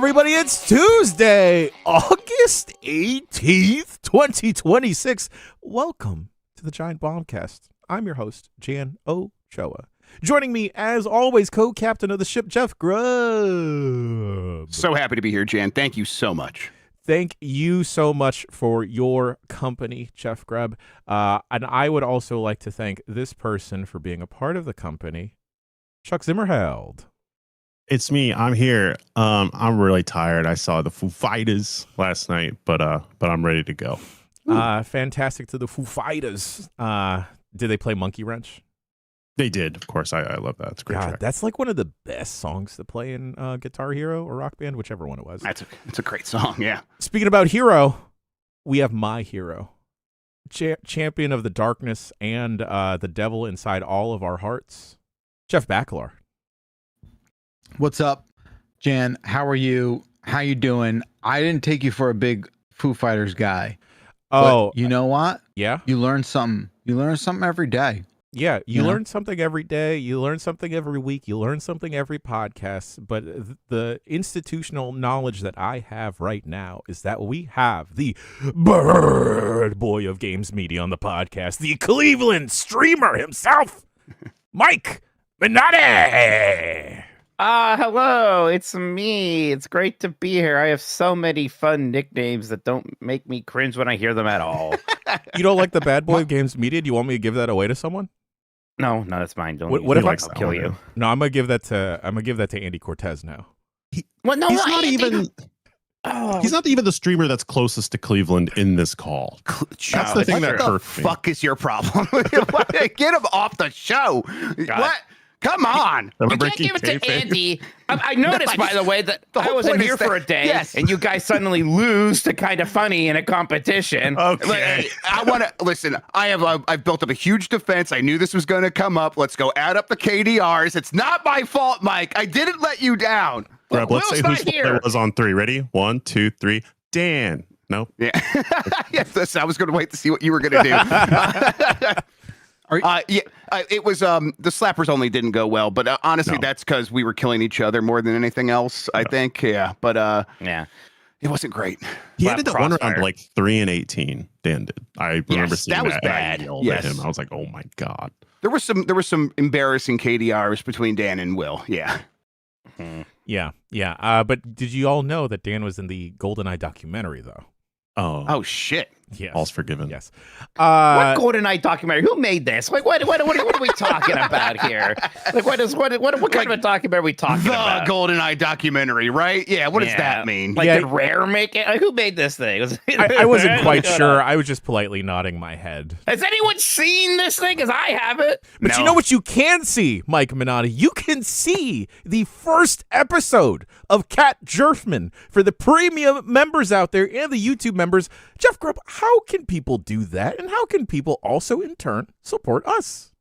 everybody? It's Tuesday, August 18th, 2026. Welcome to the Giant Bombcast. I'm your host, Jan Ochoa. Joining me, as always, co-captain of the ship, Jeff Grubb. So happy to be here, Jan. Thank you so much. Thank you so much for your company, Jeff Grubb. And I would also like to thank this person for being a part of the company, Chuck Zimmerheld. It's me. I'm here. I'm really tired. I saw the Foo Fighters last night, but I'm ready to go. Fantastic to the Foo Fighters. Did they play Monkey Wrench? They did, of course. I love that. It's a great track. That's like one of the best songs to play in Guitar Hero or Rock Band, whichever one it was. It's a great song, yeah. Speaking about hero, we have my hero. Champion of the darkness and the devil inside all of our hearts, Jeff Bakalar. What's up, Jan? How are you? How you doing? I didn't take you for a big Foo Fighters guy. Oh, you know what? Yeah. You learn something. You learn something every day. Yeah, you learn something every day. You learn something every week. You learn something every podcast. But the institutional knowledge that I have right now is that we have the bird boy of games media on the podcast, the Cleveland streamer himself, Mike Minotti. Hello, it's me. It's great to be here. I have so many fun nicknames that don't make me cringe when I hear them at all. You don't like the bad boy of games media? Do you want me to give that away to someone? No, that's mine. Don't. What if I'll kill you? No, I'm gonna give that to Andy Cortez now. He's not even the streamer that's closest to Cleveland in this call. That's the thing that hurts me. What the fuck is your problem? Get him off the show. What? Come on. You can't give it to Andy. I noticed, by the way, that I wasn't here for a day, and you guys suddenly lose to Kind of Funny in a competition. Okay. I want to listen. I've built up a huge defense. I knew this was going to come up. Let's go add up the KDRs. It's not my fault, Mike. I didn't let you down. Grab, let's say whose fault it was on 3. Ready? 1, 2, 3. Dan. No. Yeah. Yes. Listen, I was going to wait to see what you were going to do. It was the slappers only didn't go well, but honestly, that's because we were killing each other more than anything else. I think, yeah, but it wasn't great. He ended up one round like 3-18. Dan did. I remember seeing that was bad. At him. I was like, oh my god. There was some embarrassing KDRs between Dan and Will. Yeah. Mm-hmm. Yeah. But did you all know that Dan was in the GoldenEye documentary though? Oh shit. Yes. All's forgiven. Yes. What GoldenEye documentary? Who made this? Like, what are we talking about here? Like, what kind of a documentary are we talking about? The GoldenEye documentary, right? Yeah. What does that mean? Like, did Rare make it? Like, who made this thing? I wasn't quite sure. I was just politely nodding my head. Has anyone seen this thing? Because I haven't. But you know what you can see, Mike Minotti? You can see the first episode of Cat Jerfman for the premium members out there and the YouTube members. Jeff Grubb, how can people do that? And how can people also, in turn, support us?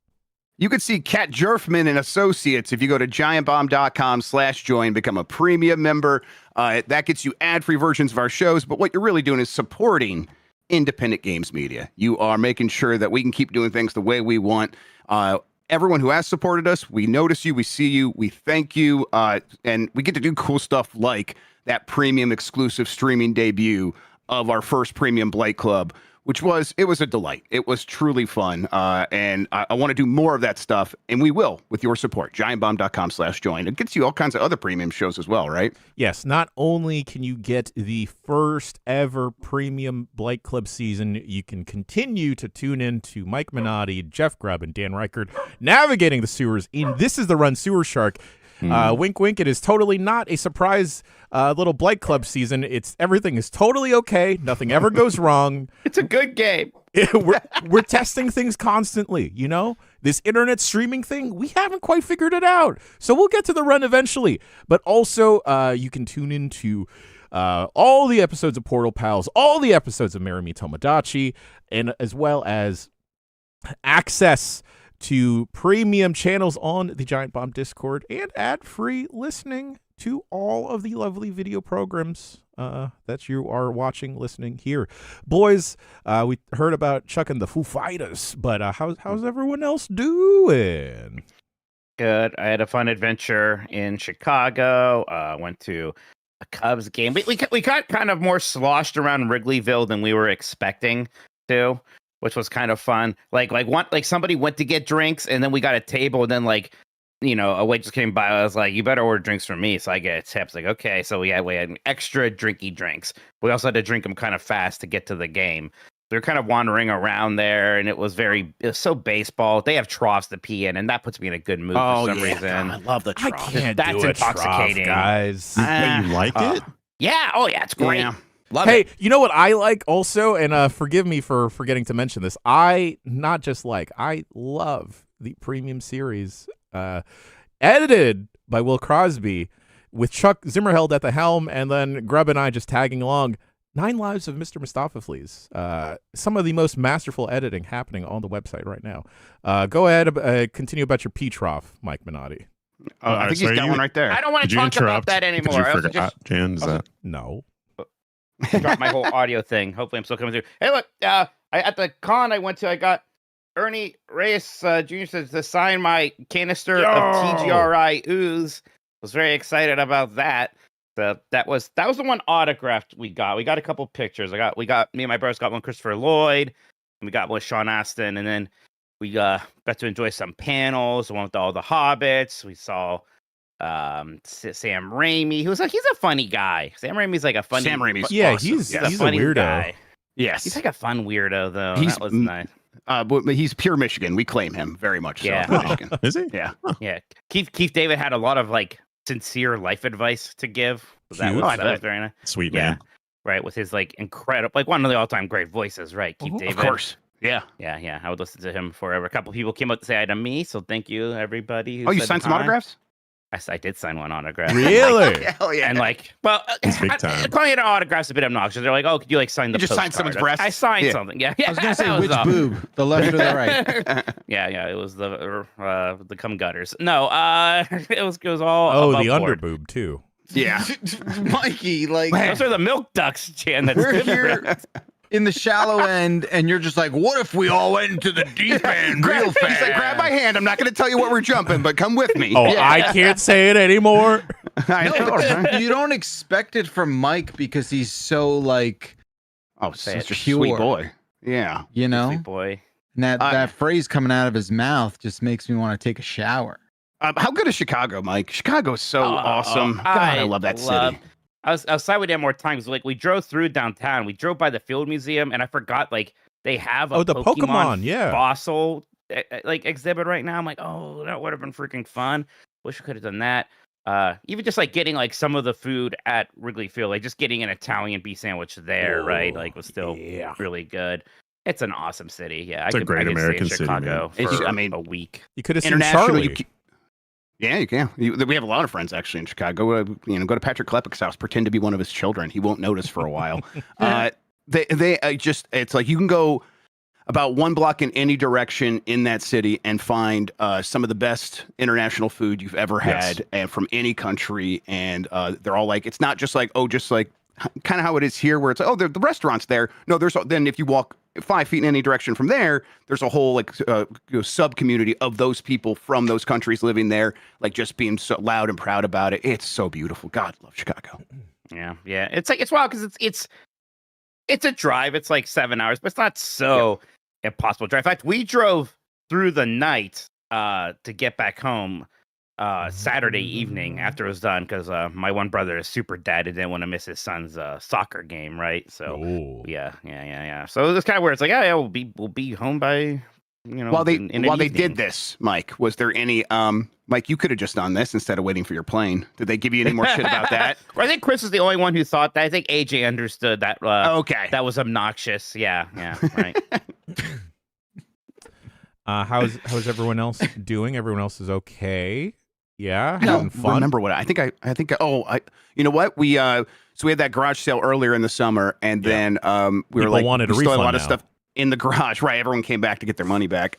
You can see Cat Jerfman and Associates if you go to giantbomb.com/join, become a premium member. That gets you ad-free versions of our shows. But what you're really doing is supporting independent games media. You are making sure that we can keep doing things the way we want. Everyone who has supported us, we notice you, we see you, we thank you, and we get to do cool stuff like that premium exclusive streaming debut of our first premium Blight Club, which was a delight. It was truly fun, and I want to do more of that stuff, and we will with your support. Giantbomb.com/join. It gets you all kinds of other premium shows as well, right? Yes. Not only can you get the first ever premium Blight Club season, you can continue to tune in to Mike Minotti, Jeff Grubb, and Dan Reichert navigating the sewers in This Is the Run Sewer Shark. Wink, wink. It is totally not a surprise little Blight Club season. Everything is totally okay. Nothing ever goes wrong. It's a good game. We're testing things constantly. You know, this internet streaming thing, we haven't quite figured it out. So we'll get to the run eventually. But also, you can tune into all the episodes of Portal Pals, all the episodes of Marry Me Tomodachi, and as well as access to premium channels on the Giant Bomb Discord and ad-free listening to all of the lovely video programs that you are watching, listening here. Boys, we heard about Chuck and the Foo Fighters, but how's everyone else doing? Good. I had a fun adventure in Chicago. Went to a Cubs game. We got kind of more sloshed around Wrigleyville than we were expecting to, which was kind of fun. Like somebody went to get drinks, and then we got a table, and then a waitress came by. I was like, "You better order drinks for me," so I get a tip. It's like, okay, so we had extra drinky drinks. We also had to drink them kind of fast to get to the game. They're kind of wandering around there, and it was so baseball. They have troughs to pee in, and that puts me in a good mood for some reason. God, I love the trough. I can't That's do a intoxicating, trough, guys. You like it? Yeah. Oh, yeah. It's great. Yeah. Love Hey, it. you know what I like also, and forgive me for forgetting to mention this. I love the premium series, edited by Will Crosby, with Chuck Zimmerheld at the helm, and then Grubb and I just tagging along. 9 Lives of Mr. Mistopheles. Some of the most masterful editing happening on the website right now. Go ahead, continue about your P-Trough, Mike Minotti. I think he's got one right there. I don't want to talk about that anymore. You forgot, Jan? No. Drop my whole audio thing. Hopefully, I'm still coming through. Hey, look! At the con I went to, I got Ernie Reyes Jr. to sign my canister of TGRI ooze. Was very excited about that. That was the one autographed we got. We got a couple pictures. Me and my brothers got one Christopher Lloyd, and we got one Sean Astin, and then we got to enjoy some panels. The one with all the hobbits. We saw Sam Raimi. He's a funny guy. Sam Raimi's like a funny. Sam Raimi's awesome. he's a funny weirdo. Guy. Yes, he's like a fun weirdo though. That was nice. But he's pure Michigan. We claim him very much. Yeah. So, Michigan. Is he? Yeah. Yeah. Keith David had a lot of sincere life advice to give. That was very nice. Sweet Yeah. man. Right, with his incredible, one of the all-time great voices, right? Keith David. Of course. Yeah. Yeah. I would listen to him forever. A couple people came up to say hi to me, so thank you, everybody. You signed some autographs? I did sign one autograph. Really? Hell yeah. And big time. calling it an autograph is a bit obnoxious. They're like, "Oh, could you sign the?" You just signed postcard?" someone's breast? I signed something. Yeah. I was gonna say which boob, the left or the right. Yeah. It was the cum gutters. No, it was all. Oh, above the board. underboob too. Yeah. Mikey, Those are the milk ducts, Jan. That's we're different. here in the shallow end, and you're just like, what if we all went into the deep end real fast? He's like, grab my hand. I'm not going to tell you what we're jumping, but come with me. Oh, I can't say it anymore. I know, right? You don't expect it from Mike because he's so Such a pure. sweet boy. Yeah. You know, Sweet boy. and that phrase coming out of his mouth just makes me want to take a shower. How good is Chicago, Mike? Chicago's so awesome. God, I love that city. I was outside with him more times. We drove through downtown. We drove by the Field Museum, and I forgot they have a the Pokemon fossil exhibit right now. I'm like, oh, that would have been freaking fun. Wish we could have done that. Even just getting some of the food at Wrigley Field, just getting an Italian beef sandwich there, right? Was still really good. It's an awesome city. Yeah, It's a great American stay in city, Chicago man. for a week. You could have seen International. Charlie. Yeah, you can. We have a lot of friends actually in Chicago. Go to Patrick Klepek's house, pretend to be one of his children. He won't notice for a while. It's like you can go about 1 block in any direction in that city and find some of the best international food you've ever had, and from any country. And they're all it's not just kind of how it is here, where it's the restaurant's there. No, then if you walk 5 feet in any direction from there, there's a whole sub community of those people from those countries living there, just being so loud and proud about it. It's so beautiful. God, love Chicago. Yeah. It's wild because it's a drive. It's 7 hours, but it's not so impossible drive. In fact, we drove through the night to get back home Saturday evening after it was done, because my one brother is super dad and didn't want to miss his son's soccer game, right? So yeah. So it's kind of where it's we'll be home by While they did this, Mike, was there any Mike, you could have just done this instead of waiting for your plane. Did they give you any more shit about that? Well, I think Chris is the only one who thought that. I think AJ understood that. Okay, that was obnoxious. Yeah, right. How's everyone else doing? Everyone else is okay. Yeah, I having don't fun. remember what I think. You know what? We had that garage sale earlier in the summer, and then we People wanted a we still had a refund lot of now. stuff in the garage. Right, everyone came back to get their money back.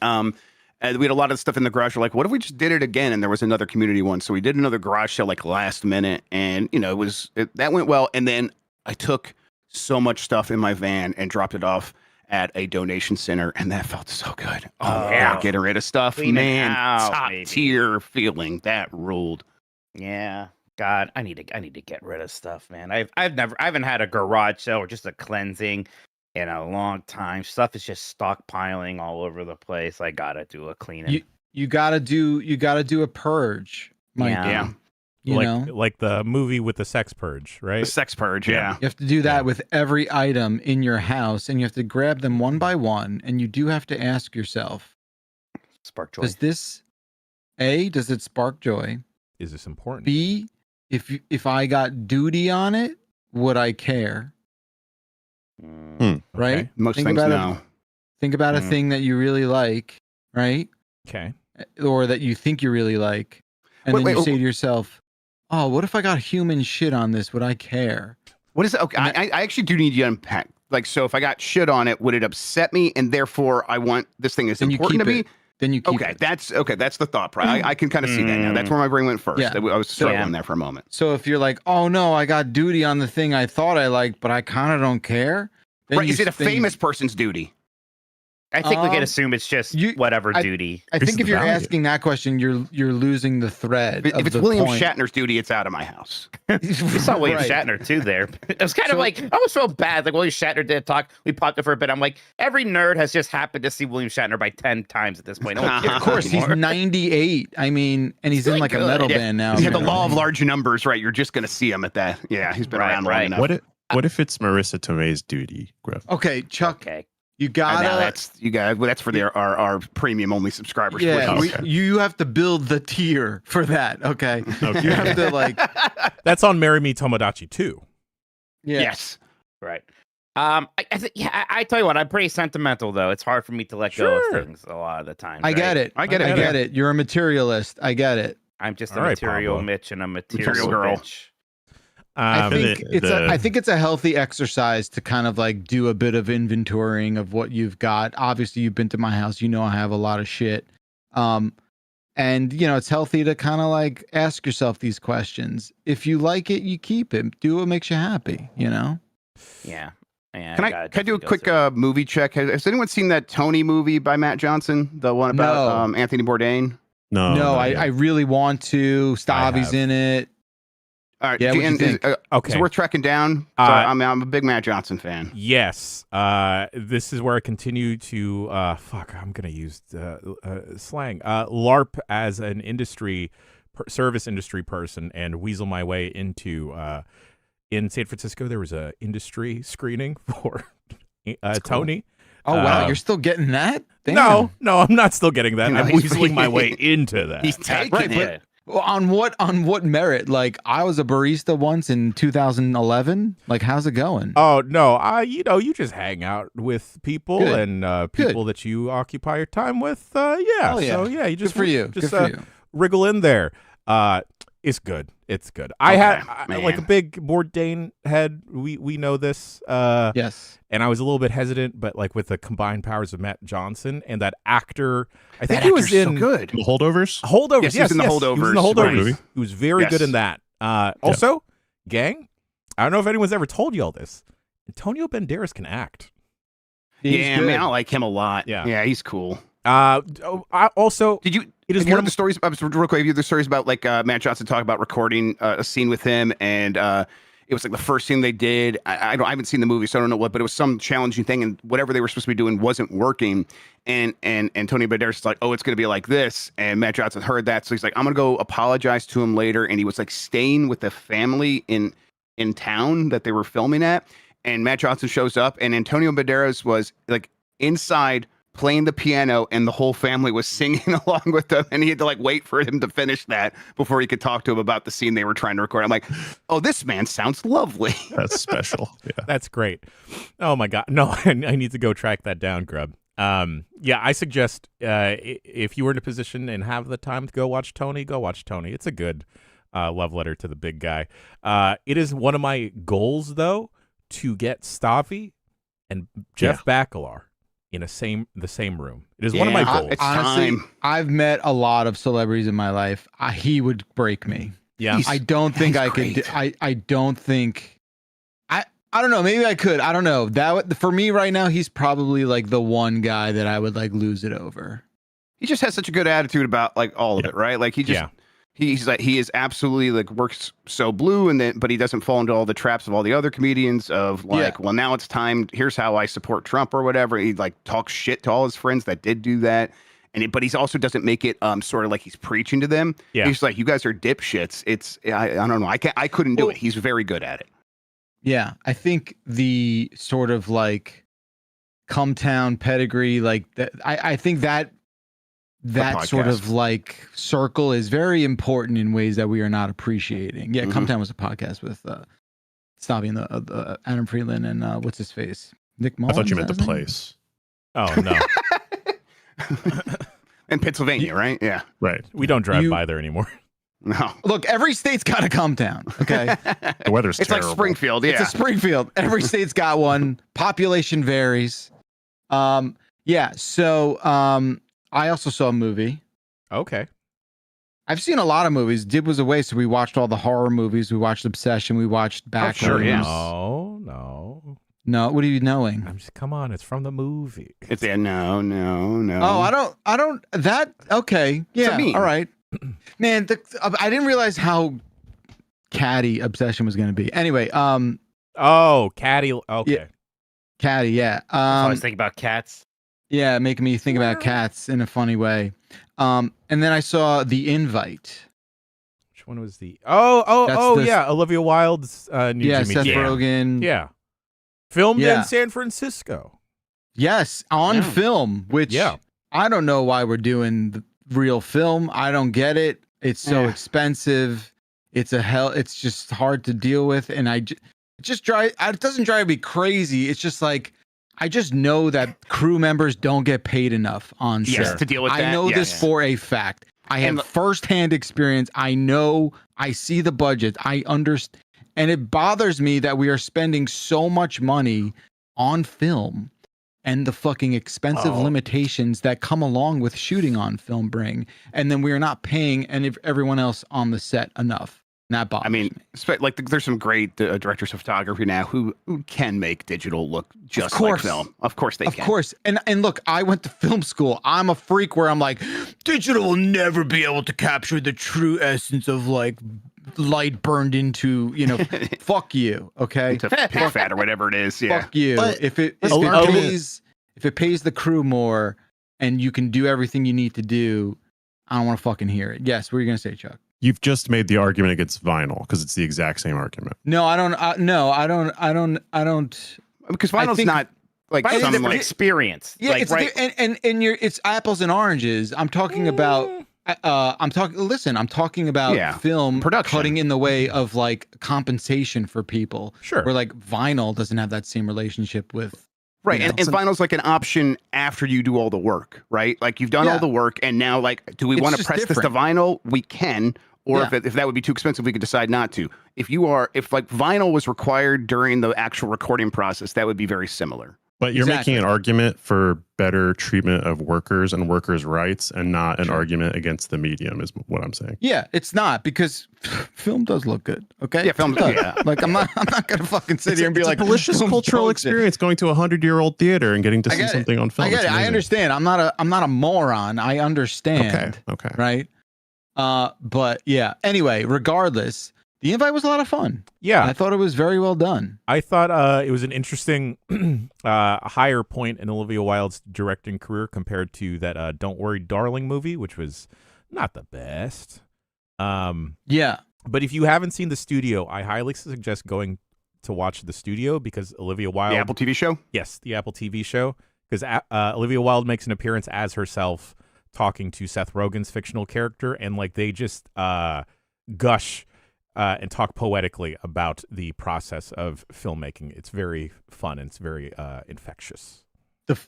And we had a lot of stuff in the garage. We're like, what if we just did it again? And there was another community one, so we did another garage sale last minute, and that went well. And then I took so much stuff in my van and dropped it off at a donation center, and that felt so good. Oh yeah, getting rid of stuff, Clean it man, out, top baby. tier feeling. That ruled. Yeah. God, I need to get rid of stuff, man. I haven't had a garage sale or just a cleansing in a long time. Stuff is just stockpiling all over the place. I gotta do a cleaning. You gotta do a purge, Mike. Yeah. You know, like the movie with the sex purge, right? The sex purge, yeah. you have to do that with every item in your house, and you have to grab them one by one, and you do have to ask yourself, Spark joy. does it spark joy? Is this important? B, if I got duty on it, would I care? Right? Okay. Most Think things about no. Think about a thing that you really like, right? Okay. Or that you think you really like. And then you say to yourself, oh, what if I got human shit on this? Would I care? What is it? Okay, I actually do need you to unpack. Like, so if I got shit on it, would it upset me? And therefore, I want this thing is Then important to me. Then you keep Okay, it. that's the thought. I can kind of see that now. That's where my brain went first. Yeah. I was struggling there for a moment. So if you're like, oh no, I got duty on the thing I thought I liked, but I kind of don't care. Then Right? Is it a famous person's duty? I think we can assume it's just whatever duty. I think if you're value. asking that question, you're losing the thread. If it's William Shatner's duty, it's out of my house. We saw William Right. Shatner too there. It was kind of like, I almost felt bad. Like William Shatner did talk. We popped it for a bit. I'm like, every nerd has just happened to see William Shatner by 10 times at this point. No one cares Of course, he's anymore. 98. I mean, and he's in like a good. metal Yeah. band now. Yeah, the so- law of large numbers, right? You're just going to see him at that. Yeah, he's been Right, around long right. enough. What if it's Marissa Tomei's duty, Grubb? Okay, Chuck, Okay. you Now gotta. that's for our premium only subscribers. Yeah, please. you have to build the tier for that. Okay, Okay. you have to like. That's on Marry Me Tomodachi too. Yeah. Yes. Right. I think, I tell you what, I'm pretty sentimental though. It's hard for me to let go Sure. of things a lot of the time. I get it. I get it. I get it. You're a materialist. I get it. I'm just a All right, material Pablo. Mitch and a material girl. bitch. I Um, think the- I think it's a healthy exercise to kind of like do a bit of inventorying of what you've got. Obviously, you've been to my house. You know I have a lot of shit. And you know it's healthy to kind of like ask yourself these questions. If you like it, you keep it. Do what makes you happy. You know. Yeah. Yeah, Can I do a definitely go quick through it. movie check? Has anyone seen that Tony movie by Matt Johnson? The one about No. Anthony Bourdain? No, no, not I yet. really want to. Stavi's have. in it. All right. Yeah, what'd you and think? okay. Is it worth tracking down? Uh, I'm a big Matt Johnson fan. Yes. This is where I continue to I'm gonna use slang. LARP as an service industry person and weasel my way into in San Francisco. There was a industry screening for Tony. Oh wow, you're still getting that? Damn. No, I'm not still getting that. You know, I'm he's- weaseling my way into that. He's taking Right, it. Well, on what merit? Like I was a barista once in 2011. Like how's it going? Oh no, you just hang out with people Good. and people that you occupy your time with. Yeah, Hell yeah. so yeah, you just Good for you. Just Good for you. wriggle in there. It's good. It's good. I like a man. big Bourdain head. We know this. Yes. And I was a little bit hesitant, but like with the combined powers of Matt Johnson and that actor, I think That he was actor's in so good. The holdovers? Holdovers. Yes, he was in The He was in the Holdovers. Holdovers. Right. He was very Yes. good in that. Also, gang, I don't know if anyone's ever told you all this. Antonio Banderas can act. He's Yeah, good. man, I like him a lot. Yeah. Yeah, he's cool. I also, Did you? it is Have you one heard of the stories? Real quick, have you heard the stories about like Matt Johnson talking about recording a scene with him, and it was like the first scene they did. I haven't seen the movie, so I don't know what, but it was some challenging thing, and whatever they were supposed to be doing wasn't working. And Tony Banderas is like, oh, it's going to be like this, and Matt Johnson heard that, so he's like, I'm going to go apologize to him later, and he was like staying with the family in town that they were filming at, and Matt Johnson shows up, and Antonio Banderas was like inside playing the piano, and the whole family was singing along with him, and he had to like wait for him to finish that before he could talk to him about the scene they were trying to record. I'm like, oh, this man sounds lovely. That's special. Yeah. That's great. Oh my god, no, I need to go track that down, Grubb. Yeah, I suggest if you were in a position and have the time to go watch Tony. It's a good love letter to the big guy. It is one of my goals, though, to get Stavi and Jeff Bakalar in the same room. It is one of my Yeah, goals. it's Honestly, time. I've met a lot of celebrities in my life. He would break me. Yeah, He's- I don't think he's I could. great. I don't think. I don't know. Maybe I could. I don't know. For me right now, he's probably like the one guy that I would like lose it over. He just has such a good attitude about like all of it, right? Like he just He's like, he is absolutely like works so blue, and then but he doesn't fall into all the traps of all the other comedians of like, well, now it's time. Here's how I support Trump or whatever. He like talks shit to all his friends that did do that, but he also doesn't make it sort of like he's preaching to them. Yeah. He's like, you guys are dipshits. I don't know. I couldn't do it. He's very good at it. Yeah, I think the sort of like come town pedigree, like that. I think that sort of like circle is very important in ways that we are not appreciating. Yeah, Come Town was a podcast with Snobby and the Adam Freeland and what's his face, Nick Mullins. I thought you meant the place. Oh no. In Pennsylvania, right? Yeah. Right. We don't drive by there anymore. No. Look, every state's got a Come Town. Okay. The weather's it's terrible. like Springfield. Yeah. It's a Springfield. Every state's got one. Population varies. Yeah. So I also saw a movie. Okay. I've seen a lot of movies. Dib was away, so we watched all the horror movies. We watched Obsession. We watched Backrooms. sure, yeah. No. No, what are you knowing? I'm just come on. It's from the movie. It's no. Oh, I don't. That okay? Yeah. All right. Man, I didn't realize how catty Obsession was going to be. Anyway, Oh, Caddy. Okay. Yeah. Catty, yeah. I always think about cats. Yeah, making me think about cats in a funny way. And then I saw The Invite. Which one was the? Oh, That's yeah. Olivia Wilde's new Yeah, Jimmy Seth Kimmel. Rogen. Yeah. Filmed Yeah. in San Francisco. Yes, on film, which I don't know why we're doing the real film. I don't get it. It's so expensive. It's just hard to deal with. And it doesn't drive me crazy. It's just like, I just know that crew members don't get paid enough on set. Yes, to deal with that. I know this for a fact. I have firsthand experience. I know, I see the budget. I understand. And it bothers me that we are spending so much money on film and the fucking expensive limitations that come along with shooting on film bring. And then we are not paying everyone else on the set enough. And that bothers me. Like there's some great directors of photography now who can make digital look just like film. Of course they can. Of course. And look, I went to film school. I'm a freak where I'm like, digital will never be able to capture the true essence of like light burned into, fuck you, okay? To pig fat or whatever it is, yeah. Fuck you. But if it pays the crew more and you can do everything you need to do, I don't want to fucking hear it. Yes, what are you gonna say, Chuck? You've just made the argument against vinyl because it's the exact same argument. No, I don't. Because vinyl's not like It's a some different like experience. Yeah, like, it's right. it's apples and oranges. I'm talking about. I'm talking about film production cutting in the way of like compensation for people. Sure. Where like vinyl doesn't have that same relationship with. Right, and vinyl's like an option after you do all the work, right? Like you've done all the work, and now like, do we want to press this to vinyl? We can, or if that would be too expensive, we could decide not to. If like vinyl was required during the actual recording process, that would be very similar. But you're making an argument for better treatment of workers and workers' rights and not an argument against the medium is what I'm saying. Yeah, it's not, because film does look good. Okay. Yeah, film does. Yeah. Like I'm not gonna fucking sit here and be like, a delicious cultural experience going to a 100-year-old theater and getting to see something on film. I get it. I understand. I'm not a moron. I understand. Okay. Right. But yeah. Anyway, regardless, The Invite was a lot of fun. Yeah. I thought it was very well done. I thought it was an interesting higher point in Olivia Wilde's directing career compared to that Don't Worry Darling movie, which was not the best. Yeah. But if you haven't seen The Studio, I highly suggest going to watch The Studio because Olivia Wilde... The Apple TV show? Yes, the Apple TV show. Because Olivia Wilde makes an appearance as herself talking to Seth Rogen's fictional character, and like they just gush... and talk poetically about the process of filmmaking. It's very fun and it's very infectious.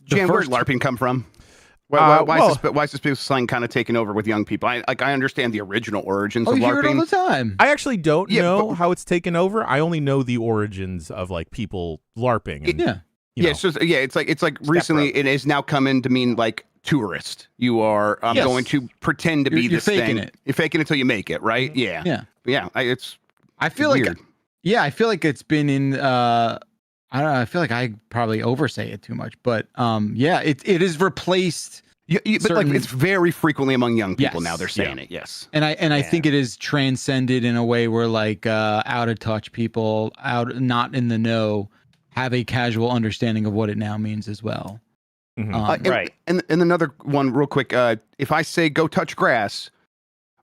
Jan, where did LARPing come from? Why is this slang kind of taking over with young people? I understand the original origins of LARPing. You hear it all the time. I actually don't know how it's taken over. I only know the origins of like people LARPing. And, it's like recently it has now come in to mean like tourist. You are going to pretend to be this faking thing. it. You're faking it until you make it, right? Yeah. I feel weird. like it's been in I don't know, I feel like I probably oversay it too much, but it is replaced but like certain- it's very frequently among young people Yes. now. They're saying it. Yes. And I think it is transcended in a way where like out of touch people, not in the know, have a casual understanding of what it now means as well. Mhm. Right. And another one, real quick. If I say go touch grass,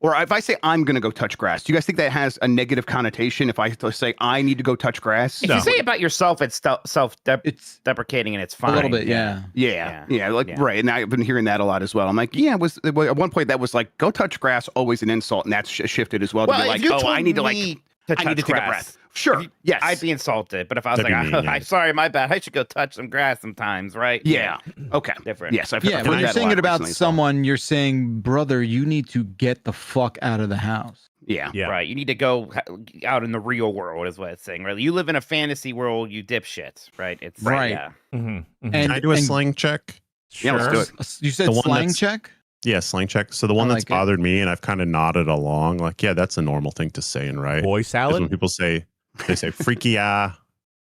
or if I say I'm going to go touch grass, do you guys think that has a negative connotation? If I say I need to go touch grass? If you say it about yourself, it's self-deprecating and it's fine. A little bit, yeah. Yeah, right. And I've been hearing that a lot as well. I'm like, yeah, at one point that was like, go touch grass, always an insult, and that's shifted as well to be like, oh, I need to take a breath. Sure. Yes. I'd be insulted, but if I was That'd like, be mean, yeah. I'm sorry, my bad, I should go touch some grass sometimes, right? Yeah. Okay. Different. Yes. I've Yeah, heard when you're that a saying lot it about recently as well. someone, you're saying, brother, you need to get the fuck out of the house. Yeah. Yeah. Right. You need to go out in the real world, is what it's saying, right? You live in a fantasy world, you dipshits, right? It's Right. Yeah. Mhm, mhm. And, Can I do a and slang check? Yeah, let's do it. You said The one slang that's- check? Yeah, slang check. So the one I that's like it. bothered me, and I've kind of nodded along, like, yeah, that's a normal thing to say, and right? Boy 'Cause salad. when people say freaky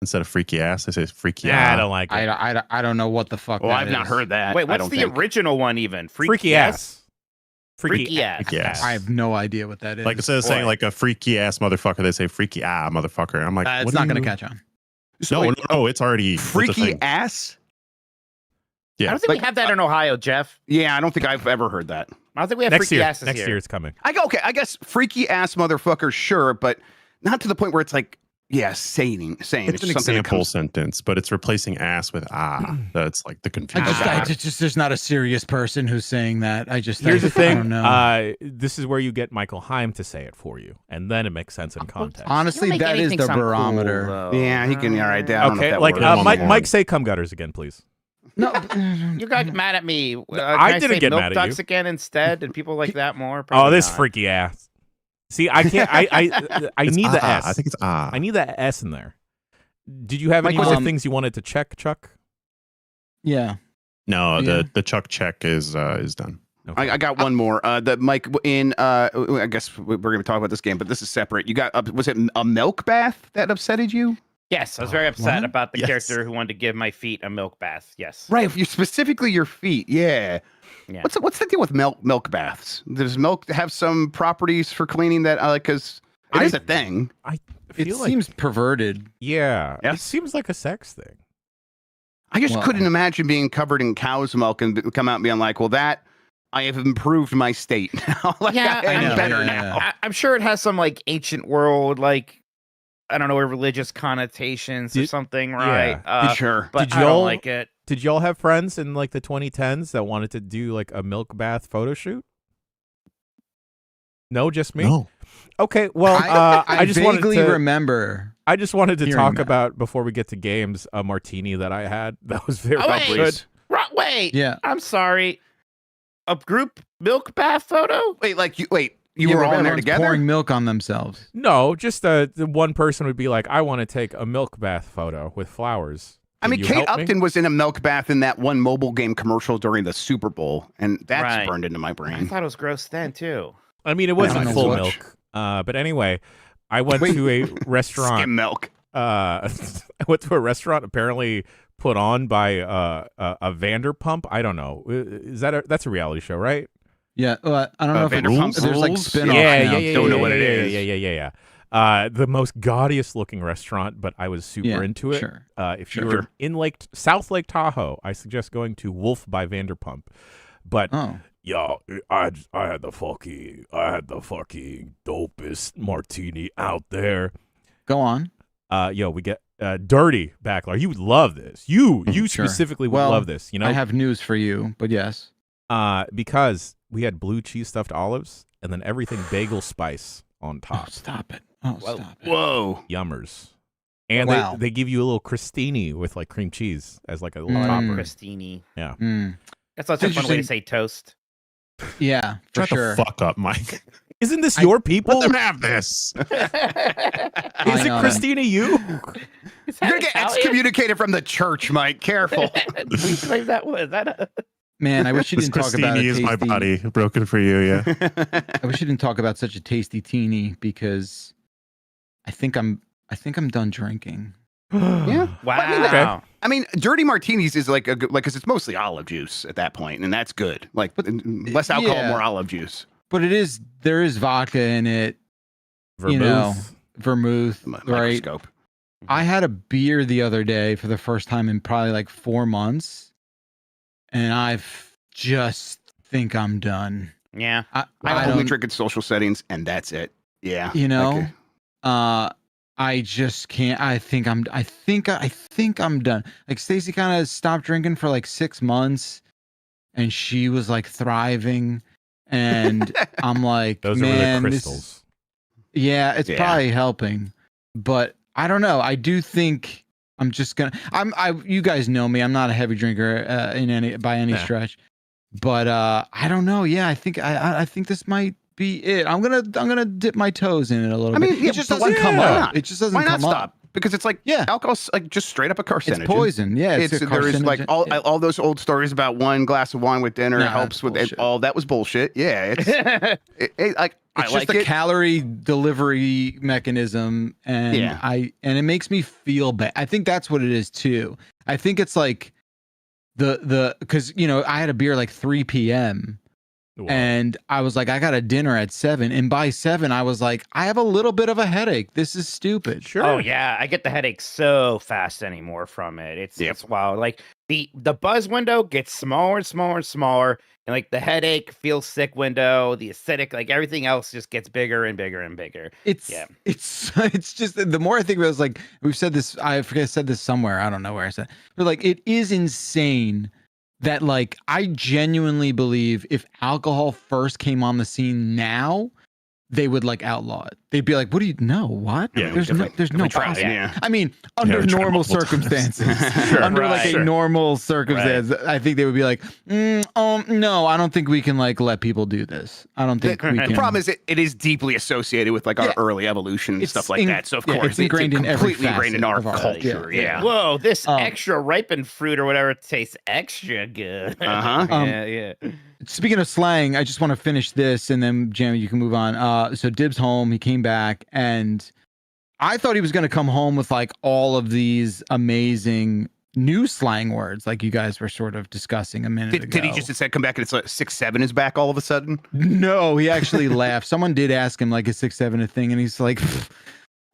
instead of freaky ass, they say freaky Yeah, I don't like it. I don't know what the fuck. Well, that I've not is. heard that. Wait, I what's don't the think. original one even? Freaky ass. Freaky ass. Freaky ass. I have no idea what that is. Like instead of saying Boy. like a freaky ass motherfucker, they say freaky motherfucker. I'm like, it's what not do going to you- catch on. So No, wait, no, it's already it's a freaky thing. ass? I Yeah, don't think Like, we have that in Ohio, Jeff. Yeah, I don't think I've ever heard that. I don't think we have Next freaky year. asses Next here. year it's coming. I guess freaky ass motherfucker, sure, but not to the point where it's like, yeah, saying. it's It's an just something that example comes. sentence, but it's replacing ass with That's like the I confusion. just there's not a serious person who's saying that. Here's the I thing. don't know. This is where you get Michael Heim to say it for you, and then it makes sense in context. Honestly, that is the barometer. Yeah, he can. All right, I don't know if Okay, that like works. Mike, say cum gutters again, please. No, You got mad at me. Can I didn't say get milk mad at ducks you. again instead, and people like that more. Oh, Probably this not. freaky ass. See, I can't. I It's need the S. I think it's I need that S in there. Did you have Mike, any what's more it- things you wanted to check, Chuck? yeah. No, Yeah. the Chuck check is done. Okay. I got one more. The Mike in. I guess we're going to talk about this game, but this is separate. You got. Was it a milk bath that upsetted you? Yes, I was very upset What? about the Yes. character who wanted to give my feet a milk bath. Yes. Right. You specifically your feet. Yeah. Yeah. What's the deal with milk baths? Does milk have some properties for cleaning that? Because it is a thing. I It feel like seems perverted. yeah, Yeah. it seems like a sex thing. I just Well- couldn't imagine being covered in cow's milk and come out and being like, well, that I have improved my state now. Like, Yeah, I'm I know, better yeah, now. yeah. I'm sure it has some like ancient world, like I don't know, religious connotations or Did- something, right? Sure. But Did I don't y'all- like it. Did y'all have friends in like the 2010s that wanted to do like a milk bath photo shoot? No, just me. No, Okay, well, I just wanted vaguely to. remember. I just wanted to hearing talk that. about before we get to games a martini that I had that was very Oh, wait. good. Wait, Yeah. I'm sorry. A group milk bath photo? Wait, you were Yeah, all in there everyone's together? pouring milk on themselves. No, just the one person would be like, "I want to take a milk bath photo with flowers." I mean, Can you Kate help me? Upton was in a milk bath in that one mobile game commercial during the Super Bowl, and that's Right. burned into my I brain. thought it was gross then too. I mean, it don't wasn't know full what- milk. But anyway, I went Wait. to a restaurant. Skim milk. I went to a restaurant apparently put on by a Vanderpump. I don't know. Is that that's a reality show, right? Yeah, I don't know if Vanderpump there's like Rules? spin-offs Yeah, now. yeah. Don't know what it is. Yeah. The most gaudiest looking restaurant, but I was super Yeah, into it. sure. If Sure. you're in South Lake Tahoe, I suggest going to Wolf by Vanderpump. But Oh, yo, I had the fucking dopest martini out there. go on. Yo, we get Dirty Backlar. You would love this. You Sure. specifically would Well, love this. You know, I have news for you, but yes. because we had blue cheese stuffed olives and then everything bagel spice on Oh, top. stop it. Oh, Whoa. stop it. Whoa. Yummers. And Wow. they give you a little crostini with like cream cheese as like a little Mm. topper. Christini. Mm. That's such a fun way to Interesting. say toast. Yeah, for shut sure. the fuck up, Mike. Isn't this your people? Let them have this. Is it I know that. Christina you? Is You're that gonna get Italian? excommunicated from the church, Mike. Careful. We claim that was that. Man, I wish you This didn't talk about Christini a is my tasty- body broken for you. Yeah. I wish you didn't talk about such a tasty teeny because I think I'm done drinking. Yeah. Wow. I mean, dirty martinis is like because it's mostly olive juice at that point, and that's good. Like less alcohol, more olive juice. But there is vodka in it. Vermouth. Vermouth, right? Microscope. I had a beer the other day for the first time in probably like 4 months, and I just think I'm done. Yeah. I only drink in social settings, and that's it. Yeah. You know, I just can't. I think I'm done. Like Stacy kind of stopped drinking for like 6 months, and she was like thriving, and I'm like, Those man, are the crystals. it's probably helping, but I don't know. I do think I'm just gonna. You guys know me. I'm not a heavy drinker by any stretch, but I don't know. Yeah, I think this might be it. I'm gonna dip my toes in it a little bit. Yeah, it just doesn't come up. It just doesn't Why not come up. stop? Because it's like alcohol's like just straight up a carcinogen. It's poison. Yeah, there is like all those old stories about one glass of wine with dinner helps with it. All that was bullshit. Yeah, it's it's just a calorie delivery mechanism, and and it makes me feel bad. I think that's what it is too. I think it's like because I had a beer like 3 p.m. and I was like, I got a dinner at 7, and by 7 I was like, I have a little bit of a headache. This is stupid. Sure. Oh yeah, I get the headache so fast anymore from it. It's wild. Like the buzz window gets smaller and smaller and smaller, and like the headache feels sick window, the acidic, like everything else just gets bigger and bigger and bigger. It's just the more I think about it, it's like we've said this. I forget I said this somewhere. I don't know where I said, but like it is insane. That like I genuinely believe if alcohol first came on the scene now, they would like outlaw it. They'd be like, "What do you know? What? Yeah, there's no possible." Yeah. I mean, under normal circumstances, under like a normal circumstance, I think they would be like, no, I don't think we can like let people do this. I don't think we can. The problem is it is deeply associated with like our early evolution and stuff like that. So of course it's ingrained in every completely ingrained in our culture. Yeah. Whoa, this extra ripened fruit or whatever tastes extra good. Yeah. Speaking of slang, I just want to finish this, and then Jamie, you can move on. So Dib's home. He came back, and I thought he was going to come home with like all of these amazing new slang words, like you guys were sort of discussing a minute ago. Did he just instead come back and it's like 6'7" is back all of a sudden? No, he actually laughed. Someone did ask him like, "Is 6'7" a thing?" And he's like,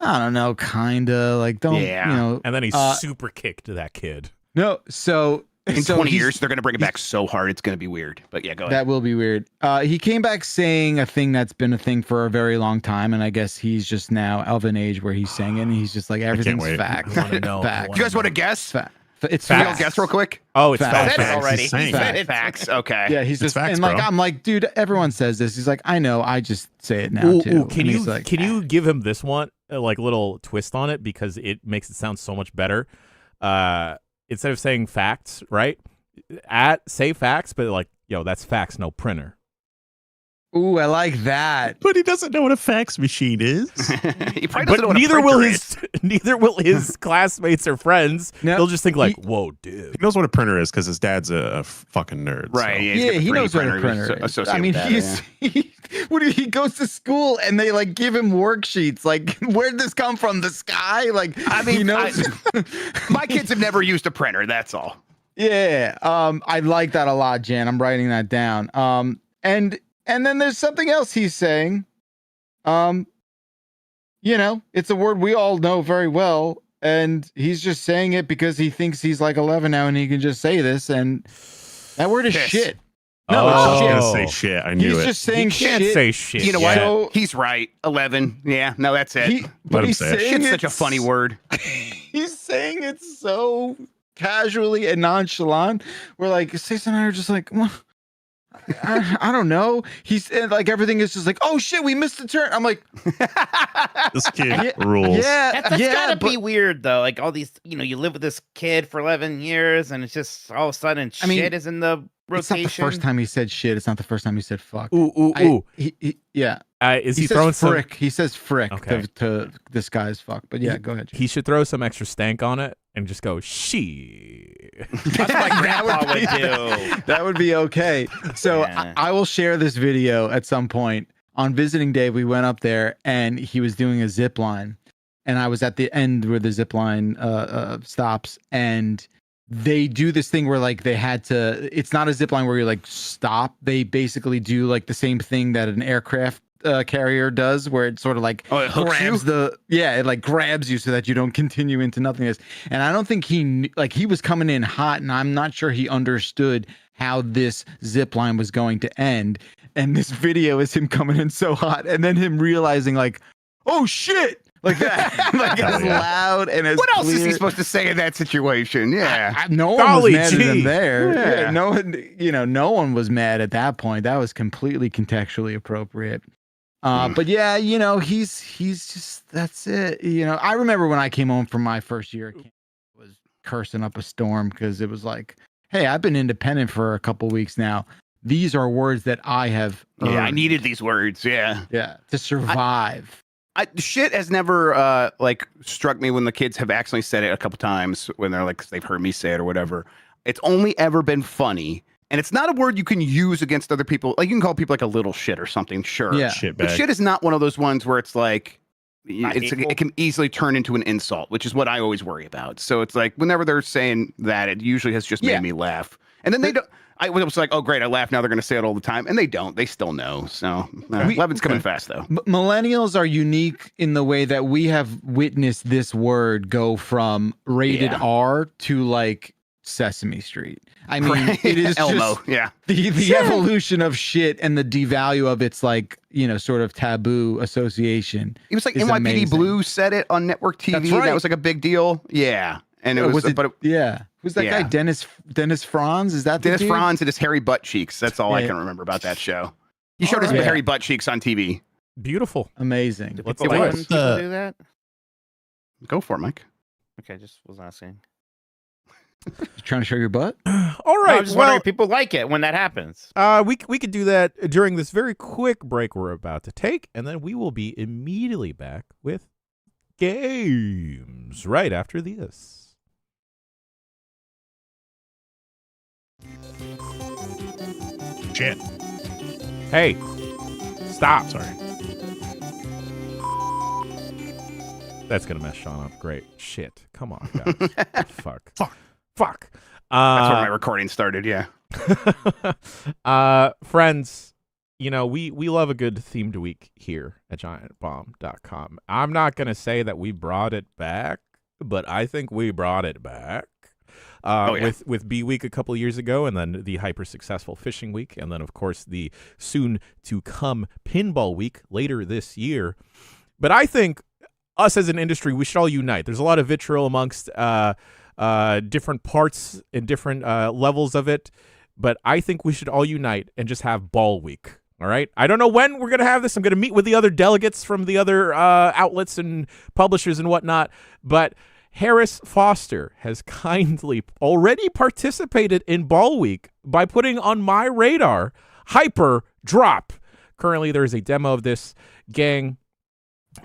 "I don't know, kinda like don't you know." And then he super kicked that kid. No, so. In 20 years, they're going to bring it back so hard, it's going to be weird. But yeah, go ahead. That will be weird. He came back saying a thing that's been a thing for a very long time, and I guess he's just now of an age where he's saying it, and he's just like, everything's fact. I want to know. Fact. You guys want to guess? It's Can facts. you guess real quick? Oh, it's Facts. facts. already. He said it. Facts. Okay. Yeah, he's just facts, and like bro. I'm like, dude, everyone says this. He's like, I know, I just say it now too. Can And you he's like, can you give him this one like little twist on it because it makes it sound so much better? Instead of saying facts, right? Say facts, but like, yo, that's fax, no printer. Ooh, I like that. But he doesn't know what a fax machine is. He probably doesn't But know what a neither will printer is. his classmates or friends. No, They'll just think like, whoa, dude. He knows what a printer is because his dad's a fucking nerd. Right. So. Yeah, He knows what a printer is. I mean, he goes to school and they like give him worksheets. Like, where'd this come from? The sky? Like, I mean, he knows. my kids have never used a printer. That's all. Yeah. I like that a lot, Jan. I'm writing that down. And then there's something else he's saying. It's a word we all know very well, and he's just saying it because he thinks he's like 11 now and he can just say this, and that word is shit. No, I was it's shit. gonna say shit. I knew He's it. just saying He can't shit. say shit. You know yet. what? He's right. 11. Yeah. No, that's it. But him he's say it. saying Shit's such a funny word. He's saying it so casually and nonchalant. We're like, Stacey and I are just like, well, I don't know. He's like, everything is just like, oh shit, we missed the turn. I'm like, This kid rules. Yeah, That's gotta be weird though. Like all these, you live with this kid for 11 years, and it's just all of a sudden shit is in the it's not rotation. the first time he said shit. It's not the first time he said fuck. Ooh. Yeah. Is he says throwing frick? some? He says frick Okay. to disguise fuck. But yeah, go ahead. He should throw some extra stank on it and just go she. That's what my grandpa would do. That would be okay. So Yeah. I will share this video at some point. On visiting day, we went up there and he was doing a zip line. and I was at the end where the zip line stops, and they do this thing where like they had to. It's not a zip line where you like stop. They basically do like the same thing that an aircraft carrier does, where it sort of like it hooks grabs it like grabs you so that you don't continue into nothingness. And I don't think he was coming in hot, and I'm not sure he understood how this zip line was going to end. And this video is him coming in so hot, and then him realizing like, oh shit, like that, like as loud and as What else is he clear. supposed to say in that situation? Yeah. No one Golly was mad at him gee. there. Yeah. No one, no one was mad at that point. That was completely contextually appropriate. But yeah, he's just, that's it. I remember when I came home from my first year, I was cursing up a storm because it was like, hey, I've been independent for a couple weeks now. These are words that I have earned. Yeah, I needed these words. Yeah. to survive. Shit has never like struck me when the kids have actually said it a couple times when they're like, 'cause they've heard me say it or whatever. It's only ever been funny. And it's not a word you can use against other people. Like you can call people like a little shit or something. Sure. Yeah. But shit is not one of those ones where it's like, hateful. it can easily turn into an insult, which is what I always worry about. So it's like whenever they're saying that, it usually has just made me laugh. And then they don't. I was like, oh great, I laugh. Now they're going to say it all the time, and they don't. They still know. So Levin's coming fast though. Millennials are unique in the way that we have witnessed this word go from rated R to like Sesame Street. I mean, Right. it is Elmo. just Yeah. the evolution of shit and the devalue of its like, sort of taboo association. It was like is NYPD amazing. Blue said it on network TV. That's right. That was like a big deal. Yeah. And it was Who's that guy? Dennis Franz? Is that the Dennis dude? Franz and his hairy butt cheeks. That's all I Yeah. can remember about that show. He showed his Alright. hairy butt cheeks on TV. Beautiful. Amazing. Do Let's people, do like it. when people do that? Go for it, Mike. Okay, just was asking. You trying to show your butt? All No, right. I'm just wondering if people like it when that happens. We could do that during this very quick break we're about to take, and then we will be immediately back with games right after this. Shit. Hey, stop. Sorry. That's gonna mess Sean up. Great. Shit. Come on, guys. Fuck. That's where my recording started. Yeah. Friends, we love a good themed week here at giantbomb.com. I'm not going to say that we brought it back, but I think we brought it back. With B Week a couple of years ago, and then the hyper successful Fishing Week, and then of course the soon to come Pinball Week later this year. But I think us as an industry, we should all unite. There's a lot of vitriol amongst different parts and different levels of it, but I think we should all unite and just have Ball Week. All right. I don't know when we're going to have this. I'm going to meet with the other delegates from the other outlets and publishers and whatnot, but Harris Foster has kindly already participated in Ball Week by putting on my radar Hyperdrop. Currently, there is a demo of this, gang.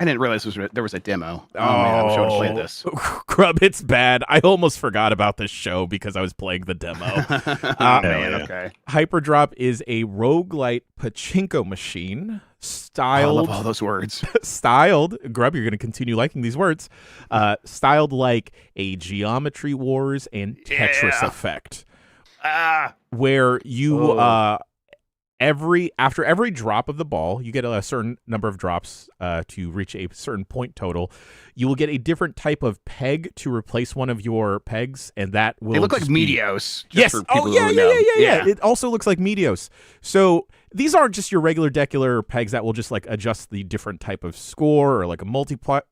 I didn't realize there was a demo. Oh man, I wish I would have played this. Grubb, it's bad. I almost forgot about this show because I was playing the demo. Man, okay. Hyperdrop is a roguelite pachinko machine I love styled all those words. Grubb, you're going to continue liking these words, styled like a Geometry Wars and Tetris effect, where you after every drop of the ball, you get a certain number of drops to reach a certain point total. You will get a different type of peg to replace one of your pegs, and that will They look like just be- Meteos. Yes. For people Oh, yeah, who yeah, know. yeah. It also looks like Meteos. So these aren't just your regular decular pegs that will just like adjust the different type of score or like a multiplier.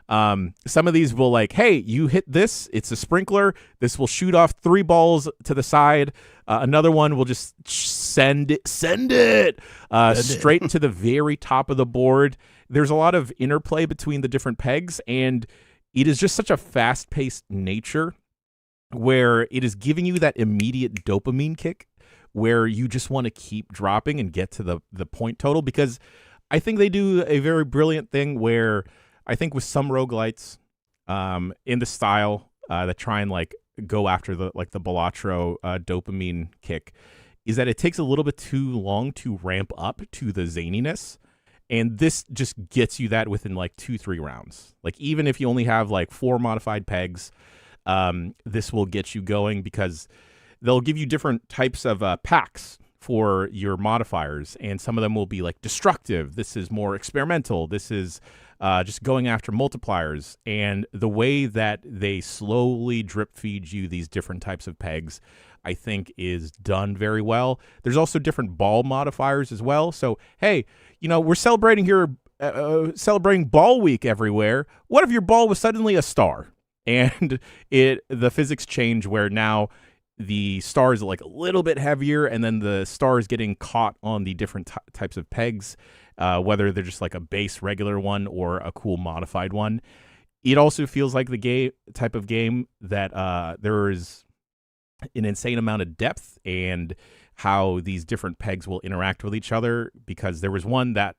Some of these will like, hey, you hit this, it's a sprinkler. This will shoot off 3 balls to the side. Another one will just send it straight to the very top of the board. There's a lot of interplay between the different pegs, and it is just such a fast-paced nature where it is giving you that immediate dopamine kick where you just want to keep dropping and get to the point total, because I think they do a very brilliant thing where I think with some roguelites in the style that try and like go after the Balatro dopamine kick, is that it takes a little bit too long to ramp up to the zaniness. And this just gets you that within like 2-3 rounds. Like even if you only have like 4 modified pegs, this will get you going because they'll give you different types of packs for your modifiers, and some of them will be like destructive. This is more experimental. This is just going after multipliers. And the way that they slowly drip feed you these different types of pegs, I think is done very well. There's also different ball modifiers as well. So, hey, we're celebrating here, celebrating Ball Week everywhere. What if your ball was suddenly a star? And the physics change where now the star is like a little bit heavier, and then the star is getting caught on the different types of pegs, whether they're just like a base regular one or a cool modified one. It also feels like the type of game that there is an insane amount of depth and how these different pegs will interact with each other, because there was one that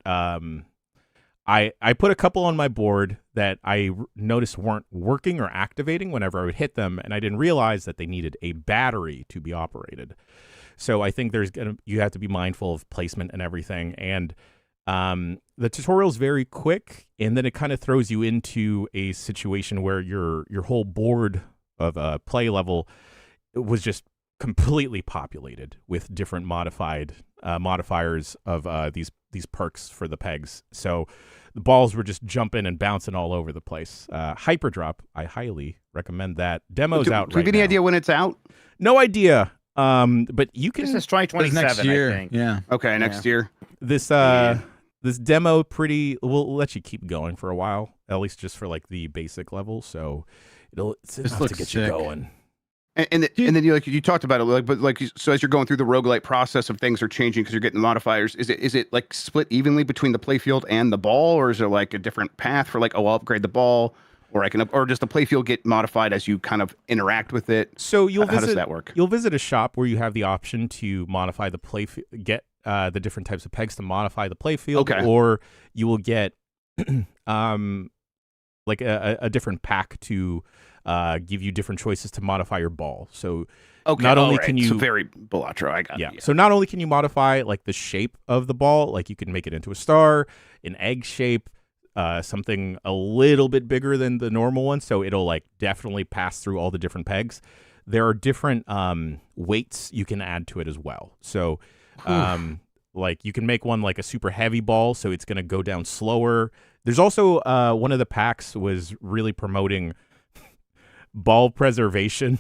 I put a couple on my board that I noticed weren't working or activating whenever I would hit them, and I didn't realize that they needed a battery to be operated. So I think you have to be mindful of placement and everything. And the tutorial is very quick, and then it kind of throws you into a situation where your whole board of play level was just completely populated with different modifiers of these perks for the pegs. So the balls were just jumping and bouncing all over the place. Hyperdrop, I highly recommend that. Demo's out right now. Do you have any idea when it's out? No idea. But you can. This is 2027, next year. I think. Yeah. Okay, next year. This this demo will let you keep going for a while, at least just for like the basic level. So it's enough to get you going. And then you talked about it, so as you're going through the roguelite process of things are changing because you're getting modifiers, is it like split evenly between the playfield and the ball, or is there like a different path for like, I'll upgrade the ball, or does the playfield get modified as you kind of interact with it? So how does that work? You'll visit a shop where you have the option to modify the playfield, get the different types of pegs to modify the playfield, or you will get like a different pack to give you different choices to modify your ball. So not only can you very Balatro, I got it. Yeah. So not only can you modify like the shape of the ball, like you can make it into a star, an egg shape, something a little bit bigger than the normal one, so it'll like definitely pass through all the different pegs. There are different weights you can add to it as well. So like you can make one like a super heavy ball, so it's going to go down slower. There's also one of the packs was really promoting ball preservation,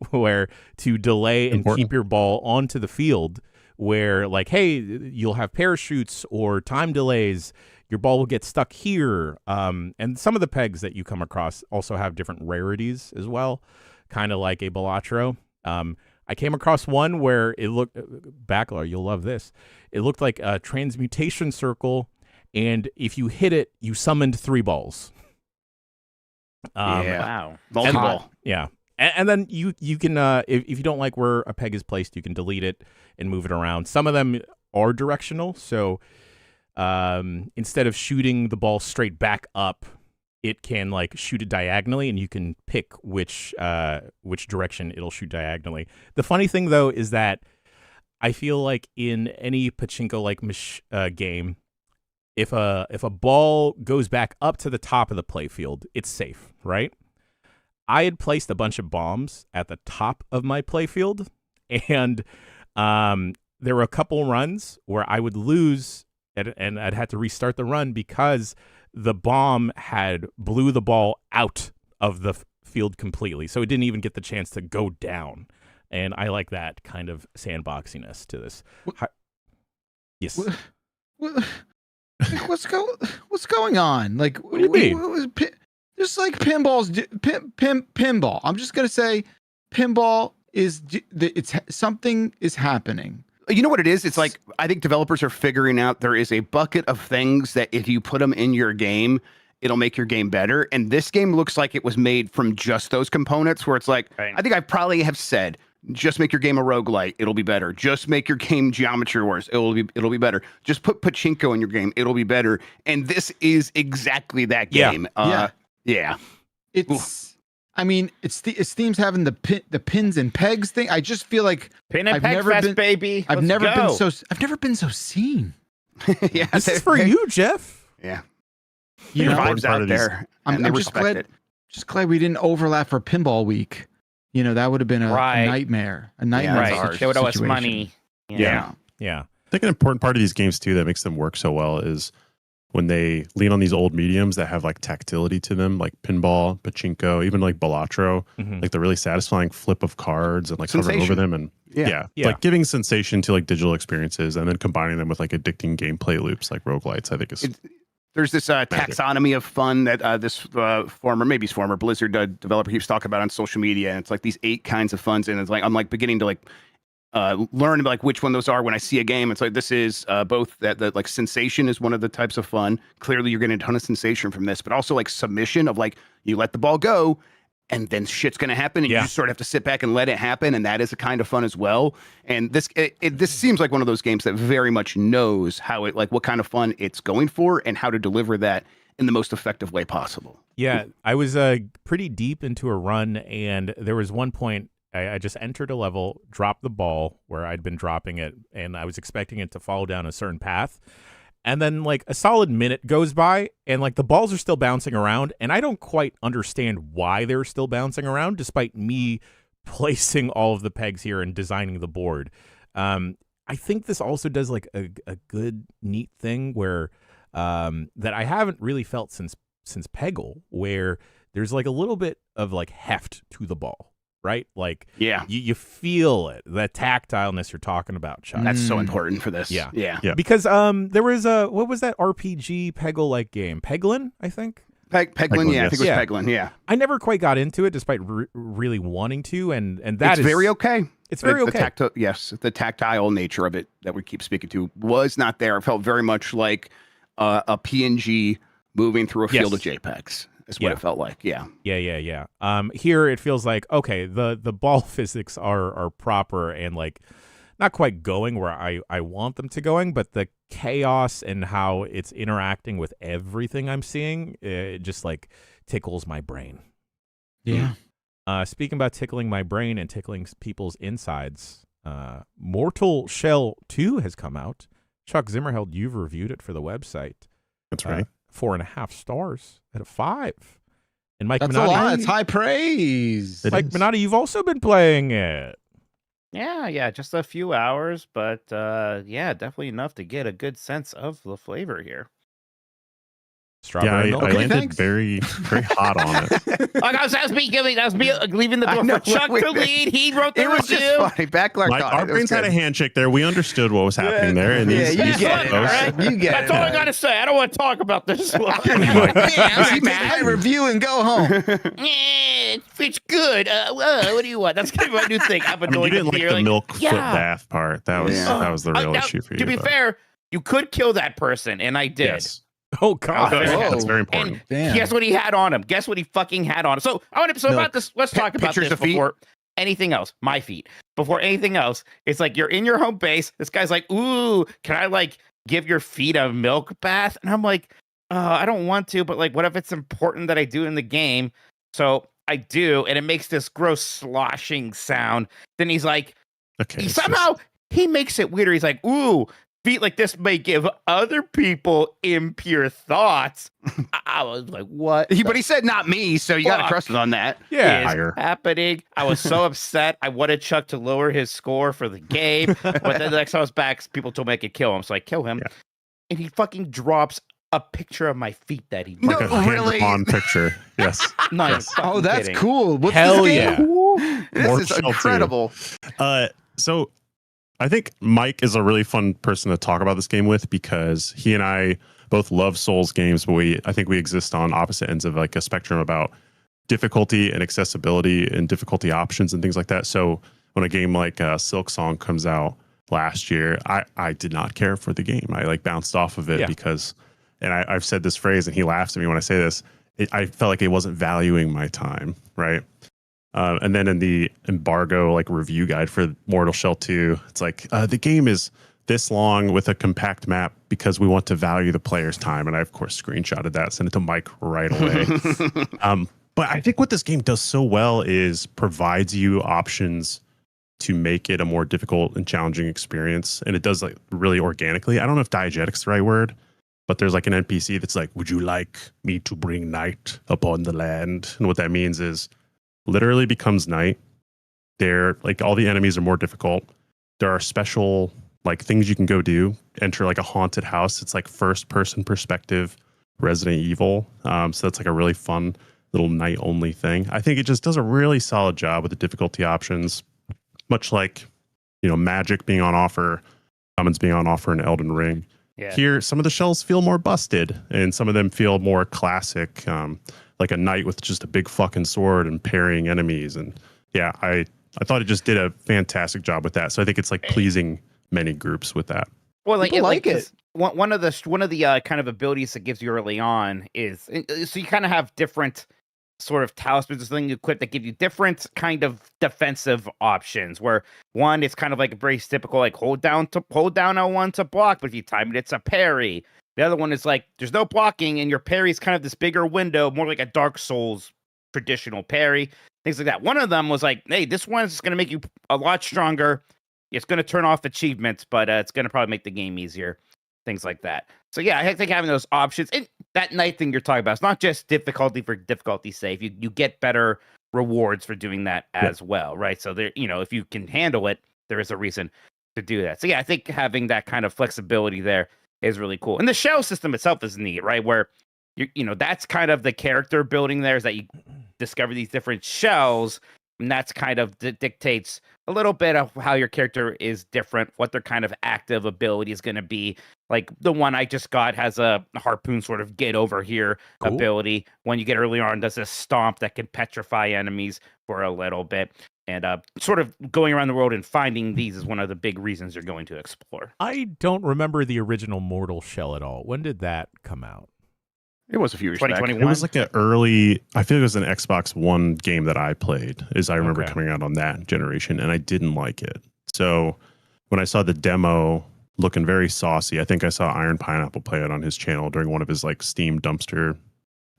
where to delay and keep your ball onto the field, where like, hey, you'll have parachutes or time delays, your ball will get stuck here. And some of the pegs that you come across also have different rarities as well, kind of like a Balatro. I came across one where it looked, Backlar, you'll love this. It looked like a transmutation circle, and if you hit it, you summoned 3 balls. Wow. Multi-ball. Yeah. And then you can, if you don't like where a peg is placed, you can delete it and move it around. Some of them are directional, so instead of shooting the ball straight back up, it can like shoot it diagonally, and you can pick which direction it'll shoot diagonally. The funny thing though is that I feel like in any pachinko like game, if a ball goes back up to the top of the playfield, it's safe, right? I had placed a bunch of bombs at the top of my playfield, and there were a couple runs where I would lose, and I'd have to restart the run because the bomb had blew the ball out of the field completely, so it didn't even get the chance to go down. And I like that kind of sandboxiness to this. Yes. What's going on? Like, what do you mean? Just like pinball. I'm just gonna say, pinball is something is happening. You know what it is? It's like, I think developers are figuring out there is a bucket of things that if you put them in your game, it'll make your game better. And this game looks like it was made from just those components, where it's like, right. I think I probably have said, just make your game a roguelite, it'll be better. Just make your game Geometry Wars, it'll be better. Just put pachinko in your game, it'll be better. And this is exactly that game. Yeah. It's I mean, it's themes having the pins and pegs thing. I just feel like pin and peg fest, baby. I've never been so seen. Yeah, This is for you, Jeff. Yeah, You the know, vibes out there. I'm they just respect glad, it. we didn't overlap for Pinball Week. You know, that would have been a Right. nightmare. A Yeah, nightmare. it's Right. hard. They would owe us situation. money. Yeah. Yeah. I think an important part of these games too that makes them work so well is when they lean on these old mediums that have like tactility to them, like pinball, pachinko, even like balatro, Mhm. like the really satisfying flip of cards and like hovering over Sensation. them and Yeah. Yeah. like giving sensation to like digital experiences and then combining them with like addicting gameplay loops like roguelites, I think is There's this taxonomy of fun that this former Blizzard developer keeps talking about on social media, and it's like these 8 kinds of funs, and it's like I'm like beginning to like learn like which one those are when I see a game. It's like this is both that like sensation is one of the types of fun. Clearly, you're getting a ton of sensation from this, but also like submission of like you let the ball go, and then shit's gonna happen, and you just sort of have to sit back and let it happen, and that is a kind of fun as well. And this this seems like one of those games that very much knows how it like what kind of fun it's going for and how to deliver that in the most effective way possible. Yeah, I was pretty deep into a run, and there was one point I just entered a level, dropped the ball where I'd been dropping it, and I was expecting it to follow down a certain path. And then like a solid minute goes by, and like the balls are still bouncing around, and I don't quite understand why they're still bouncing around, despite me placing all of the pegs here and designing the board. I think this also does like a good, neat thing where that I haven't really felt since Peggle, where there's like a little bit of like heft to the ball, right? Like Yeah, you feel it, the tactileness you're talking about, Chuck. that's so important for this. Yeah. Yeah. Because there was what was that RPG Peggle-like game? Peglin, I think. Peglin, yeah, I think it was yes. Peglin, yeah. I never quite got into it, despite really wanting to, and that It's very okay. It's very The okay. the tactile nature of it that we keep speaking to was not there. It felt very much like a PNG moving through a field of JPEGs. Is what it felt like. Yeah. Yeah. Here it feels like okay, the ball physics are proper and like not quite going where I want them to going, but the chaos and how it's interacting with everything I'm seeing, it just like tickles my brain. Yeah. Speaking about tickling my brain and tickling people's insides, Mortal Shell 2 has come out. Chuck Zimmerheld, you've reviewed it for the website. that's right. 4.5 stars out of 5. And Mike That's Minotti, a lot. It's high praise. It Mike is. Minotti, you've also been playing it. Yeah, just a few hours, but yeah, definitely enough to get a good sense of the flavor here. Strawberry milk. I landed thanks. very hot on it. Like that was me leaving the I door know, for Chuck wait, to lead. He wrote the It was review. just funny. Backlash. Like, our brains had a handshake there. We understood what was happening there. And Yeah, these, you these get it, photos- all right? You get That's it. all I gotta say. I don't want to talk about this one. Take my review and go home. It's good. What do you want? That's kind of my new thing. I've been I mean, you doing didn't it like the milk yeah. foot bath part. That was Yeah. that was the real Now, issue for you. to be but- fair, you could kill that person, and I did. yes, Oh God! Oh, yeah, Whoa. that's very important. And Damn. guess what he had on him? Guess what he fucking had on him? So about this. Let's talk about Pictures this of feet? before anything else. My feet. Before anything else, it's like you're in your home base. This guy's like, "Ooh, can I like give your feet a milk bath?" And I'm like, I don't want to, but like, what if it's important that I do in the game? So I do, and it makes this gross sloshing sound. Then he's like, Okay, it's somehow he makes it weirder. He's like, "Ooh, feet like this may give other people impure thoughts." I was like, "What?" But he said not me, so you got to Fuck. trust us on that. Yeah. is Higher. happening? I was so upset. I wanted Chuck to lower his score for the game, but then the next time I was back, people told me I could kill him, so I kill him, Yeah. and he fucking drops a picture of my feet that he No, like a drew. really? hand-drawn picture. Yes. No, Yes. you're Oh, fucking that's kidding. cool. What's Hell this yeah. game? This More is Shell too. incredible. So I think Mike is a really fun person to talk about this game with because he and I both love Souls games, but I think we exist on opposite ends of like a spectrum about difficulty and accessibility and difficulty options and things like that. So when a game like Silk Song comes out last year, I did not care for the game. I like bounced off of it because, and I've said this phrase and he laughs at me when I say this, I felt like it wasn't valuing my time, right? And then in the embargo like review guide for Mortal Shell 2, it's like the game is this long with a compact map because we want to value the player's time. And I, of course, screenshotted that, sent it to Mike right away. But I think what this game does so well is provides you options to make it a more difficult and challenging experience. And it does like really organically. I don't know if diegetic's the right word, but there's like an NPC that's like, would you like me to bring night upon the land? And what that means is literally becomes night. They're like all the enemies are more difficult. There are special like things you can go do. Enter like a haunted house. It's like first person perspective Resident Evil. So that's like a really fun little night only thing. I think it just does a really solid job with the difficulty options, much like, you know, magic being on offer, summons being on offer in Elden Ring. Yeah. Here, some of the shells feel more busted and some of them feel more classic, like a knight with just a big fucking sword and parrying enemies. And yeah, I thought it just did a fantastic job with that. So I think it's like pleasing many groups with that. Well, like, People like it. One of the kind of abilities that gives you early on is so you kind of have different sort of talismans or something you equip that give you different kind of defensive options. Where one is kind of like a very typical like hold down L1 to block, but if you time it, it's a parry. The other one is like there's no blocking and your parry is kind of this bigger window, more like a Dark Souls traditional parry, things like that. One of them was like, hey, this one is going to make you a lot stronger. It's going to turn off achievements, but it's going to probably make the game easier. Things like that. So yeah, I think having those options and that night thing you're talking about, it's not just difficulty for difficulty's sake. You get better rewards for doing that as well, right? So there, you know, if you can handle it, there is a reason to do that. So yeah, I think having that kind of flexibility there is really cool. And the shell system itself is neat, right? Where you know, that's kind of the character building there is that you discover these different shells. And that's kind of dictates a little bit of how your character is different, what their kind of active ability is going to be. Like the one I just got has a harpoon sort of get over here ability. When you get earlier on, does a stomp that can petrify enemies for a little bit. And sort of going around the world and finding these is one of the big reasons you're going to explore. I don't remember the original Mortal Shell at all. When did that come out? It was a few years back. 2021. It was like an early, I feel it was an Xbox One game that I played, as I remember coming out on that generation, and I didn't like it. So when I saw the demo looking very saucy, I think I saw Iron Pineapple play it on his channel during one of his like Steam dumpster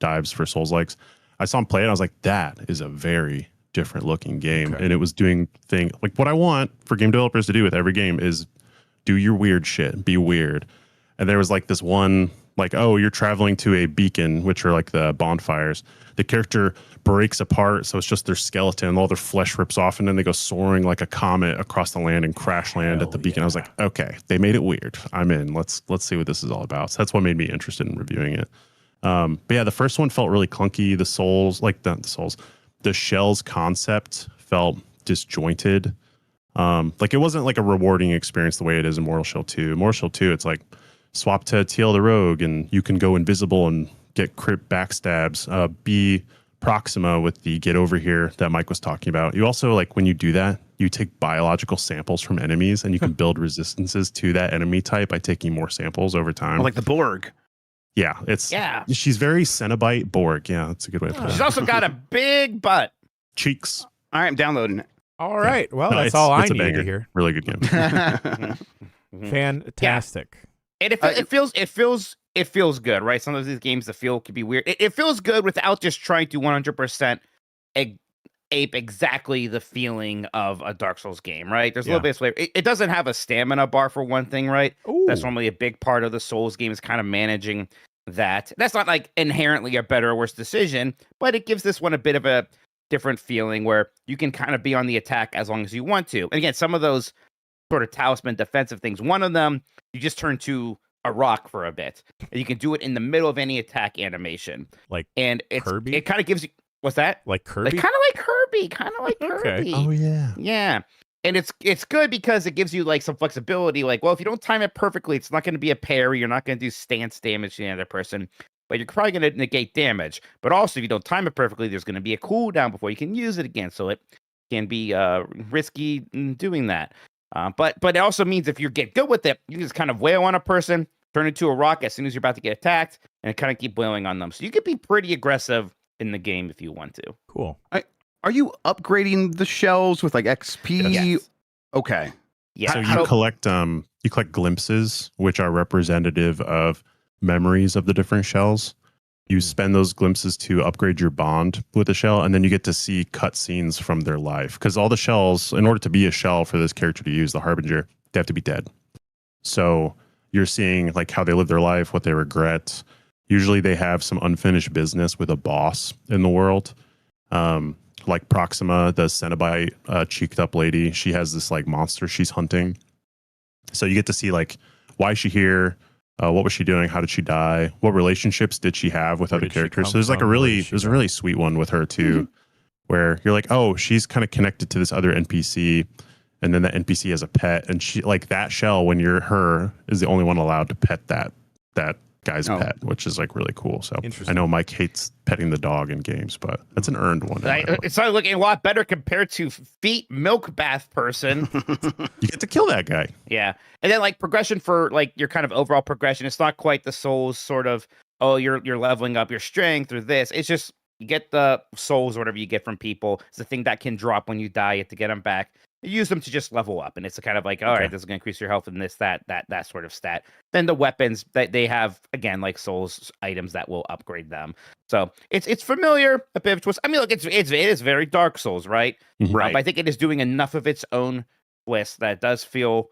dives for Soulslikes. I saw him play it. I was like, that is a very different looking game. And it was doing thing like what I want for game developers to do with every game is do your weird shit, be weird. And there was like this one, like, oh, you're traveling to a beacon, which are like the bonfires. The character breaks apart, so it's just their skeleton, all their flesh rips off, and then they go soaring like a comet across the land and crash land at the beacon. I was like, okay, they made it weird. I'm in. Let's see what this is all about. So that's what made me interested in reviewing it. But yeah, the first one felt really clunky. The shells concept felt disjointed. Like it wasn't like a rewarding experience the way it is in Mortal Shell 2. Mortal Shell 2, it's like swap to TL the Rogue and you can go invisible and get crit backstabs. Be Proxima with the get over here that Mike was talking about. You also, like, when you do that, you take biological samples from enemies and you can build resistances to that enemy type by taking more samples over time. Like the Borg. Yeah, she's very Cenobite Borg. Yeah, that's a good way to put it. She's also got a big butt. Cheeks. All right, I'm downloading it. All right. Well, that's all I need to hear. Really good game. Fantastic. And it feels good, right? Sometimes these games, the feel can be weird. It feels good without just trying to 100% ape exactly the feeling of a Dark Souls game, right? There's a little bit of flavor. It doesn't have a stamina bar for one thing, right? Ooh. That's normally a big part of the Souls game is kind of managing that. That's not like inherently a better or worse decision, but it gives this one a bit of a different feeling where you can kind of be on the attack as long as you want to. And again, some of those sort of talisman defensive things, one of them, you just turn to a rock for a bit. And you can do it in the middle of any attack animation. And Kirby? It kind of gives you, what's that? Like Kirby? Kind of like Kirby. Oh, yeah. Yeah. And it's good because it gives you like some flexibility. Like, well, if you don't time it perfectly, it's not going to be a parry. You're not going to do stance damage to the other person, but you're probably going to negate damage. But also, if you don't time it perfectly, there's going to be a cooldown before you can use it again. So it can be risky in doing that. But it also means if you get good with it, you can just kind of wail on a person, turn into a rock as soon as you're about to get attacked, and kind of keep wailing on them. So you could be pretty aggressive in the game if you want to. Cool. Are you upgrading the shells with like XP? Yes. Okay. Yeah. So you collect glimpses, which are representative of memories of the different shells. You spend those glimpses to upgrade your bond with a shell, and then you get to see cutscenes from their life. Because all the shells, in order to be a shell for this character to use, the Harbinger, they have to be dead. So you're seeing like how they live their life, what they regret. Usually they have some unfinished business with a boss in the world. Like Proxima, the Cenobite cheeked up lady, she has this like monster she's hunting. So you get to see like, why is she here? What was she doing? How did she die? What relationships did she have with other characters? So there's like a really sweet one with her too, where you're like, oh, she's kind of connected to this other NPC, and then the NPC has a pet, and she like that shell when you're her is the only one allowed to pet that guy's pet, which is like really cool. So I know Mike hates petting the dog in games, but that's an earned one. It's not looking a lot better compared to Feet Milk Bath Person. You get to kill that guy. Yeah. And then like progression for like your kind of overall progression, it's not quite the souls sort of, oh, you're leveling up your strength or this. It's just you get the souls or whatever you get from people. It's the thing that can drop when you die. You have to get them back. You use them to just level up, and it's kind of like, all right, this is going to increase your health and this, that sort of stat. Then the weapons that they have, again, like souls items that will upgrade them. So it's familiar, a bit of twist. I mean, look, it is very Dark Souls, right? Right. But I think it is doing enough of its own twist that it does feel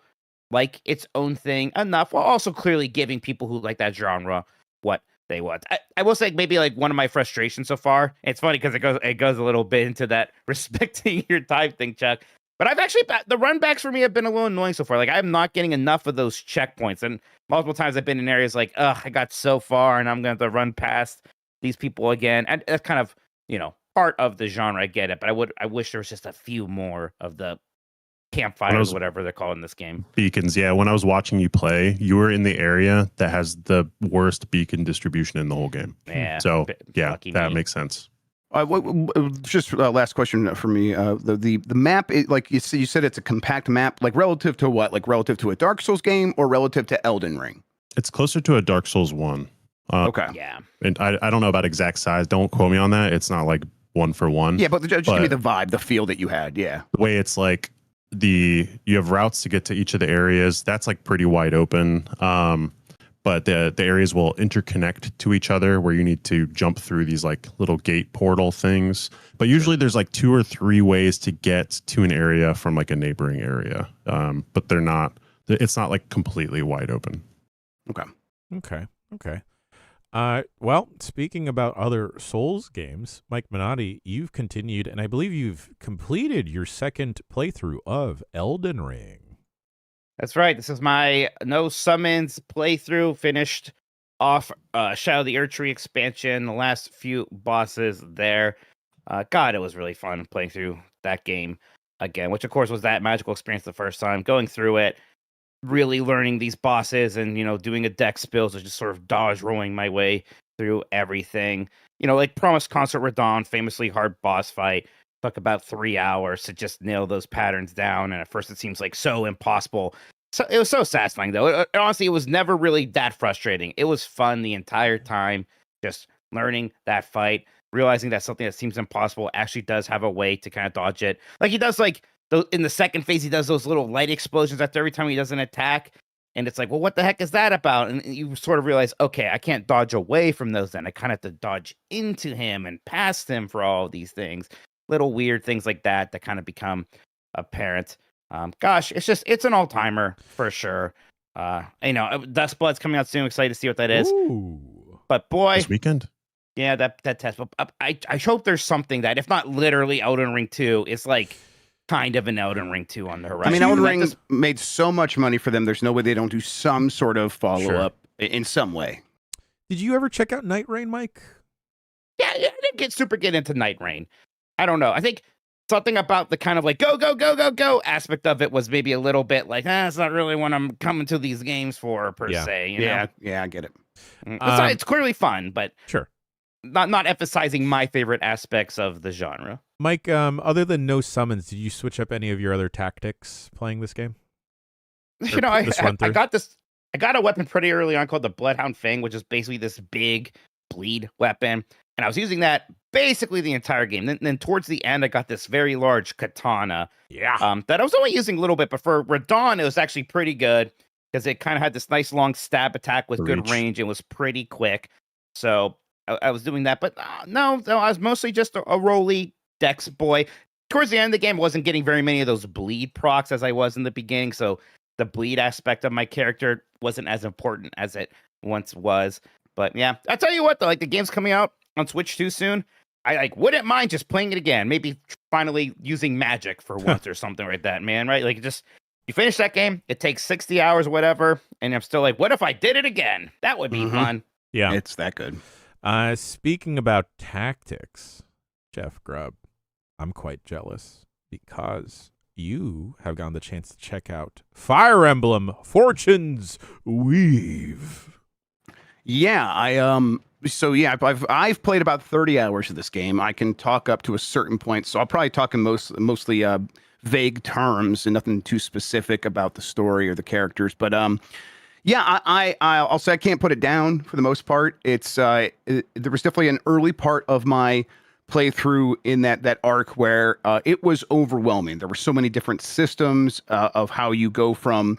like its own thing enough, while also clearly giving people who like that genre what they want. I will say maybe like one of my frustrations so far. It's funny because it goes a little bit into that respecting your time thing, Chuck. But I've actually, the run backs for me have been a little annoying so far. Like, I'm not getting enough of those checkpoints. And multiple times I've been in areas like, I got so far and I'm going to have to run past these people again. And that's kind of, part of the genre. I get it. But I wish there was just a few more of the campfires, whatever they're called in this game. Beacons. Yeah. When I was watching you play, you were in the area that has the worst beacon distribution in the whole game. Yeah. So, yeah, that makes sense. Just last question for me. The map, like you said, it's a compact map. Like relative to what? Like relative to a Dark Souls game or relative to Elden Ring? It's closer to a Dark Souls 1. Okay. Yeah. And I don't know about exact size. Don't quote me on that. It's not like one for one. Yeah, but just give me the vibe, the feel that you had. Yeah. The way it's like you have routes to get to each of the areas. That's like pretty wide open. But the areas will interconnect to each other where you need to jump through these like little gate portal things. But usually there's like 2 or 3 ways to get to an area from like a neighboring area. But it's not like completely wide open. Okay. Well, speaking about other Souls games, Mike Minotti, you've continued, and I believe you've completed your second playthrough of Elden Ring. That's right. This is my no summons playthrough. Finished off Shadow of the Erdtree expansion, the last few bosses there. God, it was really fun playing through that game again, which of course was that magical experience the first time. Going through it, really learning these bosses and, doing a deck spill, so just sort of dodge rolling my way through everything. Like Promised Concert Radon, famously hard boss fight. Took about 3 hours to just nail those patterns down, and at first it seems like so impossible. So it was so satisfying, though. Honestly, it was never really that frustrating. It was fun the entire time, just learning that fight, realizing that something that seems impossible actually does have a way to kind of dodge it. Like he does, like in the second phase, he does those little light explosions after every time he does an attack, and it's like, well, what the heck is that about? And you sort of realize, okay, I can't dodge away from those. Then I kind of have to dodge into him and past him for all of these things. Little weird things like that kind of become apparent. Gosh, it's an all-timer for sure. Duskbloods coming out soon. Excited to see what that is. Ooh. But boy, This weekend. Yeah, that test. I hope there's something that, if not literally Elden Ring 2, it's like kind of an Elden Ring 2 on the horizon. I mean, Elden Ring made so much money for them. There's no way they don't do some sort of follow-up in some way. Did you ever check out Night Rain, Mike? Yeah, I didn't get into Night Rain. I don't know. I think something about the kind of like go aspect of it was maybe a little bit like, it's not really what I'm coming to these games for per se. Yeah, I get it. It's clearly fun, but sure, not emphasizing my favorite aspects of the genre. Mike, other than no summons, did you switch up any of your other tactics playing this game? I got a weapon pretty early on called the Bloodhound Fang, which is basically this big bleed weapon. And I was using that basically the entire game. Then towards the end, I got this very large katana. Yeah. That I was only using a little bit, but for Radon, it was actually pretty good because it kind of had this nice long stab attack with good range and was pretty quick. So I was doing that. But no, I was mostly just a roly Dex boy. Towards the end of the game, I wasn't getting very many of those bleed procs as I was in the beginning. So the bleed aspect of my character wasn't as important as it once was. But yeah, I tell you what, though, like the game's coming out on Switch too soon. I wouldn't mind just playing it again. Maybe finally using magic for once or something like that, man. Right? Like just you finish that game, it takes 60 hours or whatever, and I'm still like, what if I did it again? That would be fun. Yeah. It's that good. Speaking about tactics, Jeff Grubb, I'm quite jealous because you have gotten the chance to check out Fire Emblem Fortune's Weave. Yeah, I've played about 30 hours of this game. I can talk up to a certain point, so I'll probably talk in mostly vague terms and nothing too specific about the story or the characters. But yeah, I'll say I can't put it down for the most part. There was definitely an early part of my playthrough in that arc where it was overwhelming. There were so many different systems of how you go from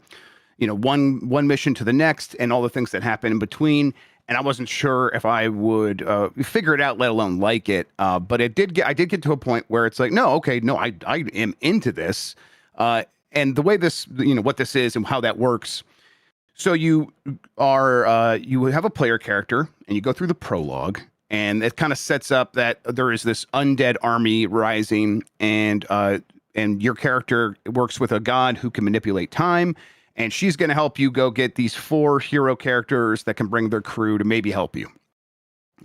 one mission to the next and all the things that happen in between. And I wasn't sure if I would figure it out, let alone like it. But I did get to a point where it's like, I am into this. And the way this, what this is and how that works. So you have a player character and you go through the prologue, and it kind of sets up that there is this undead army rising, and your character works with a god who can manipulate time. And she's going to help you go get these 4 hero characters that can bring their crew to maybe help you.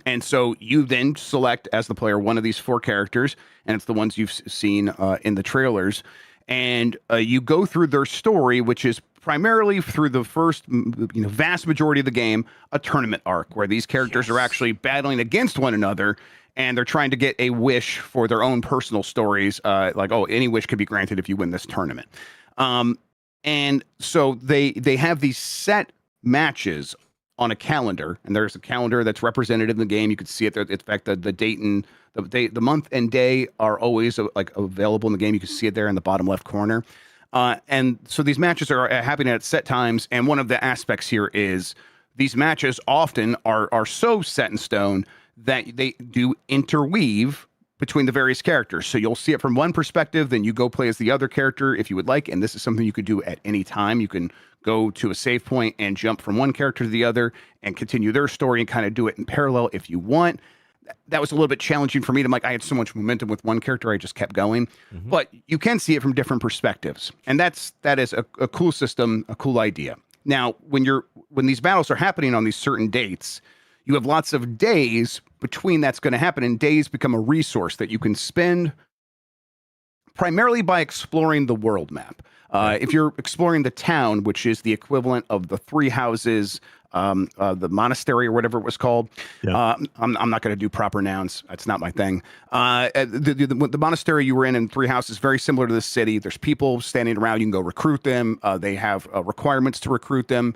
And so you then select as the player one of these 4 characters, and it's the ones you've seen in the trailers. And you go through their story, which is primarily through the first vast majority of the game, a tournament arc where these characters are actually battling against one another, and they're trying to get a wish for their own personal stories. Any wish could be granted if you win this tournament. And so they have these set matches on a calendar, and there's a calendar that's represented in the game. You can see it there. In fact, the date and the month and day are always available in the game. You can see it there in the bottom left corner. And so these matches are happening at set times. And one of the aspects here is these matches often are so set in stone that they do interweave between the various characters. So you'll see it from one perspective, then you go play as the other character if you would like. And this is something you could do at any time. You can go to a save point and jump from one character to the other and continue their story and kind of do it in parallel if you want. That was a little bit challenging for me. I had so much momentum with one character, I just kept going. Mm-hmm. But you can see it from different perspectives. And that is a cool system, a cool idea. Now, when these battles are happening on these certain dates, you have lots of days between that's going to happen, and days become a resource that you can spend primarily by exploring the world map. If you're exploring the town, which is the equivalent of the 3 houses, the monastery or whatever it was called. Yeah. I'm not going to do proper nouns. That's not my thing. The monastery you were in 3 houses, very similar to the city. There's people standing around. You can go recruit them. They have requirements to recruit them.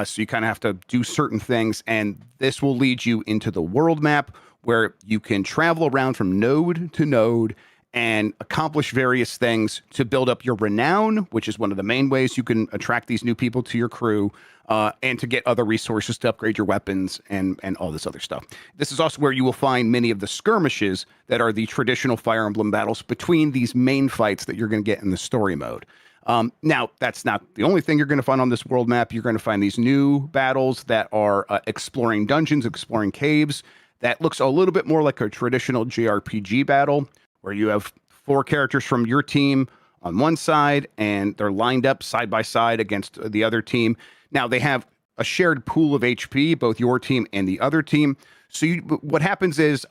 So you kind of have to do certain things. And this will lead you into the world map where you can travel around from node to node and accomplish various things to build up your renown, which is one of the main ways you can attract these new people to your crew, and to get other resources to upgrade your weapons and all this other stuff. This is also where you will find many of the skirmishes that are the traditional Fire Emblem battles between these main fights that you're going to get in the story mode. Now, that's not the only thing you're going to find on this world map. You're going to find these new battles that are exploring dungeons, exploring caves. That looks a little bit more like a traditional JRPG battle, where you have 4 characters from your team on one side, and they're lined up side by side against the other team. Now, they have a shared pool of HP, both your team and the other team. So what happens is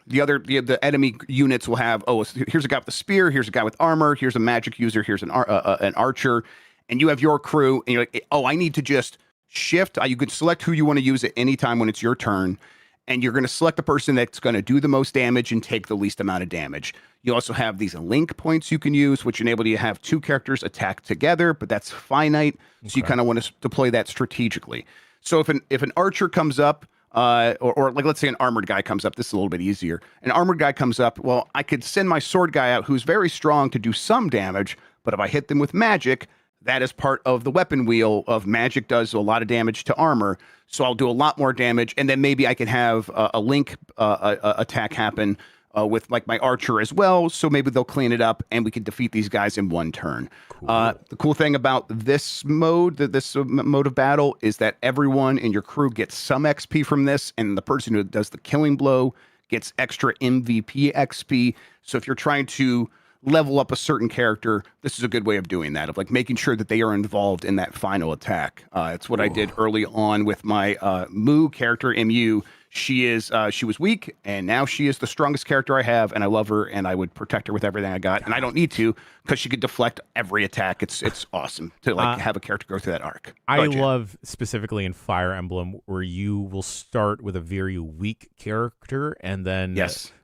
the enemy units will have, here's a guy with a spear, here's a guy with armor, here's a magic user, here's an archer, and you have your crew, and you're like, I need to just shift. You could select who you want to use at any time when it's your turn, and you're going to select the person that's going to do the most damage and take the least amount of damage. You also have these link points you can use, which enable you to have 2 characters attack together, but that's finite. Okay. So you kind of want to deploy that strategically. So if an archer comes up, or like let's say an armored guy comes up, this is a little bit easier. An armored guy comes up, I could send my sword guy out who's very strong to do some damage, but if I hit them with magic, that is part of the weapon wheel of magic does a lot of damage to armor. So I'll do a lot more damage, and then maybe I can have a link attack happen with like my archer as well. So maybe they'll clean it up, and we can defeat these guys in one turn. Cool. The cool thing about this mode, this mode of battle, is that everyone in your crew gets some XP from this, and the person who does the killing blow gets extra MVP XP. So if you're trying to level up a certain character, this is a good way of doing that, of like making sure that they are involved in that final attack. It's what I did early on with my Mu character, MU. She was weak, and now she is the strongest character I have, and I love her, and I would protect her with everything I got. And I don't need to, because she could deflect every attack. It's awesome to like have a character go through that arc. I love specifically in Fire Emblem where you will start with a very weak character, and then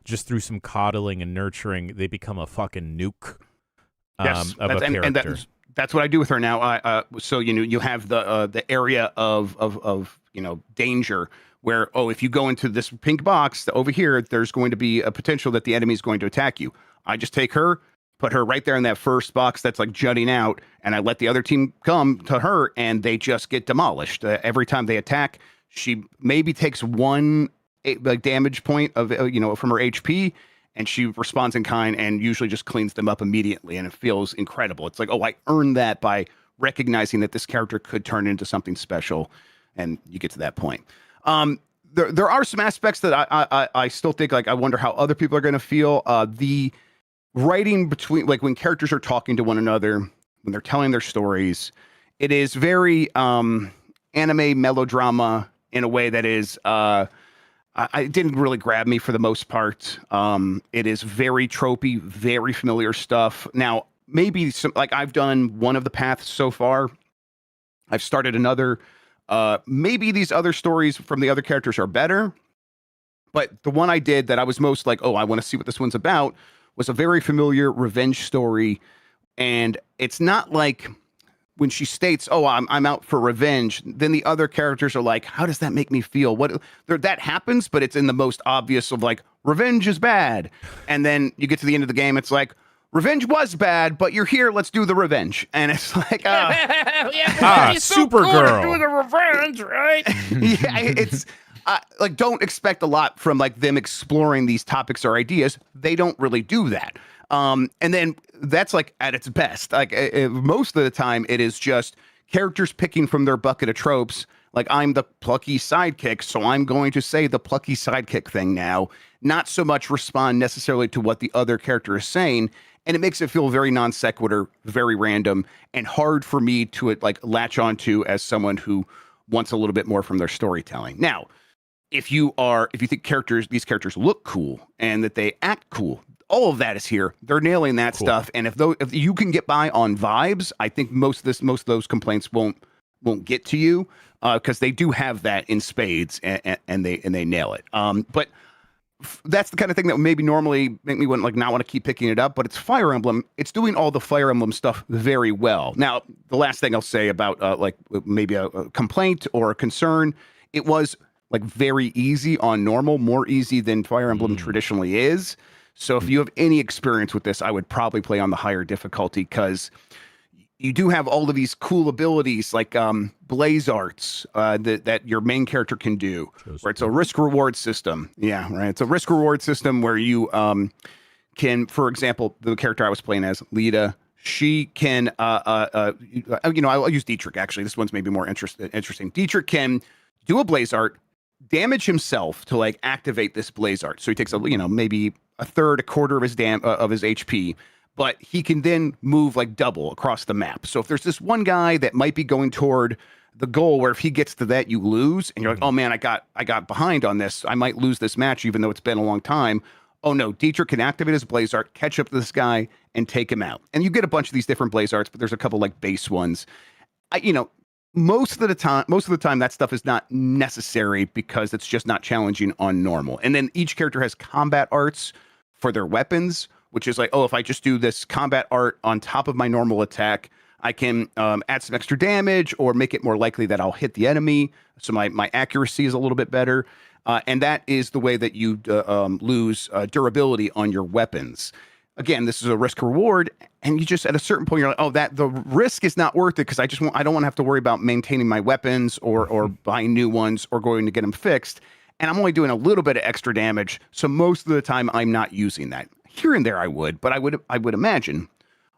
just through some coddling and nurturing, they become a fucking nuke of a character. And that's what I do with her now. So you have the area of danger, where, if you go into this pink box over here, there's going to be a potential that the enemy is going to attack you. I just take her, put her right there in that first box that's like jutting out, and I let the other team come to her, and they just get demolished. Every time they attack, she maybe takes one damage point of from her HP, and she responds in kind and usually just cleans them up immediately, and it feels incredible. It's like, I earned that by recognizing that this character could turn into something special, and you get to that point. There are some aspects that I still think, like, I wonder how other people are going to feel. The writing between, like, when characters are talking to one another, when they're telling their stories, it is very anime melodrama in a way that is it didn't really grab me for the most part. It is very tropey, very familiar stuff. Now, maybe I've done one of the paths so far. I've started another. Maybe these other stories from the other characters are better, but the one I did that I was most like, I want to see what this one's about, was a very familiar revenge story. And it's not like when she states, I'm out for revenge, then the other characters are like, how does that make me feel? That happens, but it's in the most obvious of like, revenge is bad. And then you get to the end of the game, it's like, revenge was bad, but you're here. Let's do the revenge. And it's like, Supergirl. Do the revenge, right? It's like, don't expect a lot from like them exploring these topics or ideas. They don't really do that. And then that's like at its best. Like most of the time, it is just characters picking from their bucket of tropes. Like, I'm the plucky sidekick, so I'm going to say the plucky sidekick thing now. Not so much respond necessarily to what the other character is saying. And it makes it feel very non sequitur, very random, and hard for me to like latch onto as someone who wants a little bit more from their storytelling. Now, if you think these characters look cool and that they act cool, all of that is here. They're nailing that stuff. And if you can get by on vibes, I think most of those complaints won't get to you, because they do have that in spades, and they nail it. But that's the kind of thing that would maybe normally make me not want to keep picking it up, but it's Fire Emblem. It's doing all the Fire Emblem stuff very well. Now, the last thing I'll say about maybe a complaint or a concern, it was like very easy on normal, more easy than Fire Emblem traditionally is. So if you have any experience with this, I would probably play on the higher difficulty, because you do have all of these cool abilities like blaze arts that your main character can do, where it's a risk-reward system. Yeah, right. It's a risk-reward system where you can, for example, the character I was playing as, Lita, she can, I'll use Dietrich, actually. This one's maybe more interesting. Dietrich can do a blaze art, damage himself to like activate this blaze art. So he takes maybe a third, a quarter of his HP. But he can then move like double across the map. So if there's this one guy that might be going toward the goal, where if he gets to that, you lose, and you're like, oh man, I got behind on this. I might lose this match, even though it's been a long time. Oh no, Dietrich can activate his blaze art, catch up to this guy, and take him out. And you get a bunch of these different blaze arts, but there's a couple like base ones. Most of the time, that stuff is not necessary, because it's just not challenging on normal. And then each character has combat arts for their weapons, which is like, if I just do this combat art on top of my normal attack, I can add some extra damage or make it more likely that I'll hit the enemy. So my accuracy is a little bit better. And that is the way that you lose durability on your weapons. again, this is a risk reward, and you just at a certain point you're like, oh, that the risk is not worth it because I don't want to have to worry about maintaining my weapons or buying new ones or going to get them fixed, and I'm only doing a little bit of extra damage, so most of the time I'm not using that. Here and there I would, but I would imagine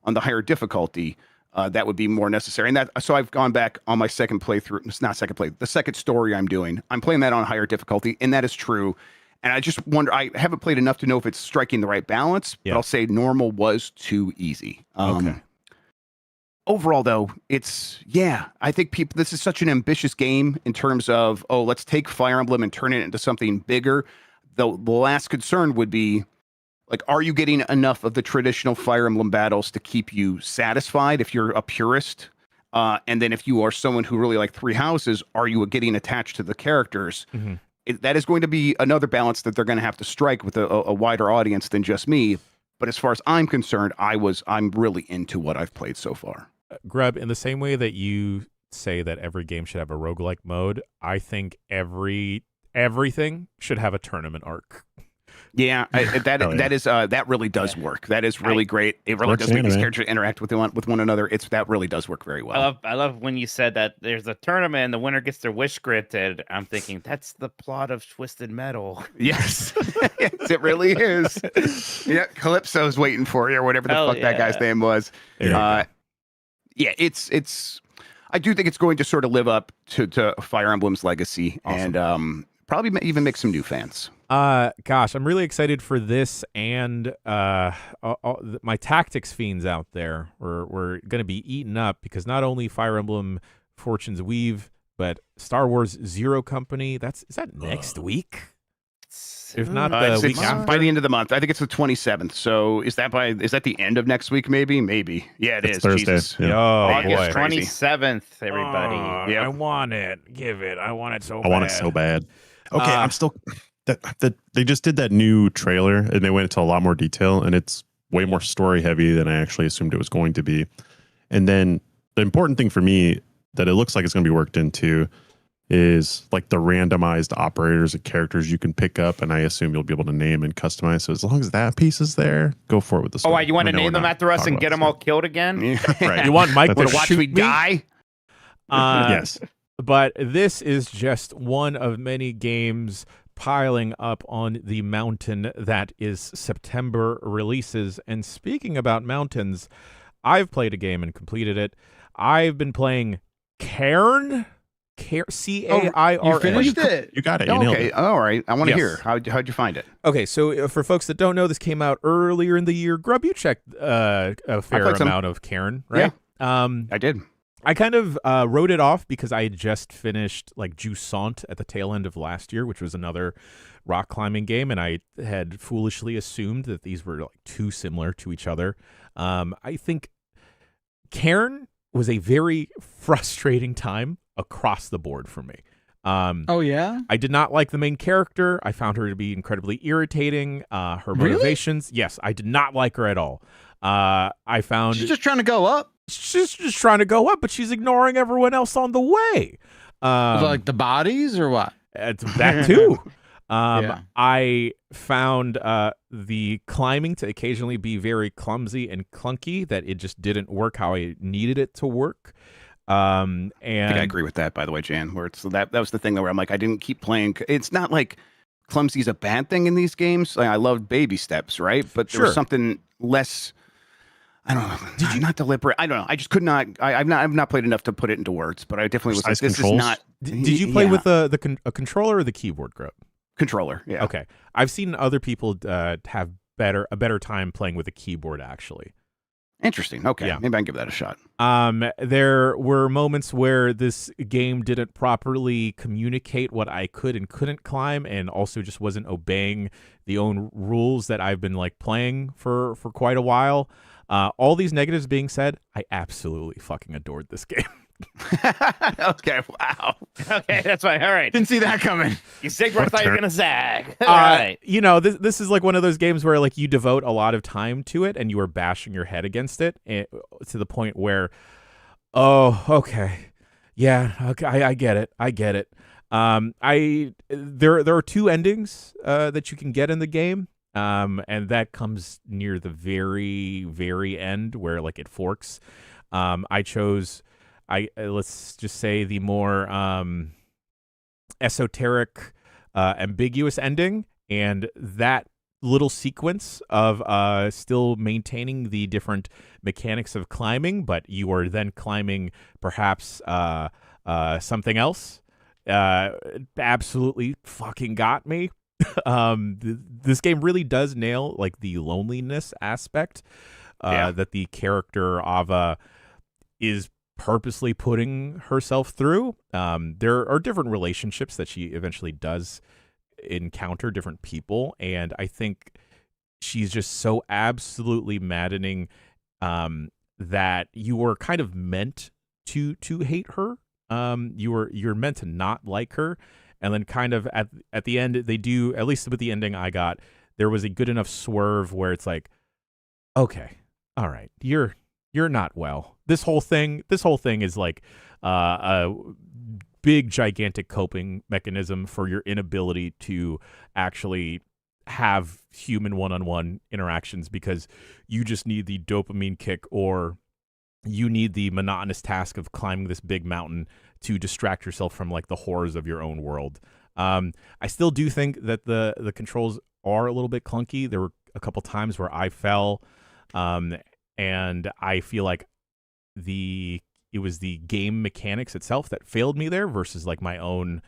on the higher difficulty that would be more necessary, and so I've gone back on my second playthrough. It's not second play, the second story I'm doing. I'm playing that on higher difficulty, and that is true. And I just wonder, I haven't played enough to know if it's striking the right balance, but I'll say normal was too easy. Okay. Overall, though, I think this is such an ambitious game in terms of, let's take Fire Emblem and turn it into something bigger. The last concern would be, like, are you getting enough of the traditional Fire Emblem battles to keep you satisfied if you're a purist? And then if you are someone who really like Three Houses, are you getting attached to the characters? Mm-hmm. That is going to be another balance that they're going to have to strike with a wider audience than just me. But as far as I'm concerned, I'm really into what I've played so far. Grubb, in the same way that you say that every game should have a roguelike mode, I think everything should have a tournament arc. Yeah, that really does work. That is really great. It really does make these characters interact with one another. That really does work very well. I love when you said that there's a tournament and the winner gets their wish granted. I'm thinking that's the plot of Twisted Metal. Yes, yes, it really is. Yeah, Calypso's waiting for you, or whatever the fuck that guy's name was. It's. I do think it's going to sort of live up to Fire Emblem's legacy, and probably even make some new fans. Gosh, I'm really excited for this, and my tactics fiends out there were going to be eaten up because not only Fire Emblem Fortune's Weave, but Star Wars Zero Company. Is that next week? If not the week after? By the end of the month. I think it's the 27th. So is that the end of next week? Maybe. Yeah, it's Thursday. Jesus. Yeah. August 27th, everybody. I want it. Give it. I want it so bad. I want it so bad. Okay, I'm still. That they just did that new trailer and they went into a lot more detail, and it's way more story heavy than I actually assumed it was going to be. And then the important thing for me that it looks like it's going to be worked into is like the randomized operators and characters you can pick up, and I assume you'll be able to name and customize. So as long as that piece is there, go for it with the story. Oh, you want to name them after us and get them all killed again? Right. You want Mike to watch me die? Yes. But this is just one of many games piling up on the mountain that is September releases. And speaking about mountains, I've played a game and completed it. I've been playing Cairn. C-A-I-R-N. You finished it. You got it. Okay. All right. I want to Yes. hear. How'd you find it? Okay, so for folks that don't know, this came out earlier in the year. Grubb, you checked a fair amount of Cairn, right? Yeah. I did. I kind of wrote it off because I had just finished like Jusant at the tail end of last year, which was another rock climbing game, and I had foolishly assumed that these were like too similar to each other. I think Cairn was a very frustrating time across the board for me. Oh yeah, I did not like the main character. I found her to be incredibly irritating. Her Really? motivations, yes, I did not like her at all. I found she's just trying to go up. she's just trying to go up, but she's ignoring everyone else on the way. Like the bodies or what? That too. Yeah. I found the climbing to occasionally be very clumsy and clunky, that it just didn't work how I needed it to work. And I think I agree with that, by the way, Jan. Where it's that was the thing where I'm like, I didn't keep playing. It's not like clumsy is a bad thing in these games. Like, I loved baby steps, right? But there was something less. I don't know. Not deliberate. I don't know. I just could not. I've not played enough to put it into words. But I definitely was like, this is not. Did you play with a controller or the keyboard, Grubb? Controller? Yeah. Okay. I've seen other people have a better time playing with a keyboard, actually. Interesting. Okay. Yeah. Maybe I can give that a shot. There were moments where this game didn't properly communicate what I could and couldn't climb, and also just wasn't obeying the own rules that I've been like playing for quite a while. All these negatives being said, I absolutely fucking adored this game. Okay. Wow. Okay, that's fine. All right. Didn't see that coming. You zigged where I thought you were going to zag. All right. You know, this is like one of those games where like you devote a lot of time to it and you are bashing your head against it, to the point where, oh, okay. Yeah, okay, I get it. There are two endings that you can get in the game. And that comes near the very, very end where like it forks. I chose, let's just say the more esoteric, ambiguous ending, and that little sequence of still maintaining the different mechanics of climbing, but you are then climbing perhaps something else. Absolutely fucking got me. This game really does nail like the loneliness aspect that the character Ava is purposely putting herself through. There are different relationships that she eventually does encounter, different people, and I think she's just so absolutely maddening that you were kind of meant to hate her. You're meant to not like her. And then kind of at the end, they do, at least with the ending I got, there was a good enough swerve where it's like, okay, all right, you're not well. This whole thing is like a big, gigantic coping mechanism for your inability to actually have human one-on-one interactions, because you just need the dopamine kick, or you need the monotonous task of climbing this big mountain to distract yourself from like the horrors of your own world. I still do think that the controls are a little bit clunky. There were a couple times where I fell, and I feel like it was the game mechanics itself that failed me there versus like my own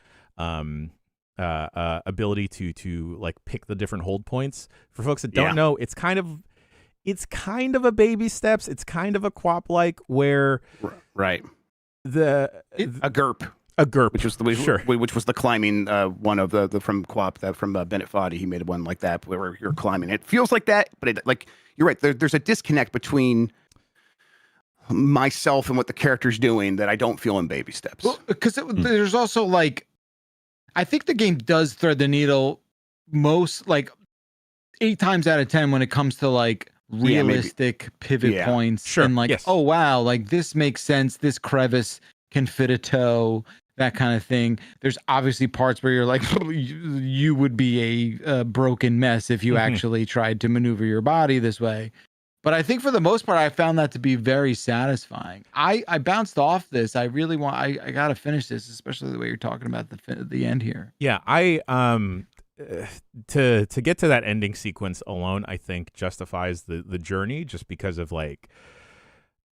ability to like pick the different hold points. For folks that don't know, it's kind of a baby steps. It's kind of a QWOP like where right. A GURP, which was which was the climbing one of the from QWOP, that from Bennett Foddy. He made one like that where you're climbing. It feels like that, but it, like you're right. There's a disconnect between myself and what the character's doing that I don't feel in baby steps. Well, because there's also like, I think the game does thread the needle most like 8 times out of 10 when it comes to like realistic pivot points, and like, oh wow, like this makes sense, this crevice can fit a toe, that kind of thing. There's obviously parts where you're like, you would be a broken mess if you actually tried to maneuver your body this way. But I think for the most part, I found that to be very satisfying. I bounced off this. I really want, I gotta finish this, especially the way you're talking about the end here. Yeah, to get to that ending sequence alone, I think justifies the journey, just because of like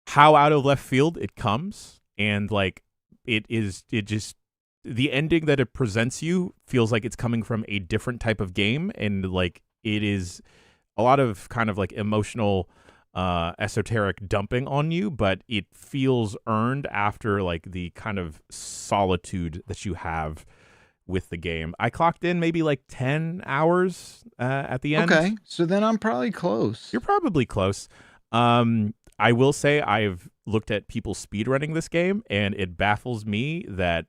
how out of left field it comes, and like it just, the ending that it presents you feels like it's coming from a different type of game, and like it is a lot of kind of like emotional esoteric dumping on you, but it feels earned after like the kind of solitude that you have with the game. I clocked in maybe like 10 hours at the end. Okay, so then I'm probably close. You're probably close. I will say I've looked at people speedrunning this game, and it baffles me that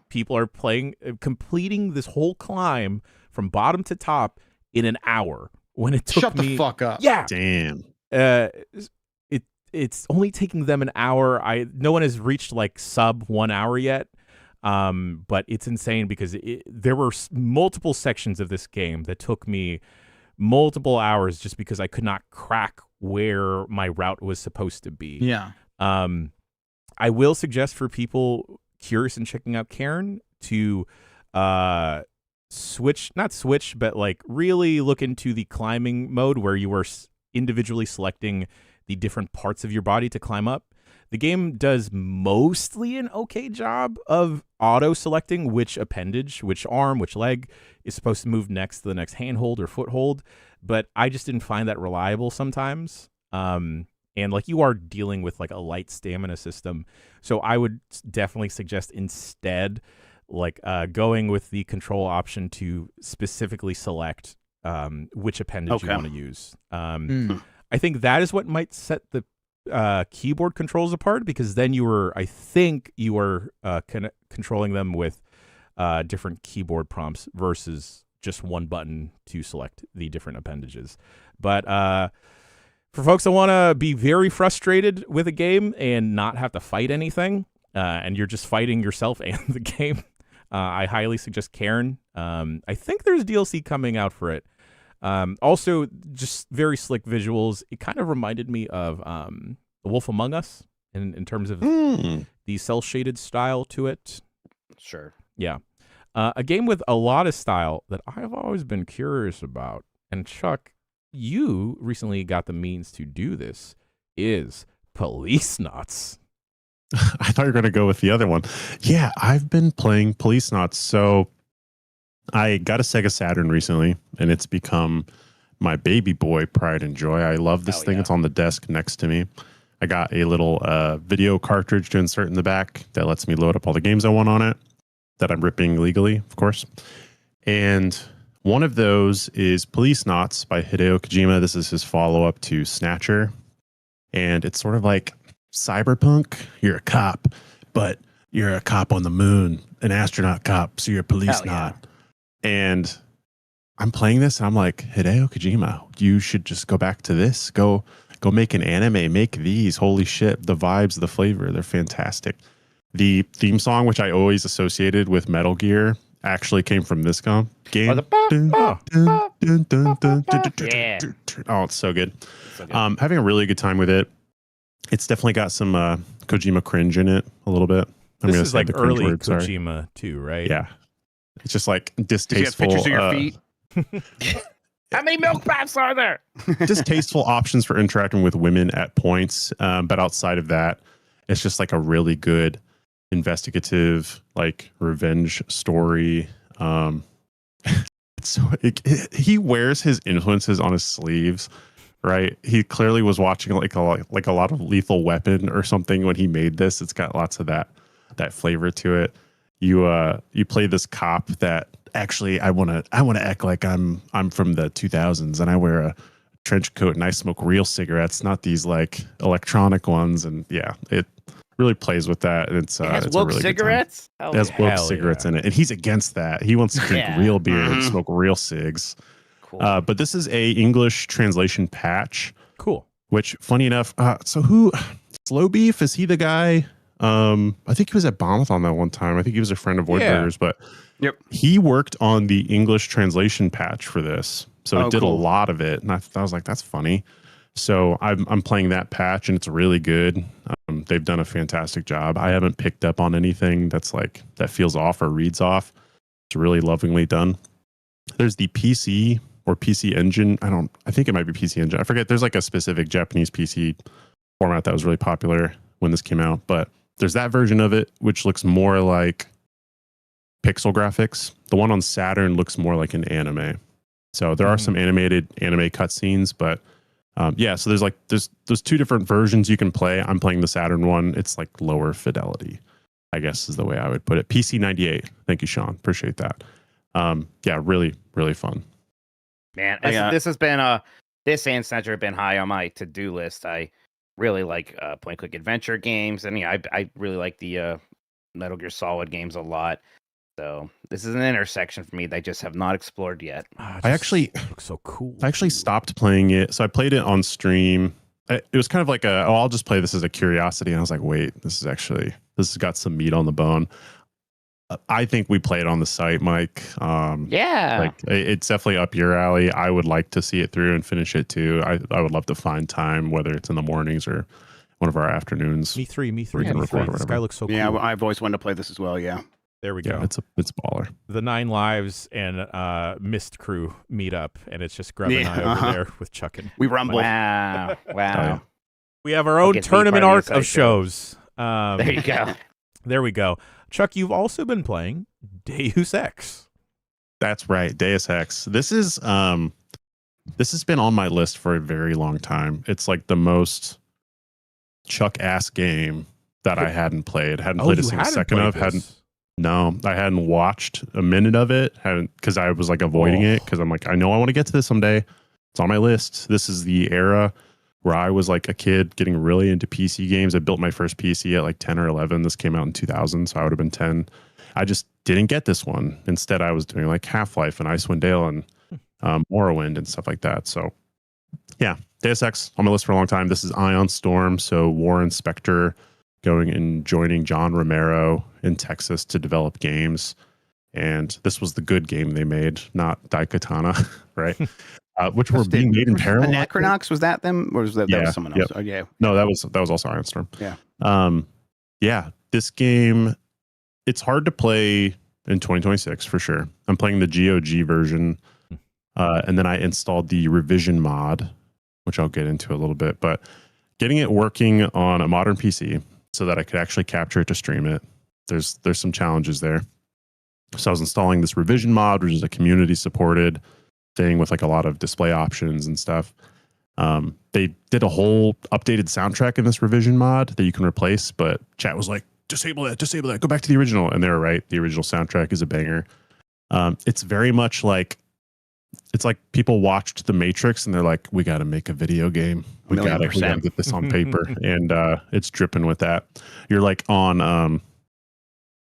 people are completing this whole climb from bottom to top in an hour, when it took Shut the fuck up. Yeah. Damn. It's only taking them an hour. No one has reached like sub 1 hour yet. But it's insane because there were multiple sections of this game that took me multiple hours just because I could not crack where my route was supposed to be. Yeah. I will suggest for people curious in checking out Cairn to not switch, but like really look into the climbing mode where you are individually selecting the different parts of your body to climb up. The game does mostly an okay job of auto-selecting which appendage, which arm, which leg is supposed to move next to the next handhold or foothold, but I just didn't find that reliable sometimes. And like you are dealing with like a light stamina system, so I would definitely suggest instead like going with the control option to specifically select which appendage you want to use. I think that is what might set the keyboard controls apart, because then I think you were controlling them with different keyboard prompts versus just one button to select the different appendages. But for folks that want to be very frustrated with a game and not have to fight anything, and you're just fighting yourself and the game, I highly suggest Cairn. I think there's DLC coming out for it. Also, just very slick visuals. It kind of reminded me of The Wolf Among Us in terms of the cell shaded style to it. Sure. Yeah. A game with a lot of style that I've always been curious about. And Chuck, you recently got the means to do this, is Policenauts. I thought you were going to go with the other one. Yeah, I've been playing Policenauts. So I got a Sega Saturn recently, and it's become my baby boy pride and joy. I love this thing. Yeah. It's on the desk next to me. I got a little video cartridge to insert in the back that lets me load up all the games I want on it that I'm ripping legally, of course. And one of those is Policenauts by Hideo Kojima. This is his follow-up to Snatcher. And it's sort of like Cyberpunk. You're a cop, but you're a cop on the moon, an astronaut cop, so you're a policenaut. Yeah. And I'm playing this, and I'm like, Hideo Kojima, you should just go back to this. Go make an anime. Make these. Holy shit. The vibes, the flavor, they're fantastic. The theme song, which I always associated with Metal Gear, actually came from this game. Yeah. Oh, it's so good. So good. Having a really good time with it. It's definitely got some Kojima cringe in it a little bit. This is like early Kojima too, right? Yeah. It's just like Does he have distasteful. pictures of your feet? How many milk baths are there? Distasteful options for interacting with women at points. But outside of that, it's just like a really good investigative, like revenge story. He wears his influences on his sleeves, right? He clearly was watching like a lot of Lethal Weapon or something when he made this. It's got lots of that flavor to it. You play this cop that actually I want to act like I'm from the 2000s and I wear a trench coat and I smoke real cigarettes, not these like electronic ones. And yeah, it really plays with that. And it's It has it's a woke really cigarettes? It has woke cigarettes in it, and he's against that. He wants to drink real beer and smoke real cigs. Cool. But this is a English translation patch. Cool. Which, funny enough, so who? Slow Beef, is he the guy? I think he was at Bombathon that one time. I think he was a friend of Voidburgers, but Yep. he worked on the English translation patch for this. So it did cool. a lot of it, and I was like, that's funny. So I'm playing that patch, and it's really good. They've done a fantastic job. I haven't picked up on anything that's like that feels off or reads off. It's really lovingly done. There's the PC or PC Engine. I think it might be PC Engine. I forget. There's like a specific Japanese PC format that was really popular when this came out, but there's that version of it, which looks more like pixel graphics. The one on Saturn looks more like an anime. So there are some animated anime cutscenes, but so there's two different versions you can play. I'm playing the Saturn one. It's like lower fidelity, I guess is the way I would put it. PC 98. Thank you, Sean. Appreciate that. Really, really fun. Man, this has been this and Snatcher have been high on my to-do list. I really like point click adventure games, and I really like the Metal Gear Solid games a lot. So this is an intersection for me that I just have not explored yet. I actually looks so cool. I actually stopped playing it. So I played it on stream. It was kind of like I'll just play this as a curiosity. And I was like, wait, this has got some meat on the bone. I think we play it on the site, Mike. Yeah. It's definitely up your alley. I would like to see it through and finish it too. I would love to find time, whether it's in the mornings or one of our afternoons. Me three. We can record or This whatever. guy looks so cool. Yeah, I've always wanted to play this as well. Yeah. There we go. Yeah, it's baller. The 9 Lives and Mist crew meet up, and it's just Grubb and I over there with Chuckin. We rumble. Wow. yeah. We have our own Gets me tournament part of arc the of site, shows. There you go. There we go. Chuck, you've also been playing Deus Ex. That's right, Deus Ex. This has been on my list for a very long time. It's like the most Chuck-ass game that I hadn't played. Hadn't played a single second of. No, I hadn't watched a minute of it. Because I was like avoiding it because I'm like, I know I want to get to this someday. It's on my list. This is the era where I was like a kid getting really into PC games. I built my first PC at like 10 or 11. This came out in 2000, so I would have been 10. I just didn't get this one. Instead, I was doing like Half-Life and Icewind Dale and Morrowind and stuff like that. So yeah, Deus Ex on my list for a long time. This is Ion Storm, so Warren Spector going and joining John Romero in Texas to develop games. And this was the good game they made, not Daikatana, right? which were being made in parallel. Anachronox, was that them, or was that was someone else? Yep. Oh yeah, no, that was also Ironstorm. Yeah. Yeah, this game, it's hard to play in 2026 for sure. I'm playing the GOG version, and then I installed the revision mod, which I'll get into a little bit. But getting it working on a modern PC so that I could actually capture it to stream it, there's some challenges there. So I was installing this revision mod, which is a community supported thing with like a lot of display options and stuff. They did a whole updated soundtrack in this revision mod that you can replace, but chat was like, disable that, go back to the original. And they were right. The original soundtrack is a banger. It's very much like, it's like people watched The Matrix and they're like, we got to make a video game. We got to get this on paper. And it's dripping with that. You're like on,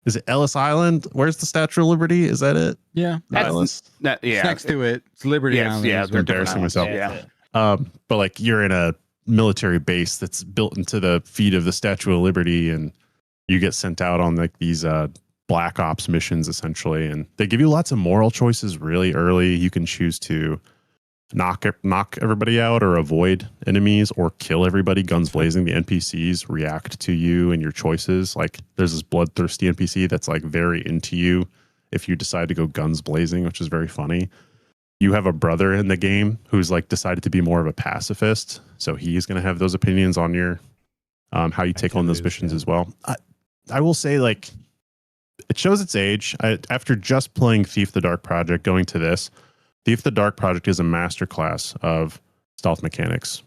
is it Ellis Island? Where's the Statue of Liberty? Is that it? Yeah. It's next to it. It's Liberty Island. Yeah, I'm embarrassing myself. Yeah. But like you're in a military base that's built into the feet of the Statue of Liberty, and you get sent out on like these black ops missions essentially, and they give you lots of moral choices really early. You can choose to knock everybody out or avoid enemies or kill everybody guns blazing. The NPCs react to you and your choices. Like there's this bloodthirsty NPC that's like very into you if you decide to go guns blazing, which is very funny. You have a brother in the game who's like decided to be more of a pacifist, so he's going to have those opinions on your how you take on those missions as well. I will say, like, it shows its age. After just playing Thief the Dark Project, going to this, Thief the Dark Project is a masterclass of stealth mechanics,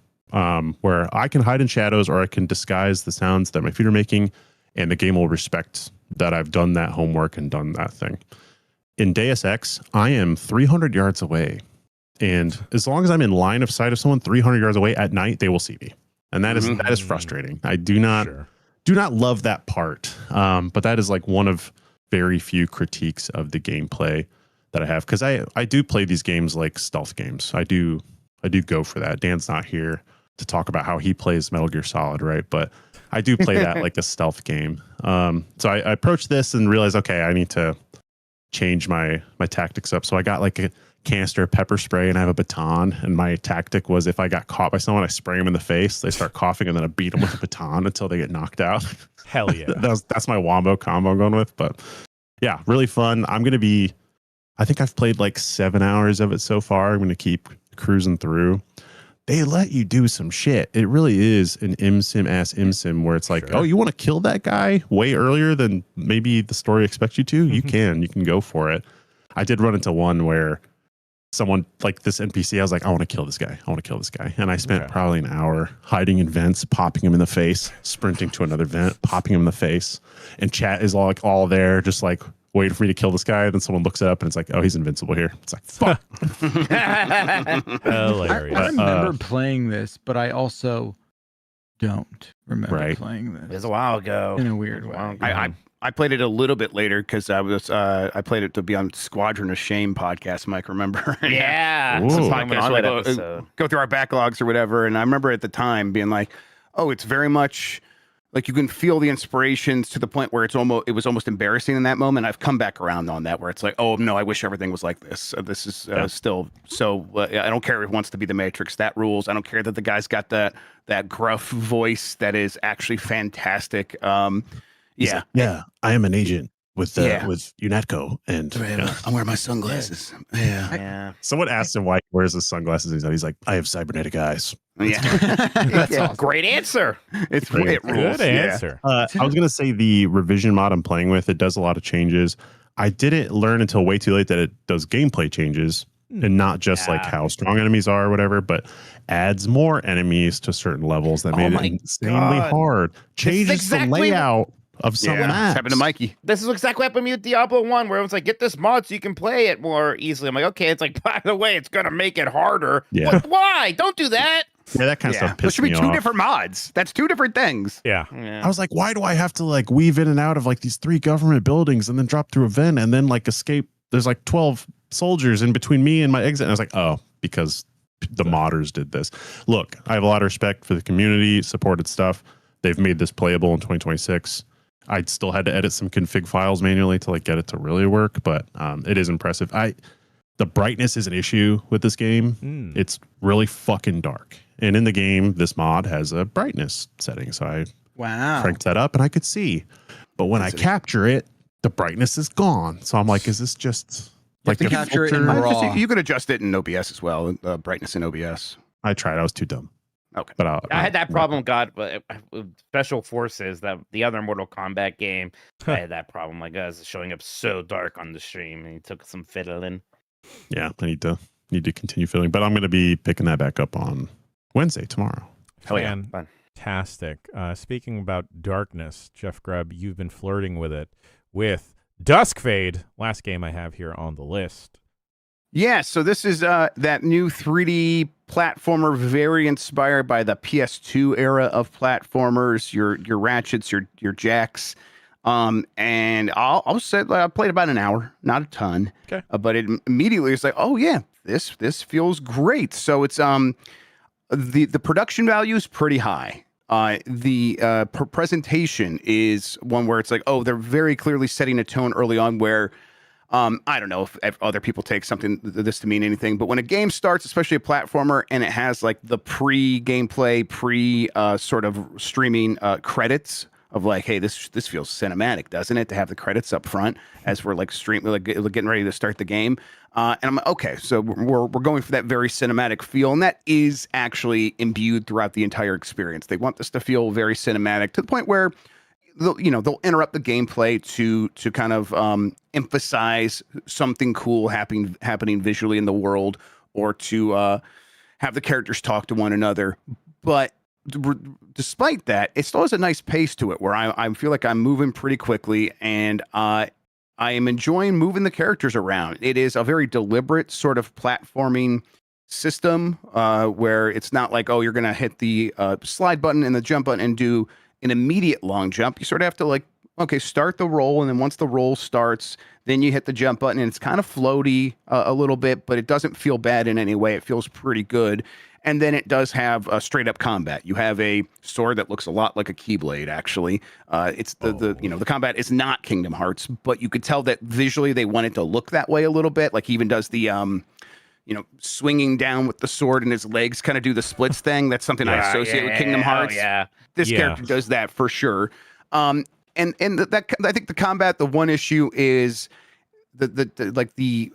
where I can hide in shadows or I can disguise the sounds that my feet are making, and the game will respect that I've done that homework and done that thing. In Deus Ex, I am 300 yards away, and as long as I'm in line of sight of someone 300 yards away at night, they will see me, and that is frustrating. I do not love that part, but that is like one of very few critiques of the gameplay that I have, because I do play these games like stealth games. I do go for that. Dan's not here to talk about how he plays Metal Gear Solid, right? But I do play that like a stealth game. So I approached this and realized, okay, I need to change my tactics up. So I got like a canister of pepper spray and I have a baton, and my tactic was if I got caught by someone, I spray them in the face, they start coughing, and then I beat them with a baton until they get knocked out. Hell yeah. That's my wombo combo I'm going with. But yeah, really fun. I think I've played like 7 hours of it so far. I'm going to keep cruising through. They let you do some shit. It really is an ImSim where it's like, oh, you want to kill that guy way earlier than maybe the story expects you to? You can go for it. I did run into one where someone, like this NPC, I was like, I want to kill this guy. And I spent probably an hour hiding in vents, popping him in the face, sprinting to another vent, popping him in the face. And chat is all there, just like waiting for me to kill this guy. And then someone looks it up and it's like, oh, he's invincible here. It's like, fuck. Hilarious. I remember playing this, but I also don't remember playing this. It was a while ago. In a weird way. I played it a little bit later because I played it to be on Squadron of Shame podcast, Mike, remember? Yeah. Go through our backlogs or whatever. And I remember at the time being like, oh, it's very much like you can feel the inspirations to the point where it was almost embarrassing in that moment. I've come back around on that where it's like, oh no, I wish everything was like this. This is still so. I don't care if it wants to be the Matrix. That rules. I don't care that the guy's got that gruff voice that is actually fantastic. Yeah, I am an agent with UNATCO, and I'm wearing my sunglasses. Yeah. Someone asked him why he wears his sunglasses. He's like, I have cybernetic eyes. Yeah, that's a great answer. It rules. Good answer. I was gonna say the revision mod I'm playing with, it does a lot of changes. I didn't learn until way too late that it does gameplay changes and not just like how strong enemies are or whatever, but adds more enemies to certain levels that made it insanely hard. Changes the layout of some maps. Happened to Mikey. This is exactly what happened to me with Diablo 1, where it was like, get this mod so you can play it more easily. I'm like, okay, it's like, by the way, it's going to make it harder. Yeah. But why? Don't do that. Yeah, that kind of stuff pissed me off. There should be two different mods. That's two different things. Yeah. I was like, why do I have to like weave in and out of like these 3 government buildings and then drop through a vent and then like escape? There's like 12 soldiers in between me and my exit. And I was like, oh, because the modders did this. Look, I have a lot of respect for the community, supported stuff. They've made this playable in 2026. I still had to edit some config files manually to like get it to really work, but it is impressive. the brightness is an issue with this game. It's really fucking dark. And in the game, this mod has a brightness setting. So I cranked that up and I could see. But when I capture it, the brightness is gone. So I'm like, is this just like to capture it in filter? raw. You could adjust it in OBS as well, brightness in OBS. I tried. I was too dumb. Okay. But I had that problem, with Special Forces, that the other Mortal Kombat game. I had that problem. Like, I was showing up so dark on the stream, and he took some fiddling. Yeah, I need to continue filling. But I'm going to be picking that back up on Wednesday, tomorrow. Hell yeah. Fantastic. Speaking about darkness, Jeff Grubb, you've been flirting with it with Duskfade, last game I have here on the list. Yeah, so this is that new 3D platformer, very inspired by the PS2 era of platformers. Your Ratchets, your Jacks, and I'll say I played about an hour, not a ton. Okay. But it immediately is like, oh yeah, this feels great. So it's the production value is pretty high. The presentation is one where it's like, oh, they're very clearly setting a tone early on where. I don't know if other people take this to mean anything, but when a game starts, especially a platformer, and it has like the pre-gameplay, sort of streaming credits of like, hey, this feels cinematic, doesn't it? To have the credits up front as we're like getting ready to start the game, and I'm like, okay, so we're going for that very cinematic feel, and that is actually imbued throughout the entire experience. They want this to feel very cinematic to the point where. They'll interrupt the gameplay to kind of emphasize something cool happening visually in the world, or to have the characters talk to one another. But despite that, it still has a nice pace to it, where I feel like I'm moving pretty quickly, and I am enjoying moving the characters around. It is a very deliberate sort of platforming system, where it's not like, oh, you're going to hit the slide button and the jump button and do an immediate long jump. You sort of have to like, okay, start the roll, and then once the roll starts, then you hit the jump button, and it's kind of floaty a little bit, but it doesn't feel bad in any way. It feels pretty good. And then it does have straight up combat. You have a sword that looks a lot like a Keyblade, actually. It's the combat is not Kingdom Hearts, but you could tell that visually they wanted to look that way a little bit. Like he even does the swinging down with the sword and his legs kind of do the splits thing. That's something I associate with Kingdom Hearts. Yeah. This character does that for sure. And that I think the combat, the one issue is the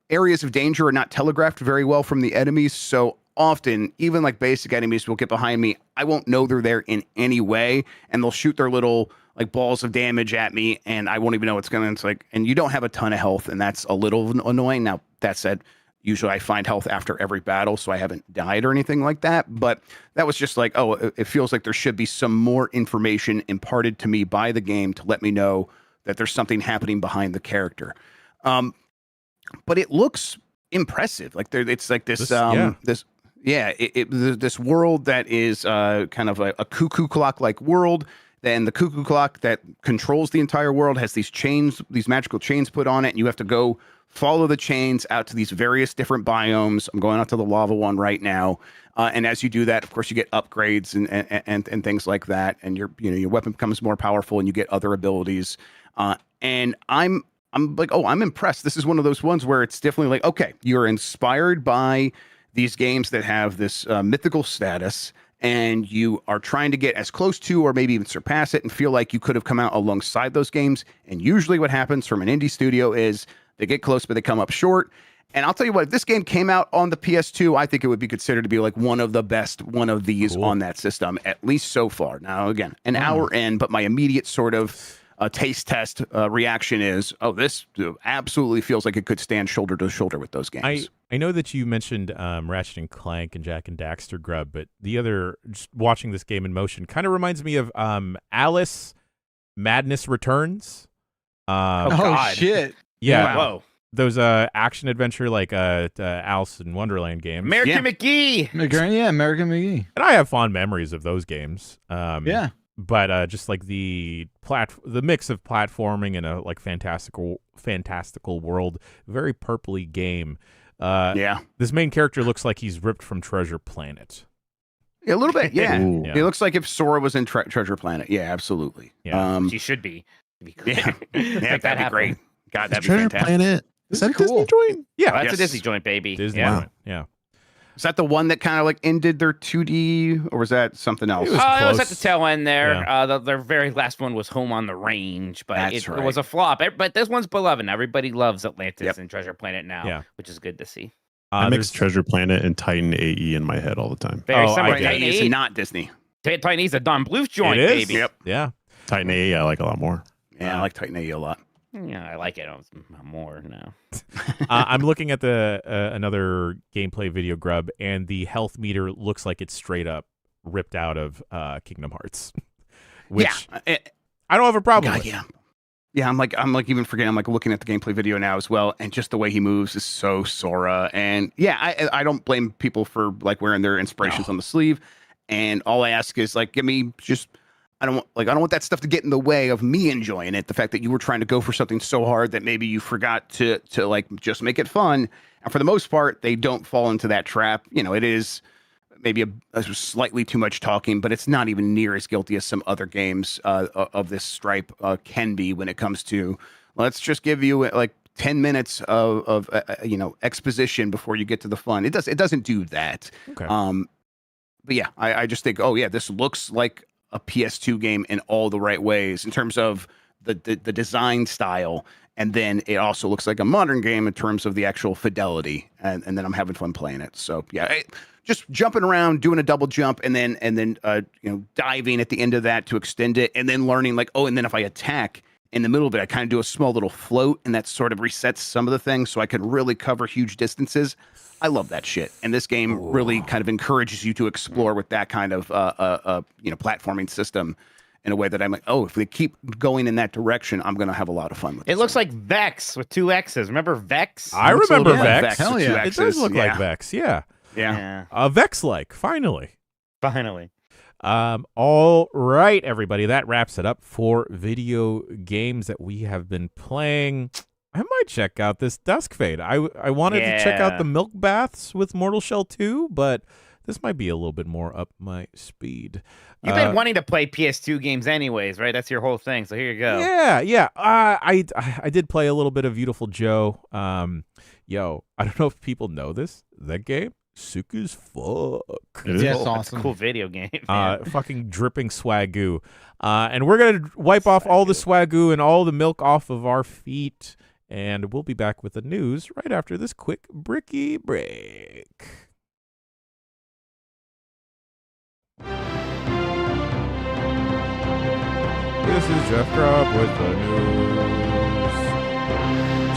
areas of danger are not telegraphed very well from the enemies. So often, even like basic enemies will get behind me. I won't know they're there in any way, and they'll shoot their little like balls of damage at me, and I won't even know what's going to. It's like, and you don't have a ton of health, and that's a little annoying. Now that said, usually I find health after every battle, so I haven't died or anything like that. But that was just like, oh, it feels like there should be some more information imparted to me by the game to let me know that there's something happening behind the character. But it looks impressive. Like it's like this world that is kind of a cuckoo clock like world. Then the cuckoo clock that controls the entire world has these chains, these magical chains put on it, and you have to go follow the chains out to these various different biomes. I'm going out to the lava one right now. And as you do that, of course, you get upgrades and things like that. And your weapon becomes more powerful, and you get other abilities. And I'm like, oh, I'm impressed. This is one of those ones where it's definitely like, okay, you're inspired by these games that have this mythical status, and you are trying to get as close to or maybe even surpass it and feel like you could have come out alongside those games. And usually what happens from an indie studio is they get close, but they come up short. And I'll tell you what, if this game came out on the PS2, I think it would be considered to be like one of the best one of these on that system, at least so far. Now, again, an hour in, but my immediate sort of taste test reaction is, oh, this absolutely feels like it could stand shoulder to shoulder with those games. I know that you mentioned Ratchet and Clank and Jack and Daxter, Grubb, but the other, just watching this game in motion, kind of reminds me of Alice Madness Returns. God. Shit. Yeah. Whoa. Those action adventure like Alice in Wonderland games. American McGee. American McGee. And I have fond memories of those games. Yeah. But just like the mix of platforming and a like fantastical world, very purpley game. This main character looks like he's ripped from Treasure Planet. A little bit, yeah. Yeah. It looks like if Sora was in Treasure Planet. Yeah, absolutely. Yeah. She should be. Yeah, that'd be great. God, that'd be Treasure fantastic. Planet Is that a cool. Disney joint? Yeah, Oh, that's Yes. a Disney joint, baby. Disney. Yeah. Joint. Yeah. Is that the one that kind of like ended their 2D, or was that something else? It was It was at close. the tail end there. Yeah. Their very last one was Home on the Range, but That's it was a flop. But this one's beloved. Everybody loves Atlantis Yep. and Treasure Planet now, Yeah. which is good to see. I mix There's- Treasure Planet and Titan AE in my head all the time. Very Oh, similar. I get Right, it. Titan it's AE not Disney. Titan AE's a Don Bluth joint, It is. baby. Yep. Yeah. Titan AE I like a lot more. Yeah, I like Titan AE a lot. Yeah, I like it more now. I'm looking at the another gameplay video, Grubb, and the health meter looks like it's straight up ripped out of Kingdom Hearts, which I don't have a problem God, with. yeah. I'm like even forgetting. I'm like looking at the gameplay video now as well, and just the way he moves is so Sora. And yeah, I don't blame people for like wearing their inspirations on the sleeve. And all I ask is like, give me just. I don't want that stuff to get in the way of me enjoying it. The fact that you were trying to go for something so hard that maybe you forgot to like just make it fun. And for the most part, they don't fall into that trap. You know, it is maybe a slightly too much talking, but it's not even near as guilty as some other games of this stripe can be when it comes to let's just give you like 10 minutes of exposition before you get to the fun. It doesn't do that. Okay. But yeah, I just think, oh yeah, this looks like a PS2 game in all the right ways in terms of the design style, and then it also looks like a modern game in terms of the actual fidelity, and then I'm having fun playing it. So yeah, just jumping around, doing a double jump, and then diving at the end of that to extend it, and then learning like, oh, and then if I attack in the middle of it, I kind of do a small little float, and that sort of resets some of the things, so I can really cover huge distances. I love that shit, and this game really kind of encourages you to explore with that kind of platforming system in a way that I'm like, oh, if they keep going in that direction, I'm gonna have a lot of fun with it. It looks like Vex with 2 X's. Remember Vex? I Looks a remember little bit like Vex. Hell with yeah. two It does X's. look like Vex. Yeah. Yeah. Vex-like. Finally. Finally. All right, everybody. That wraps it up for video games that we have been playing. I might check out this Duskfade. I wanted to check out Yeah. the milk baths with Mortal Shell 2, but this might be a little bit more up my speed. You've been wanting to play PS2 games anyways, right? That's your whole thing. So here you go. Yeah. I did play a little bit of Beautiful Joe. Yo, I don't know if people know this. That game, sick as fuck. It is. Yes, That's a awesome. cool video game. man. Fucking dripping swagoo. And we're going to wipe off all the swagoo and all the milk off of our feet. And we'll be back with the news right after this quick bricky break. This is Jeff Grubb with the news.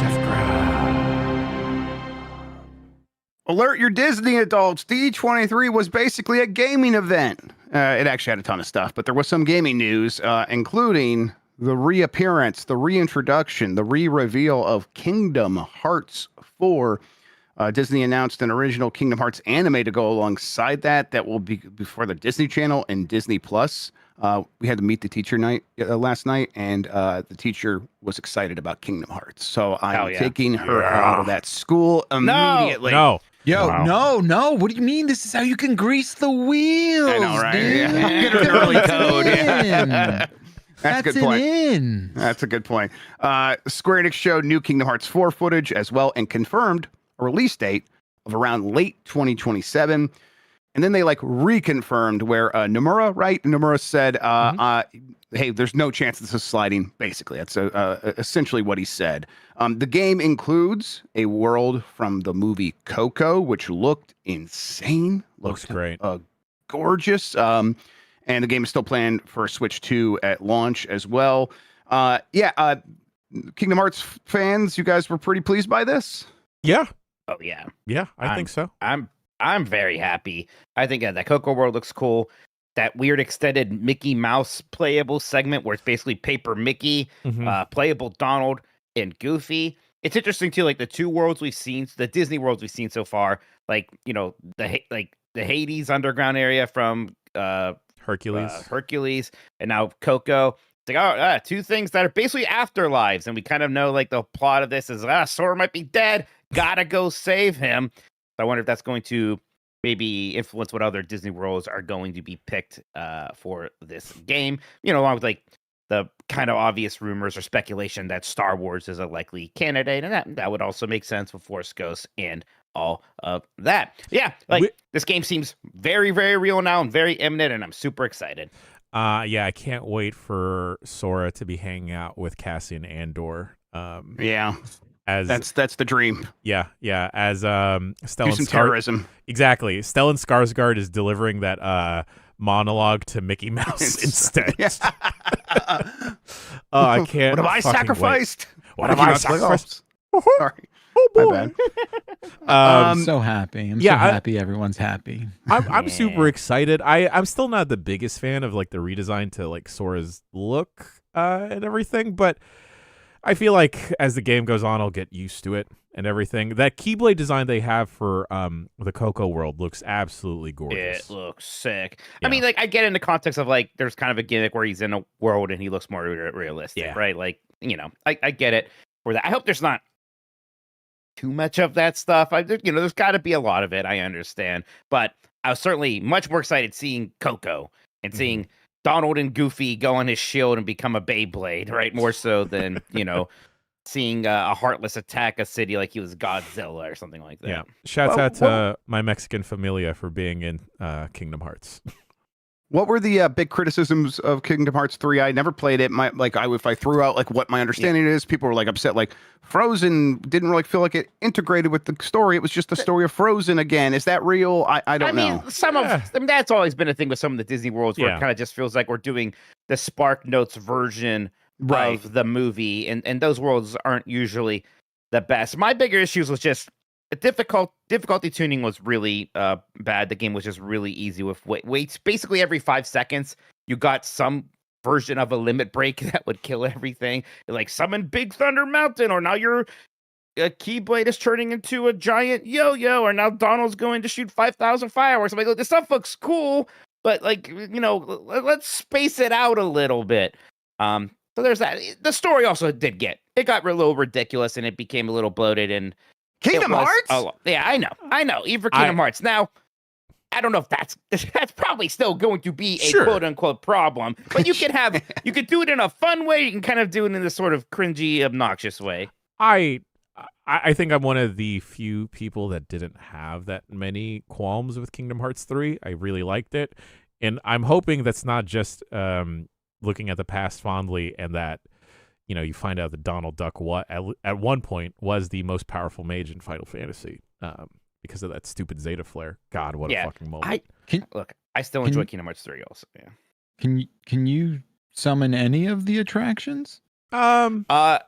Jeff Grubb. Alert your Disney adults. D23 was basically a gaming event. It actually had a ton of stuff, but there was some gaming news, including the reappearance, the reintroduction, the re-reveal of Kingdom Hearts 4. Disney announced an original Kingdom Hearts anime to go alongside that will be before the Disney Channel and Disney Plus. We had to meet the teacher last night, and the teacher was excited about Kingdom Hearts. So I'm taking her out of that school immediately. No. Yo, Wow. no. What do you mean? This is how you can grease the wheels. I know, right? Dude. Yeah. Get an early code. Yeah. That's a good point. in. That's a good point. Square Enix showed new Kingdom Hearts 4 footage as well and confirmed a release date of around late 2027. And then they reconfirmed where Nomura, right? Nomura said, hey, there's no chance this is sliding, basically. That's essentially what he said. The game includes a world from the movie Coco, which looked insane. Looks great. Gorgeous. And the game is still planned for Switch 2 at launch as well. Kingdom Hearts fans, you guys were pretty pleased by this? Yeah. Oh yeah. Yeah, I think so. I'm very happy. I think that Coco World looks cool. That weird extended Mickey Mouse playable segment where it's basically Paper Mickey, playable Donald, and Goofy. It's interesting too, the two worlds we've seen, the Disney worlds we've seen so far, the Hades underground area from Hercules, and now Coco. It's two things that are basically afterlives, and we kind of know the plot of this is Sora might be dead, gotta go save him. So I wonder if that's going to maybe influence what other Disney worlds are going to be picked for this game. Along with the kind of obvious rumors or speculation that Star Wars is a likely candidate, and that would also make sense with Force Ghosts and all of that. Yeah, like this game seems very, very real now and very imminent, and I'm super excited. Yeah, I can't wait for Sora to be hanging out with Cassian Andor. Yeah, as that's the dream. Yeah, as Stellan terrorism. Exactly. Stellan Skarsgård is delivering that monologue to Mickey Mouse instead. Oh, I can't. What have I sacrificed? What have I sacrificed? Sorry. Oh boy. My bad. I'm so happy. I'm so happy everyone's happy. I'm super excited. I'm still not the biggest fan of like the redesign to like Sora's look and everything, but I feel like as the game goes on, I'll get used to it and everything. That Keyblade design they have for the Coco world looks absolutely gorgeous. It looks sick. Yeah. I mean, like I get in the context of like there's kind of a gimmick where he's in a world and he looks more realistic, right? Like, you know, I get it for that. I hope there's not too much of that stuff. There's got to be a lot of it. I understand, but I was certainly much more excited seeing Coco and seeing Donald and Goofy go on his shield and become a Beyblade, right? More so than seeing a Heartless attack a city like he was Godzilla or something like that. Yeah. Shouts out to my Mexican familia for being in Kingdom Hearts. What were the big criticisms of Kingdom Hearts 3? I never played it. If I threw out like what my understanding is, people were like upset. Like Frozen didn't really feel like it integrated with the story. It was just the story of Frozen again. Is that real? I don't know. That's always been a thing with some of the Disney worlds where it kind of just feels like we're doing the Spark Notes version of the movie, and those worlds aren't usually the best. My bigger issues was just difficulty tuning was really bad. The game was just really easy with weights. Basically, every 5 seconds, you got some version of a limit break that would kill everything. Like summon Big Thunder Mountain, or now your Keyblade is turning into a giant yo-yo, or now Donald's going to shoot 5,000 fireworks. I'm like, this stuff looks cool, but like, let's space it out a little bit. So there's that. The story also it got a little ridiculous, and it became a little bloated, and Kingdom Hearts? Yeah, I know. Even for Kingdom Hearts. Now, I don't know if that's probably still going to be a quote unquote problem, but you could do it in a fun way. You can kind of do it in this sort of cringy, obnoxious way. I think I'm one of the few people that didn't have that many qualms with Kingdom Hearts 3. I really liked it, and I'm hoping that's not just looking at the past fondly, and that you find out that Donald Duck at one point was the most powerful mage in Final Fantasy because of that stupid Zeta flare. God, what a fucking moment! I still enjoy Kingdom Hearts 3 also. Yeah. Can you summon any of the attractions? Situational.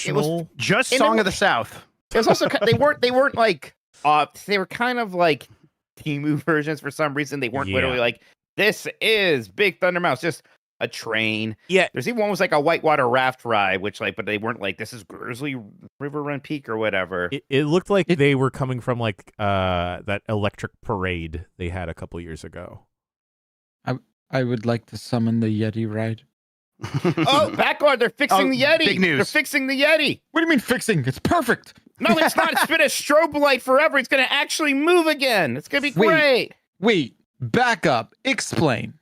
It was just Song of the South. It was also they weren't like they were kind of like Temu versions for some reason. They weren't literally like, this is Big Thunder Mouse, just a train. Yeah. There's even one was like a whitewater raft ride, which but they weren't like, this is Grizzly River Run Peak or whatever. It looked like they were coming from like that electric parade they had a couple years ago. I would like to summon the Yeti ride. Oh, backward! They're fixing the Yeti. Big news. They're fixing the Yeti. What do you mean fixing? It's perfect. No, it's not. It's been a strobe light forever. It's going to actually move again. It's going to be great. Wait, back up. Explain.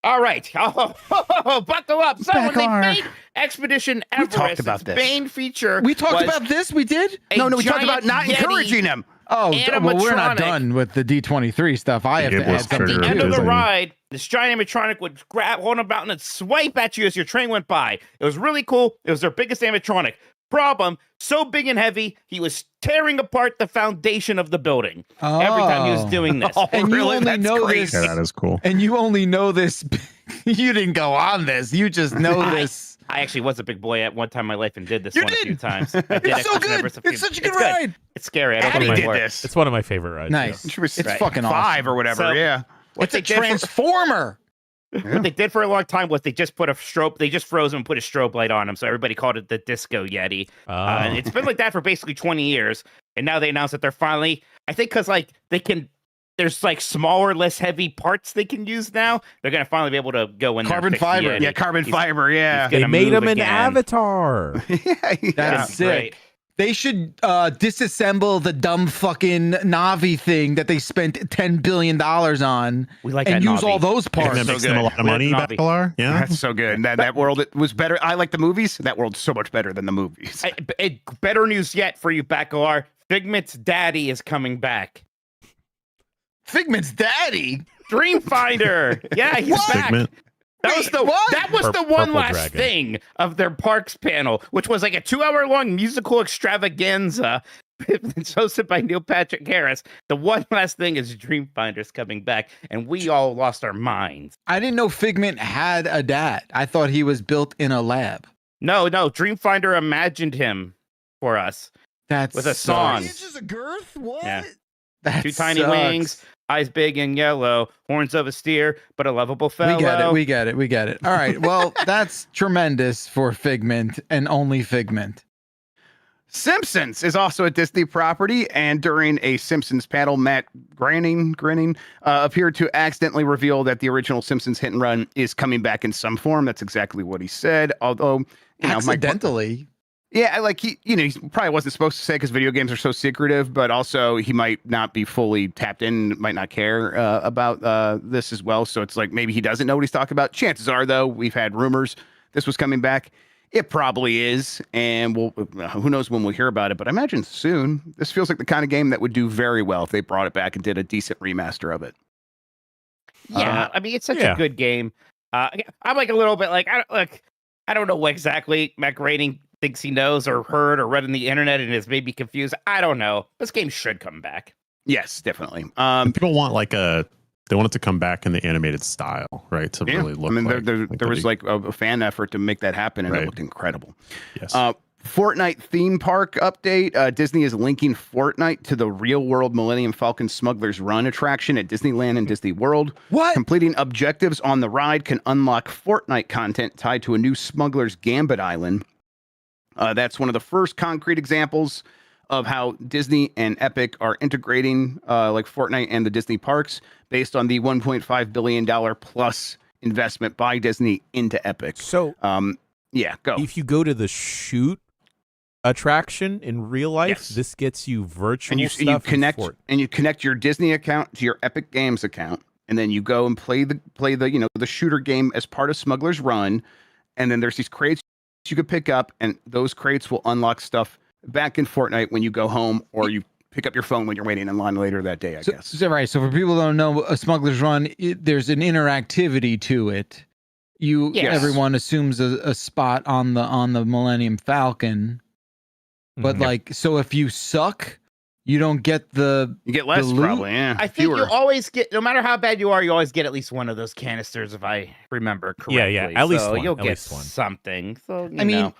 All right. Buckle up. So when they made Expedition Everest, talked about this. main feature. We talked about this? We did? No, we talked about not Yeti encouraging them. Oh, well, we're not done with the D23 stuff. I have to add At something. the end of the ride, this giant animatronic would hold a mountain and swipe at you as your train went by. It was really cool. It was their biggest animatronic. Problem, so big and heavy, he was tearing apart the foundation of the building every time he was doing this. And you only know this. Yeah, that is cool. And you only know this. You didn't go on this. You just know this. I actually was a big boy at one time in my life and did this a few times. I did It's so good. It's such a good ride. It's scary. I don't Addie know did why. this. It's one of my favorite rides. Nice. She was It's fucking awesome. 5 or whatever. So, yeah. It's a transformer. What they did for a long time was they just put they just froze him and put a strobe light on him. So everybody called it the Disco Yeti. And it's been like that for basically 20 years. And now they announced that they're finally, I think because like there's like smaller, less heavy parts they can use now. They're going to finally be able to go in Carbon there and fix the fiber. Yeti. Yeah, carbon fiber. Yeah. They made him an again. avatar. That's sick. Great. They should disassemble the dumb fucking Navi thing that they spent $10 billion on We like and that use Navi. all those And parts. that so makes them a good. lot of We money, like Navi. Bacalar. Yeah. That's so good. That world it was better. I like the movies. That world's so much better than the movies. Better news yet for you, Bacalar. Figment's daddy is coming back. Figment's daddy. Dreamfinder. Yeah, he's back. Figment. That was the what? that was the one Purple last Dragon. thing of their parks panel, which was like a 2-hour-long musical extravaganza hosted by Neil Patrick Harris. The one last thing is Dreamfinder's coming back, and we all lost our minds. I didn't know Figment had a dad. I thought he was built in a lab. No, Dreamfinder imagined him for us. That's With a song. Inches of girth? What? Yeah. That 2 tiny sucks. wings, eyes big and yellow, horns of a steer, but a lovable fellow. We get it. All right. Well, that's tremendous for Figment and only Figment. Simpsons is also a Disney property, and during a Simpsons panel, Matt Groening appeared to accidentally reveal that the original Simpsons hit and run is coming back in some form. That's exactly what he said. Although, Accidentally. Yeah, like he probably wasn't supposed to say because video games are so secretive, but also he might not be fully tapped in, might not care about this as well. So it's like maybe he doesn't know what he's talking about. Chances are, though, we've had rumors this was coming back. It probably is, and who knows when we'll hear about it, but I imagine soon. This feels like the kind of game that would do very well if they brought it back and did a decent remaster of it. Yeah, I mean, it's such a good game. I'm like a little bit like, I don't know what exactly Matt Groening thinks he knows or heard or read on the internet and is maybe confused. I don't know. This game should come back. Yes, definitely. People want they want it to come back in the animated style, right? To really look. I mean, like, there was like a fan effort to make that happen, and Right. it looked incredible. Yes. Fortnite theme park update. Disney is linking Fortnite to the real world Millennium Falcon Smuggler's Run attraction at Disneyland and Disney World. What? Completing objectives on the ride can unlock Fortnite content tied to a new Smuggler's Gambit Island. That's one of the first concrete examples of how Disney and Epic are integrating like Fortnite and the Disney parks based on the $1.5 billion plus investment by Disney into Epic. So, yeah, go. if you go to the shoot attraction in real life, Yes. this gets you virtual and you stuff. in connect Fort. and you connect your Disney account to your Epic Games account, and then you go and play the the shooter game as part of Smuggler's Run, and then there's these crates you could pick up, and those crates will unlock stuff back in Fortnite when you go home, or you pick up your phone when you're waiting in line later that day, I guess. So right. So for people who don't know, a Smuggler's Run, there's an interactivity to it. Yes. Everyone assumes a spot on the Millennium Falcon, but Mhm. like, so if you suck, you don't get the. You get less, the loot? probably, yeah. I think Fewer. you always get, no matter how bad you are, you always get at least one of those canisters, if I remember correctly. Yeah, at least So one, you'll at get least one. something. So I mean, know.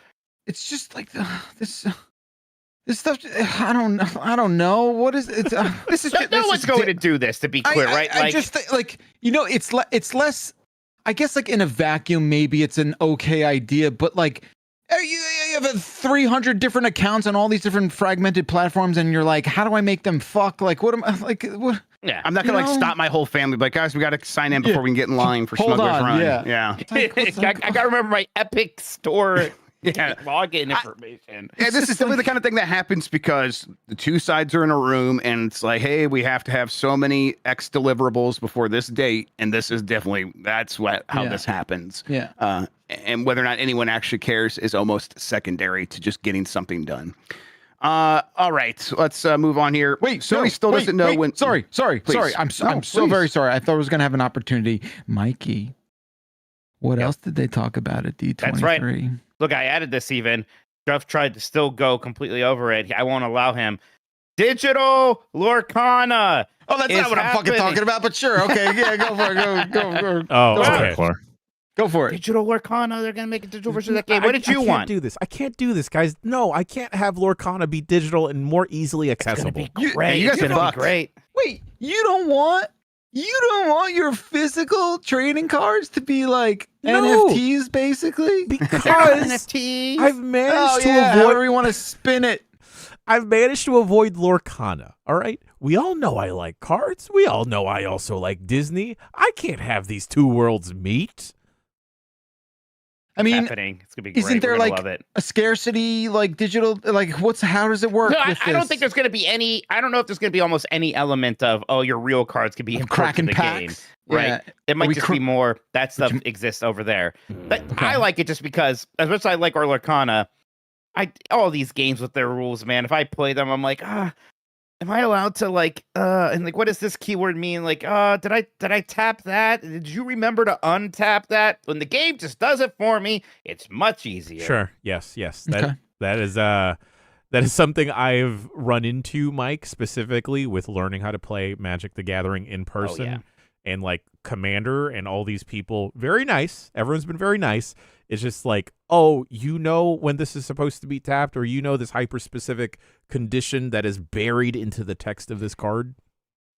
it's just like this stuff. I don't know what is it. This is No this one's is going di- to do this, to be clear, right? I just think, like, it's less. I guess like in a vacuum, maybe it's an okay idea, but like you have 300 different accounts on all these different fragmented platforms, and you're like, how do I make them fuck? Like, what am I like? What? yeah. I'm not gonna you know? stop my whole family, but guys, we got to sign in before we can get in line for Hold Smuggler's on, Run. yeah. Yeah. I got to remember my Epic Store Yeah. login information. Yeah, this is definitely the kind of thing that happens because the two sides are in a room and it's like, hey, we have to have so many X deliverables before this date, and this is definitely how Yeah. this happens. Yeah. And whether or not anyone actually cares is almost secondary to just getting something done. All right, let's move on here. Sony still doesn't know when. Sorry. Please. I'm so please. very sorry. I thought I was gonna have an opportunity, Mikey. What else did they talk about at D23? That's right. Look, I added this even. Jeff tried to still go completely over it. I won't allow him. Digital Lorcana. Oh, that's It's not what I'm fucking happening. talking about, but sure. Okay, yeah, go for it. Go. Oh, Go okay. for it. Go for it. Digital Lorcana. They're going to make a digital version of that game. I- What did you I want? can't do this. I can't do this, guys. No, I can't have Lorcana be digital and more easily It's going to accessible. be great. you guys It's going are to be fucked. great. Wait, you don't want your physical trading cards to be like No. NFTs, basically? Because NFTs. I've managed Oh to yeah, avoid however you want to spin it. I've managed to avoid Lorcana. All right. We all know I like cards. We all know I also like Disney. I can't have these two worlds meet. I mean, happening. It's gonna be great. isn't there We're gonna like love it. a scarcity, like digital, like how does it work? No, with I don't this? think there's gonna be any. I don't know if there's gonna be almost any element of your real cards could be Of important to cracking the game, packs? right? Yeah. It might we just cr- be more that stuff you- exists over there. But Okay. I like it just because, as much as I like Arlecana, all these games with their rules, man. If I play them, I'm like, am I allowed to and like, what does this keyword mean? Like, did I tap that? Did you remember to untap that? When the game just does it for me, it's much easier. Sure. Yes. Okay. That is something I've run into, Mike, specifically with learning how to play Magic the Gathering in person. yeah. And like Commander and all these people, very nice. Everyone's been very nice. It's just like, oh, you know when this is supposed to be tapped, or you know this hyper specific condition that is buried into the text of this card.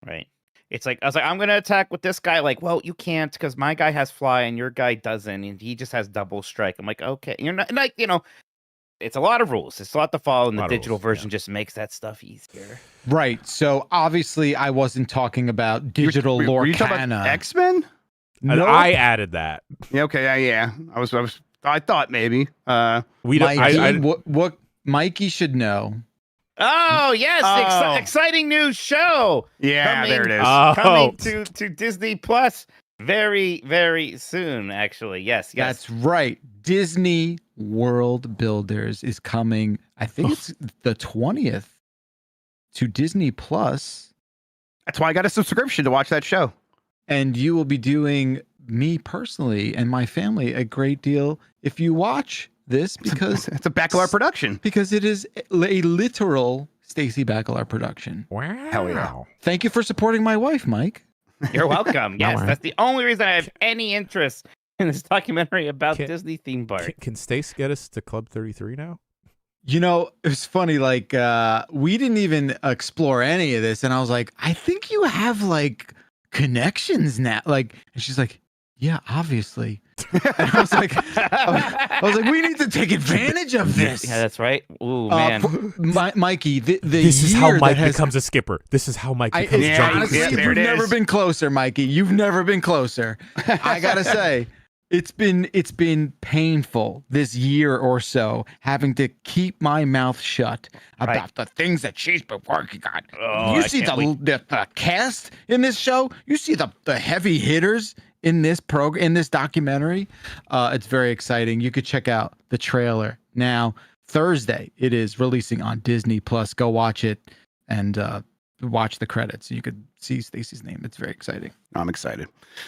Right. It's like, I was like, I'm gonna attack with this guy. Like, well, you can't because my guy has fly and your guy doesn't, and he just has double strike. I'm like, okay, you're not like, it's a lot of rules. It's a lot to follow, and the Lot of digital rules, version just makes that stuff easier. Right. So obviously, I wasn't talking about digital Were you talking Lorcana. about X-Men? And Nope. I added that. Yeah, okay, yeah. I thought maybe. We don't. Mikey, what Mikey should know. Oh yes, Oh. exciting new show Yeah, Coming- there it is. coming to Disney Plus very, very soon. Actually, yes. That's right. Disney World Builders is coming. I think it's the 20th to Disney Plus, That's why I got a subscription to watch that show. and you will be doing me personally and my family a great deal if you watch this because It's a Bacalar production. it is a literal Stacey Bacalar production. Wow. Hell yeah. Thank you for supporting my wife, Mike. You're welcome. Yes, Alright. that's the only reason I have any interest in this documentary about Can- Disney theme park. Can Stace get us to Club 33 now? You know, it was funny. Like, we didn't even explore any of this, and I was like, I think you have like connections now. Like, and she's like, yeah, obviously. And I was like, we need to take advantage of this. Yeah, that's right. Ooh, man. Mikey, the This is how year Mike that has- becomes a skipper. This is how Mike I, becomes Yeah, Junkie honestly, yeah, Cruiser. there you've it never is. been closer, Mikey. You've never been closer. I gotta say, it's been painful this year or so having to keep my mouth shut about Right. the things that she's been working on. Oh, You I see can't wait. the cast in this show. You see the heavy hitters in this documentary. It's very exciting. You could check out the trailer now. Thursday, it is releasing on Disney Plus. Go watch it and watch the credits. You could see Stacey's name. It's very exciting. I'm excited.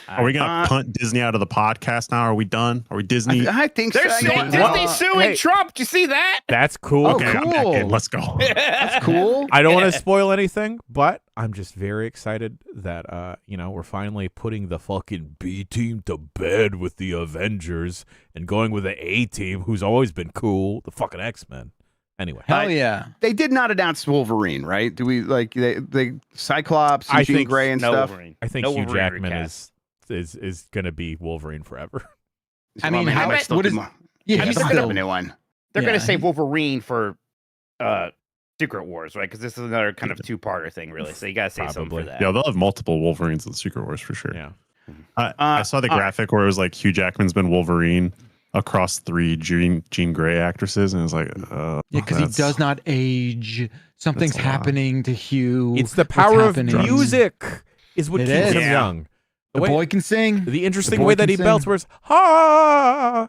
Are we gonna punt Disney out of the podcast now? Are we done? Are we Disney? I think They're so. suing, Yeah. Disney suing Hey. Trump. Did you see that? That's cool. Oh, Okay, I'm back cool. in. Let's go. That's cool. I don't want to spoil anything, but I'm just very excited that we're finally putting the fucking B team to bed with the Avengers and going with the A team, who's always been cool, the fucking X-Men. Anyway, Hell yeah. They did not announce Wolverine, right? Do we like they Cyclops and I Jean think- Grey and No stuff? Wolverine. I think No Hugh Wolverine Jackman recast. is gonna be Wolverine forever. I mean, they how- might still what do is- more. Yeah, I mean, Still they're have still. a new one. They're Yeah. gonna say Wolverine for Secret Wars, right? Because this is another kind of two-parter thing, really. So you gotta say something Probably. for that. Yeah, they'll have multiple Wolverines in the Secret Wars for sure. Yeah. I saw the all right. graphic where it was like Hugh Jackman's been Wolverine across 3 Jean Grey actresses, and it was like, Yeah, because he that's- does not age. Something's that's a lot. hing to Hugh. It's the What's power of happening? music is what It keeps is. him Yeah. young. The boy can sing. The interesting boy way that can he sing. belts was ha.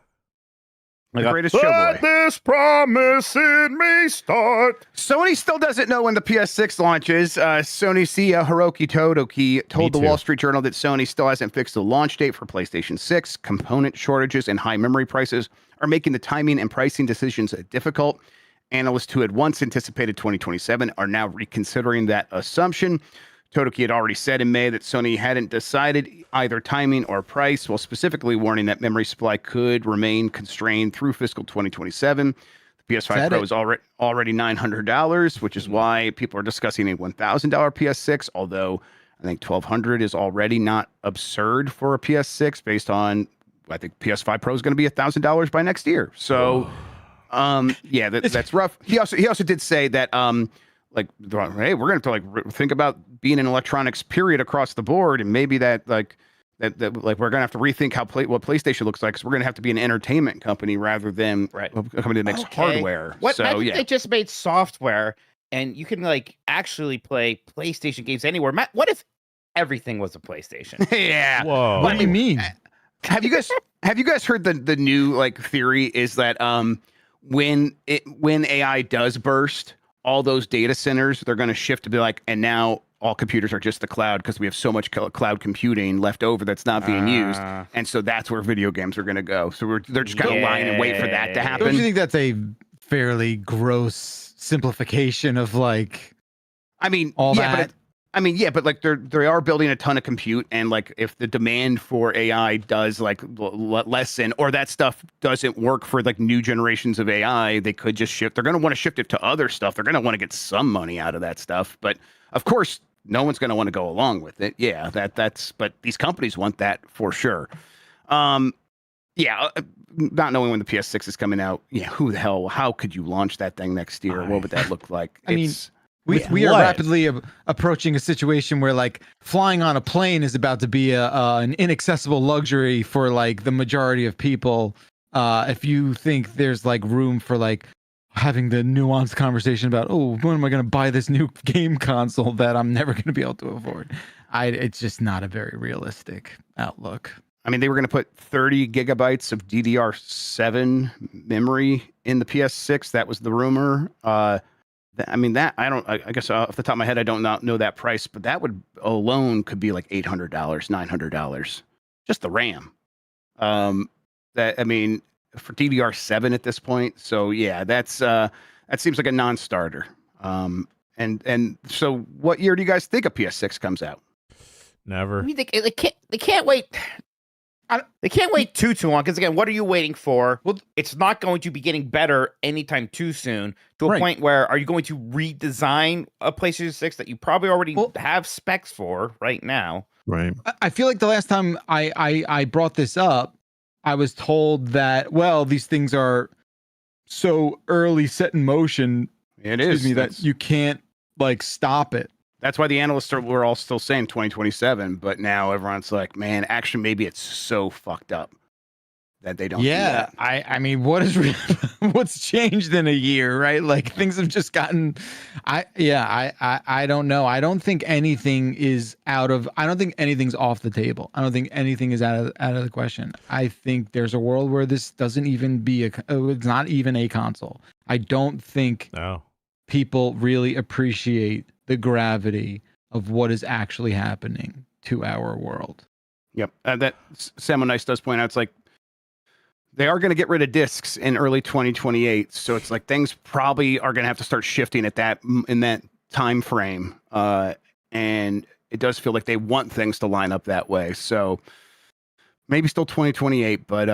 The greatest showboy. this promise in me start. Sony still doesn't know when the PS6 launches. Sony CEO Hiroki Totoki told the too. Wall Street Journal that Sony still hasn't fixed the launch date for PlayStation 6. Component shortages and high memory prices are making the timing and pricing decisions difficult. Analysts who had once anticipated 2027 are now reconsidering that assumption. Totoki had already said in May that Sony hadn't decided either timing or price, while specifically warning that memory supply could remain constrained through fiscal 2027. The PS5 Said Pro it. is already $900, which is why people are discussing a $1,000 PS6, although I think $1,200 is already not absurd for a PS6 based on, I think PS5 Pro is going to be $1,000 by next year. So, yeah, that's rough. He also did say that, hey, we're going to think about being in electronics period across the board, and maybe that like that like we're gonna have to rethink what PlayStation looks like, because we're gonna have to be an entertainment company rather than a company that makes hardware. What? So Imagine they just made software, and you can like actually play PlayStation games anywhere. Matt, what if everything was a PlayStation? yeah. Whoa. What do you mean? Have you guys heard the new like theory is that when AI does burst, all those data centers, they're going to shift to be like, and now all computers are just the cloud because we have so much cloud computing left over that's not being used, and so that's where video games are going to go. So they're just going to line and wait for that to happen. Don't you think that's a fairly gross simplification of like? I mean, all yeah, that. but like they are building a ton of compute, and like if the demand for AI does like lessen, or that stuff doesn't work for like new generations of AI, they could just shift. They're going to want to shift it to other stuff. They're going to want to get some money out of that stuff, but of course, no one's going to want to go along with it. Yeah, but these companies want that for sure. Yeah, not knowing when the PS6 is coming out. Yeah, who the hell? How could you launch that thing next year? What would that look like? I mean, we are rapidly approaching a situation where like flying on a plane is about to be an inaccessible luxury for like the majority of people. If you think there's like room for like having the nuanced conversation about, oh, when am I going to buy this new game console that I'm never going to be able to afford? It's just not a very realistic outlook. I mean, they were going to put 30 gigabytes of DDR7 memory in the PS6. That was the rumor. I guess off the top of my head, I don't know that price, but that would alone could be like $800, $900, just the RAM. For DDR7 at this point. So yeah, that seems like a non-starter. And so what year do you guys think a PS6 comes out? Never. I mean, they can't wait. They can't wait too long, because again, what are you waiting for? Well, it's not going to be getting better anytime too soon, to a point where are you going to redesign a PlayStation 6 that you probably already have specs for right now? Right. I feel like the last time I brought this up, I was told that, well, these things are so early set in motion. That you can't like stop it. That's why the analysts were all still saying 2027, but now everyone's like, man, actually, maybe it's so fucked up that they don't. Yeah, do that. I mean, what's changed in a year, right? Like things have just gotten. I don't know. I don't think anything is I don't think anything's off the table. I don't think anything is out of the question. I think there's a world where this doesn't even it's not even a console. I don't think people really appreciate the gravity of what is actually happening to our world. Yep. That Samo Nice does point out, it's like they are going to get rid of discs in early 2028. So it's like things probably are going to have to start shifting in that time frame. And it does feel like they want things to line up that way. So maybe still 2028, but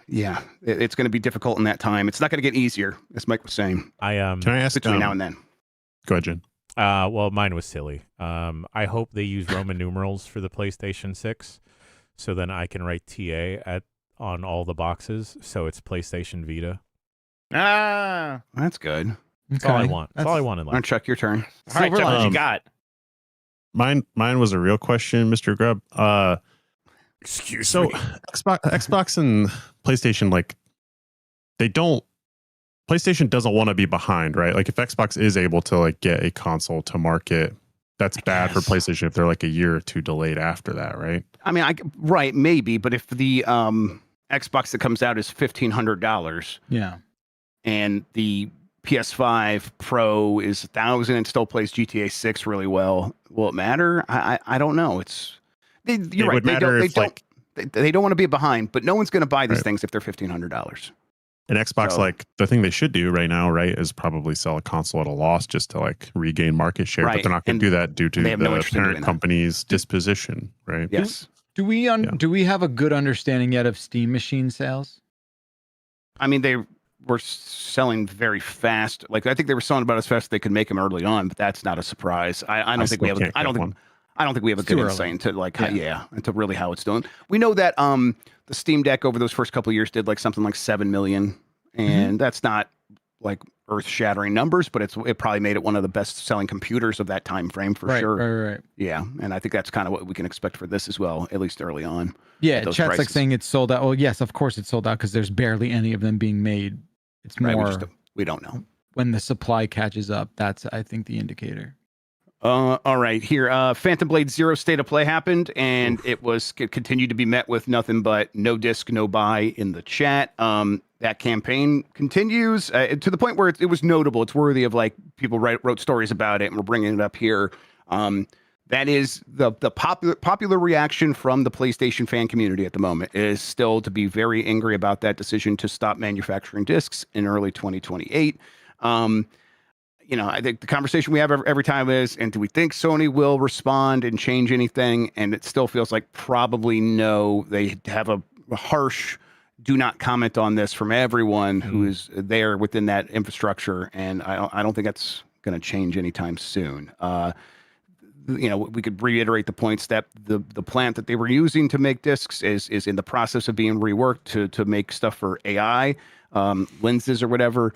yeah, it's going to be difficult in that time. It's not going to get easier, as Mike was saying. Can I ask between now and then? Go ahead, Jen. Well, mine was silly. I hope they use Roman numerals for the PlayStation 6, so then I can write TA on all the boxes, so it's PlayStation Vita. That's good. That's all I want. That's all I want in life. All right, Chuck, your turn. All right, Chuck, what you got? Mine was a real question, Mr. Grubb. Excuse me. Xbox and PlayStation, like, PlayStation doesn't want to be behind, right? Like if Xbox is able to like get a console to market, that's bad for PlayStation if they're like a year or two delayed after that, right? I mean, right, maybe, but if the Xbox that comes out is $1,500, and the PS5 Pro is $1,000 and still plays GTA 6 really well, will it matter? I don't know. You're right. They don't want to be behind, but no one's going to buy these things if they're $1,500. And Xbox, like the thing they should do right now, right, is probably sell a console at a loss just to like regain market share. But they're not going to do that due to the parent company's disposition, right? Yes. Do we have a good understanding yet of Steam machine sales? I mean, they were selling very fast. Like I think they were selling about as fast as they could make them early on, but that's not a surprise. I don't think we have. I don't think we have a good insight into like into really how it's doing. We know that the Steam Deck over those first couple of years did like something like 7 million, and that's not like earth-shattering numbers, but it probably made it one of the best-selling computers of that time frame for sure. Right. Yeah, and I think that's kind of what we can expect for this as well, at least early on. Yeah, those chat's like prices. saying it's sold out. Well, yes, of course it's sold out because there's barely any of them being made. It's Right, more we don't know. when the supply catches up. That's, I think, the indicator. All right, here, Phantom Blade Zero State of Play happened, and it continued to be met with nothing but no disc, no buy in the chat. That campaign continues to the point where it was notable. It's worthy of like people wrote stories about it, and we're bringing it up here. That is the popular reaction from the PlayStation fan community at the moment is still to be very angry about that decision to stop manufacturing discs in early 2028. I think the conversation we have every time is, and do we think Sony will respond and change anything? And it still feels like probably no. They have a harsh do not comment on this from everyone who is there within that infrastructure. And I don't think that's going to change anytime soon. We could reiterate the points that the plant that they were using to make discs is in the process of being reworked to make stuff for AI, lenses or whatever.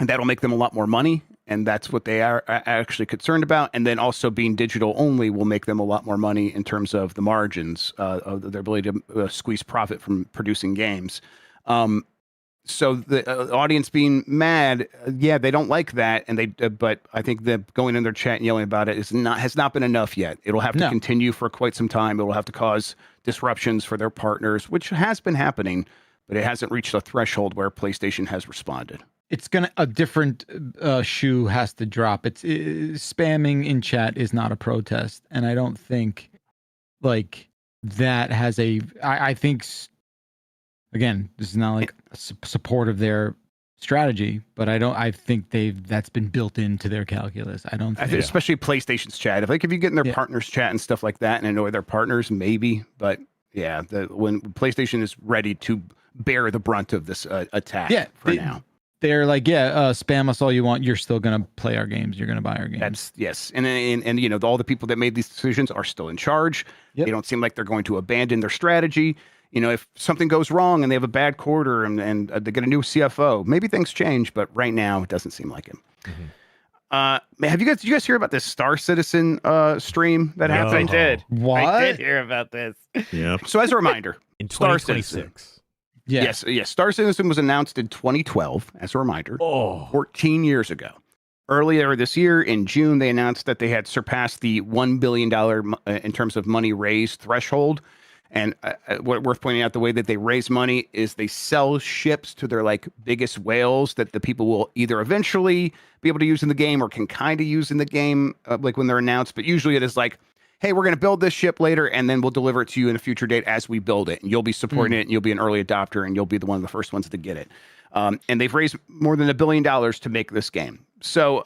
And that'll make them a lot more money. And that's what they are actually concerned about. And then also being digital only will make them a lot more money in terms of the margins of their ability to squeeze profit from producing games. So the audience being mad, they don't like that. And but I think that going in their chat and yelling about it has not been enough yet. It'll have to continue for quite some time. It'll have to cause disruptions for their partners, which has been happening, but it hasn't reached a threshold where PlayStation has responded. It's a different shoe has to drop. It's spamming in chat is not a protest, and I don't think like that has I think again, this is not like a support of their strategy, but I think that's been built into their calculus. I think especially PlayStation's chat. If you get in their partners chat and stuff like that and annoy their partners, maybe, but yeah, when PlayStation is ready to bear the brunt of this attack now. They're like, spam us all you want. You're still going to play our games. You're going to buy our games. Yes. And all the people that made these decisions are still in charge. Yep. They don't seem like they're going to abandon their strategy. If something goes wrong and they have a bad quarter and they get a new CFO, maybe things change, but right now it doesn't seem like it. Mm-hmm. Did you guys hear about this Star Citizen stream that happened? I did. What? I did hear about this. Yeah. So as a reminder, in 2026. Yes. Star Citizen was announced in 2012, as a reminder, 14 years ago. Earlier this year, in June, they announced that they had surpassed the $1 billion in terms of money raised threshold. And worth pointing out, the way that they raise money is they sell ships to their biggest whales that the people will either eventually be able to use in the game or can kind of use in the game, when they're announced. But usually it is hey, we're going to build this ship later, and then we'll deliver it to you in a future date as we build it. And you'll be supporting it, and you'll be an early adopter, and you'll be one of the first ones to get it. And they've raised more than $1 billion to make this game. So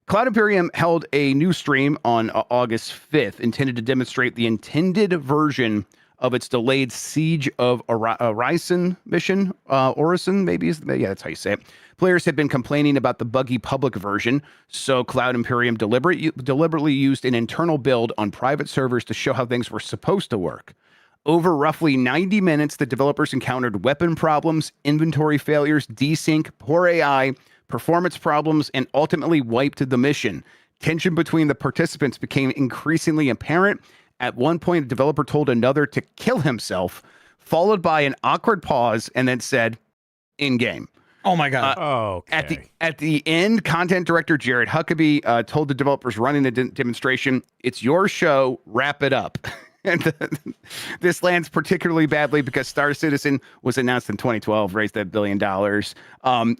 Cloud Imperium held a new stream on August 5th, intended to demonstrate the intended version of its delayed Siege of Orison mission. Orison, maybe? That's how you say it. Players had been complaining about the buggy public version, so Cloud Imperium deliberately used an internal build on private servers to show how things were supposed to work. Over roughly 90 minutes, the developers encountered weapon problems, inventory failures, desync, poor AI, performance problems, and ultimately wiped the mission. Tension between the participants became increasingly apparent. At one point, a developer told another to kill himself, followed by an awkward pause, and then said, "In-game." Oh my God. Okay. At the end, content director Jared Huckabee told the developers running the demonstration, "It's your show, wrap it up." And this lands particularly badly because Star Citizen was announced in 2012, raised that $1 billion.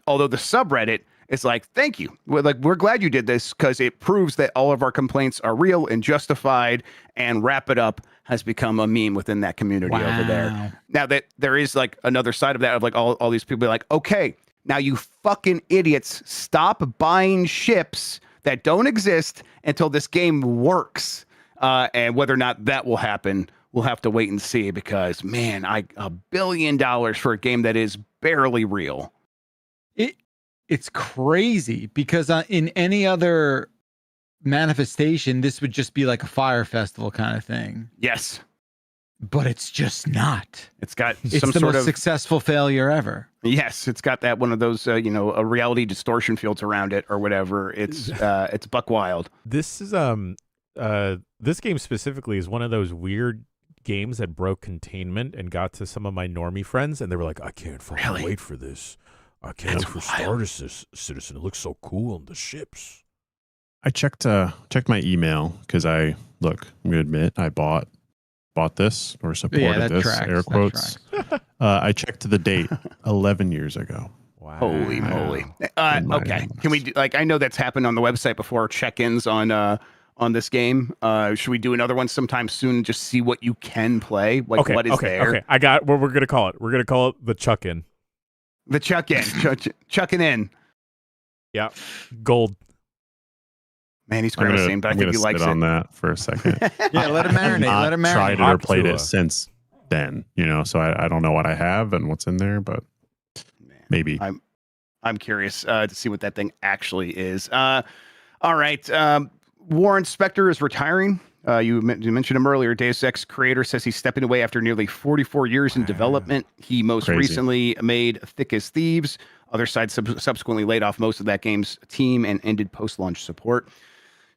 Although the subreddit is thank you. We're glad you did this because it proves that all of our complaints are real and justified, and wrap it up has become a meme within that community over there. Now that there is another side of that of all these people be okay, now you fucking idiots, stop buying ships that don't exist until this game works. And whether or not that will happen, we'll have to wait and see because, man, $1 billion for a game that is barely real. It's crazy because in any other manifestation, this would just be like a fire festival kind of thing. Yes. but it's just not. It's got It's some the sort most of successful failure ever. yes. It's got that one of those a reality distortion fields around it or whatever. It's buck wild. This is this game specifically is one of those weird games that broke containment and got to some of my normie friends, and they were like, "I can't fucking wait for this. I can't wait for Star Citizen. It looks so cool on the ships." I checked my email because I'm gonna admit I bought this or supported this, tracks, air quotes. I checked the date 11 years ago. Wow. Holy moly. In my Okay. inbox. Can we do, I know that's happened on the website before, check-ins on this game. Should we do another one sometime soon and just see what you can play? Like what is there? Okay, I got what we're gonna call it. We're gonna call it the chuck-in. The chuck-in. Chucking in. Yeah, gold. Man, he's I'm grimacing, but I think he likes sit it. on that for a second. Yeah, let it marinate. I've Let it not tried marinate. it or played Octua. it since then, so I don't know what I have and what's in there, but Man, maybe. I'm curious to see what that thing actually is. All right. Warren Spector is retiring. You mentioned him earlier. Deus Ex creator says he's stepping away after nearly 44 years in development. He most Crazy. recently made Thick as Thieves. Other sides subsequently laid off most of that game's team and ended post-launch support.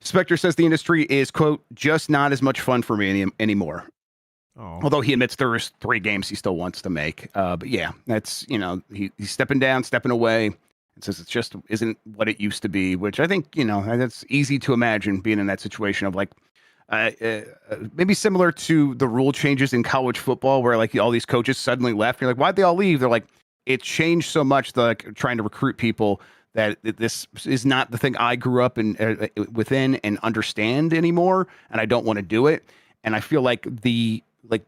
Spector says the industry is, quote, just not as much fun for me anymore. Oh, Although he admits there's 3 games he still wants to make. But yeah, that's, he's stepping down, stepping away. It says it just isn't what it used to be, which I think, that's easy to imagine being in that situation of like, maybe similar to the rule changes in college football where like all these coaches suddenly left. You're like, why'd they all leave? They're like, it changed so much, like trying to recruit people, that this is not the thing I grew up in within and understand anymore, and I don't want to do it. And I feel like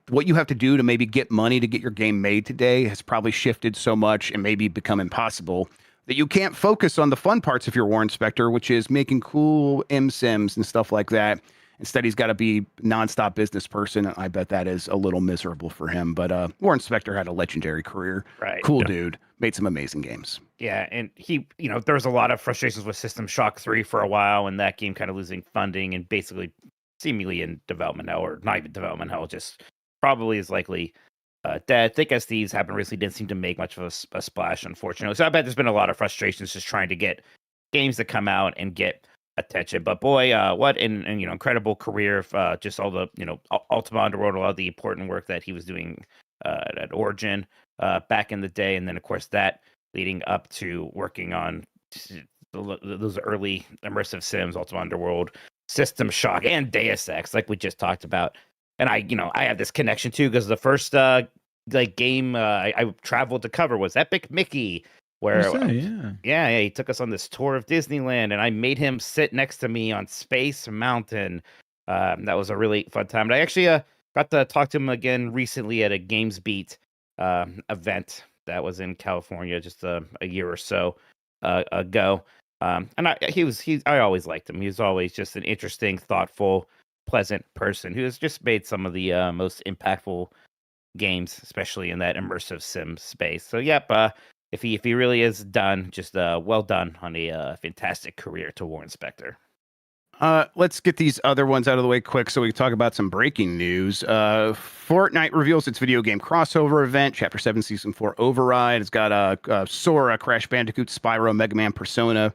what you have to do to maybe get money to get your game made today has probably shifted so much and maybe become impossible that you can't focus on the fun parts if you're Warren Spector, which is making cool MSIMs and stuff like that. Instead, he's got to be nonstop business person. I bet that is a little miserable for him. But Warren Spector had a legendary career. Right. Cool dude. Made some amazing games. Yeah, and he, there was a lot of frustrations with System Shock 3 for a while, and that game kind of losing funding and basically seemingly in development hell, or not even development hell, just probably is likely dead. Thick as Thieves happened recently, didn't seem to make much of a splash, unfortunately. So I bet there's been a lot of frustrations just trying to get games to come out and get attention. But boy, what an incredible career. Just all the, Ultima Underworld, a lot of the important work that he was doing at Origin back in the day. And then, of course, that leading up to working on those early immersive sims, Ultima Underworld, System Shock, and Deus Ex, like we just talked about. And I have this connection too, because the first game I traveled to cover was Epic Mickey, where he took us on this tour of Disneyland, and I made him sit next to me on Space Mountain. That was a really fun time. And I actually got to talk to him again recently at a Games Beat event that was in California just a year or so ago. And I always liked him. He was always just an interesting, thoughtful, pleasant person who has just made some of the most impactful games, especially in that immersive sim space. So yep, if he really is done, just well done on a fantastic career to Warren Spector. Let's get these other ones out of the way quick so we can talk about some breaking news. Fortnite reveals its video game crossover event, Chapter 7, Season 4 Override. It's got Sora, Crash Bandicoot, Spyro, Mega Man, Persona,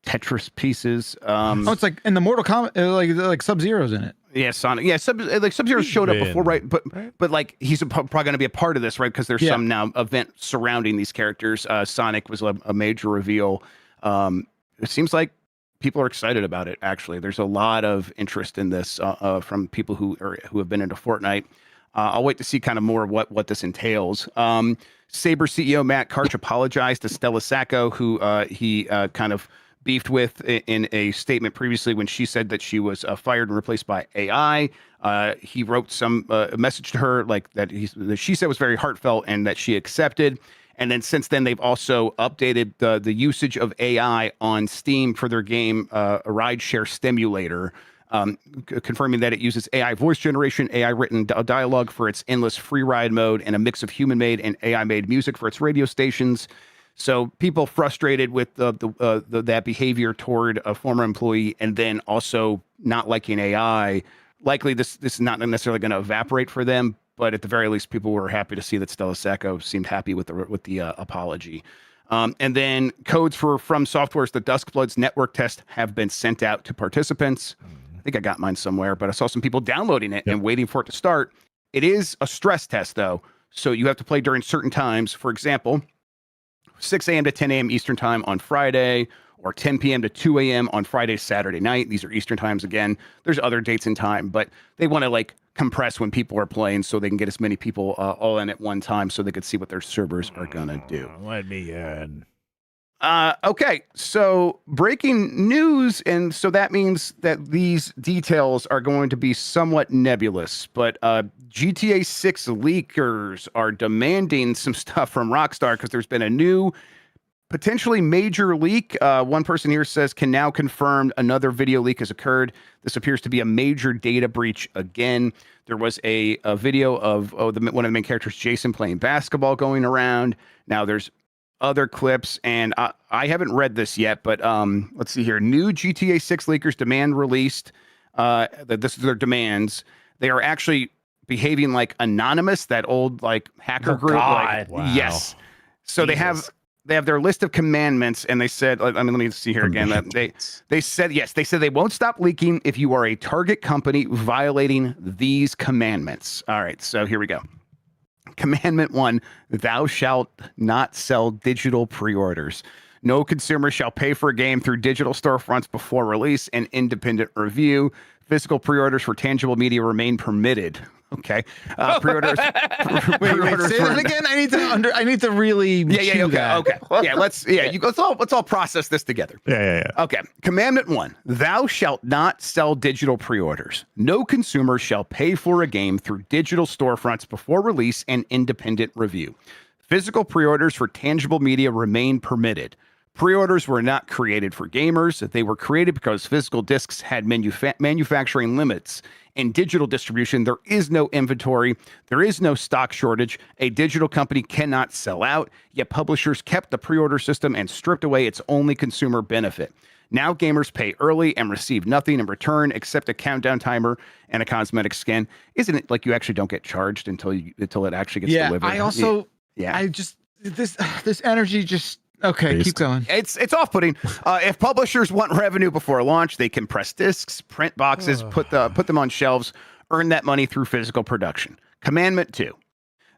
Tetris pieces. It's like in the Mortal Kombat, like Sub-Zero's in it. Yeah, Sonic. Yeah, Sub-Zero showed up before, right? But like he's probably going to be a part of this, right? Because there's some now event surrounding these characters. Sonic was a major reveal. It seems like people are excited about it. Actually, there's a lot of interest in this from people who have been into Fortnite. I'll wait to see kind of more what this entails. Saber CEO Matt Karch apologized to Stella Sacco, who he kind of beefed with in a statement previously when she said that she was fired and replaced by AI. He wrote a message to her that she said was very heartfelt and that she accepted. And then since then, they've also updated the usage of AI on Steam for their game, a rideshare stimulator, confirming that it uses AI voice generation, AI written dialogue for its endless free ride mode, and a mix of human-made and AI-made music for its radio stations. So people frustrated with that behavior toward a former employee, and then also not liking AI, likely this is not necessarily going to evaporate for them. but at the very least, people were happy to see that Stella Sacco seemed happy with the apology. And then codes for FromSoftware's The Duskbloods network test have been sent out to participants. I think I got mine somewhere, but I saw some people downloading it and waiting for it to start. It is a stress test, though, so you have to play during certain times. For example, 6 a.m. to 10 a.m. Eastern time on Friday, or 10 p.m. to 2 a.m. on Friday, Saturday night. These are Eastern times again. There's other dates and time, but they want to like compress when people are playing so they can get as many people all in at one time so they could see what their servers are going to do. Let me in. Okay, so breaking news, and so that means that these details are going to be somewhat nebulous, but GTA 6 leakers are demanding some stuff from Rockstar because there's been a new, potentially major leak. One person here says, can now confirm another video leak has occurred. This appears to be a major data breach again. There was a video of one of the main characters, Jason, playing basketball going around. Now there's other clips, and I haven't read this yet, but let's see here. New GTA 6 leakers demand released. This is their demands. They are actually behaving like Anonymous, that old like hacker group. God. Like, yes. So they have their list of commandments, and they said, let me see here again. That they said they won't stop leaking if you are a target company violating these commandments. All right, so here we go. Commandment 1, thou shalt not sell digital pre-orders. No consumer shall pay for a game through digital storefronts before release and independent review. Physical pre-orders for tangible media remain permitted. Okay. Pre-orders. Wait, say that again. I need to really. Okay. Yeah. Let's all process this together. Yeah. Okay. Commandment 1: thou shalt not sell digital pre-orders. No consumer shall pay for a game through digital storefronts before release and independent review. Physical pre-orders for tangible media remain permitted. Pre-orders were not created for gamers. They were created because physical discs had manufacturing limits. In digital distribution, there is no inventory. There is no stock shortage. A digital company cannot sell out, yet publishers kept the pre-order system and stripped away its only consumer benefit. Now gamers pay early and receive nothing in return except a countdown timer and a cosmetic skin. Isn't it like you actually don't get charged until it actually gets delivered? I also, I just, this energy just, okay, keep going. It's off-putting. If publishers want revenue before launch, they can press discs, print boxes, put them on shelves, earn that money through physical production. Commandment 2: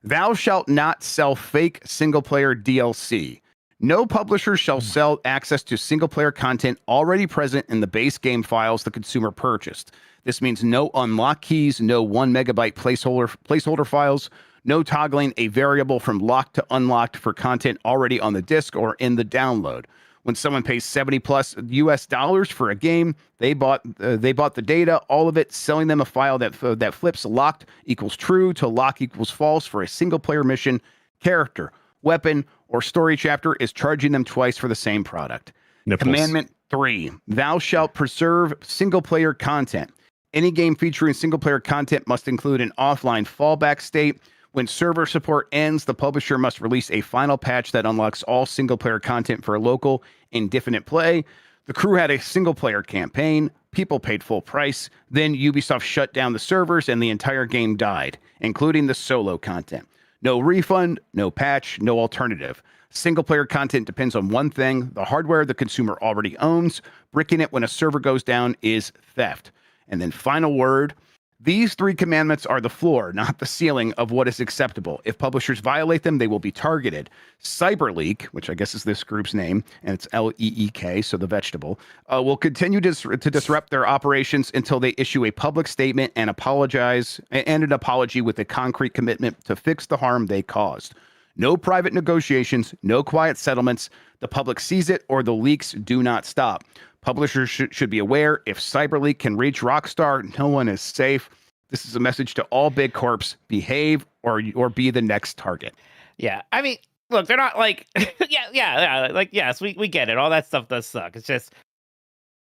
thou shalt not sell fake single-player DLC. No publisher shall sell access to single-player content already present in the base game files the consumer purchased. This means no unlock keys, no 1 megabyte placeholder files, no toggling a variable from locked to unlocked for content already on the disk or in the download. When someone pays $70+ US for a game, they bought the data, all of it, selling them a file that flips locked equals true to lock equals false for a single player mission, character, weapon, or story chapter is charging them twice for the same product. Nipples. Commandment 3: thou shalt preserve single player content. Any game featuring single player content must include an offline fallback state. When server support ends, the publisher must release a final patch that unlocks all single-player content for local, indefinite play. The crew had a single-player campaign. People paid full price. Then Ubisoft shut down the servers and the entire game died, including the solo content. No refund, no patch, no alternative. Single-player content depends on one thing: the hardware the consumer already owns. Bricking it when a server goes down is theft. And then final word: these 3 commandments are the floor, not the ceiling of what is acceptable. If publishers violate them, they will be targeted. CyberLeak, which I guess is this group's name, and it's LEEK, so the vegetable, will continue to disrupt their operations until they issue a public statement and an apology with a concrete commitment to fix the harm they caused. No private negotiations, no quiet settlements. The public sees it or the leaks do not stop. Publishers should be aware, if CyberLeak can reach Rockstar, no one is safe. This is a message to all big corps: behave or be the next target. Yeah, I mean, look, they're not like, like, yes, we get it. All that stuff does suck. It's just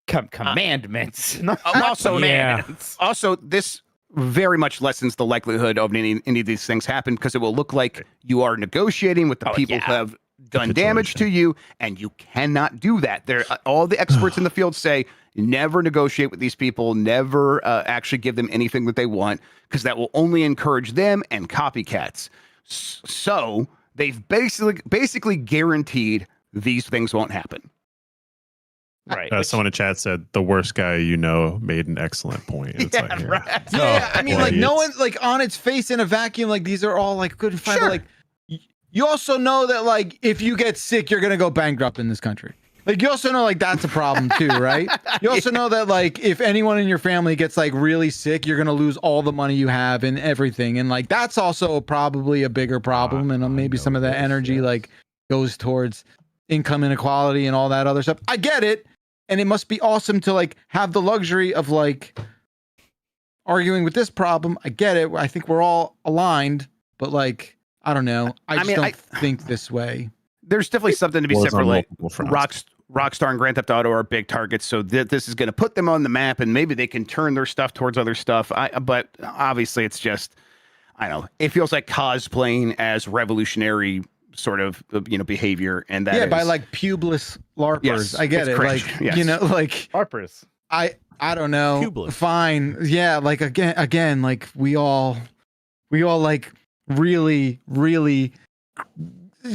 commandments. Also, this very much lessens the likelihood of any of these things happen, because it will look like you are negotiating with the people who have done damage to you, and you cannot do that. All the experts in the field say Never negotiate with these people. Never actually give them anything that they want, because that will only encourage them and copycats. So they've basically guaranteed these things won't happen. Right. Someone in chat said the worst guy made an excellent point. It's Yeah, like, right. Yeah, I mean, like, no one, it's- like, on its face in a vacuum, like, these are all like good and fine. Sure. But, like, you also know that, like, if you get sick, you're gonna go bankrupt in this country. Like, you also know, like, that's a problem too, right? You also know that, like, if anyone in your family gets like really sick, you're gonna lose all the money you have and everything, and like that's also probably a bigger problem. And maybe some of that energy like goes towards income inequality and all that other stuff. I get it. And it must be awesome to like have the luxury of like arguing with this problem. I get it. I think we're all aligned, but like, I don't know. I don't think this way. There's definitely something to be Well, said it's for on like multiple fronts. Rockstar and Grand Theft Auto are big targets, so this is going to put them on the map, and maybe they can turn their stuff towards other stuff. But obviously, it's just, I don't know. It feels like cosplaying as revolutionary sort of behavior, and that by like pubeless LARPers. Yes, I get it's it. cringe. Like Yes. like Harper's. I don't know. Pubeless. Fine. Yeah, like again, like we all like really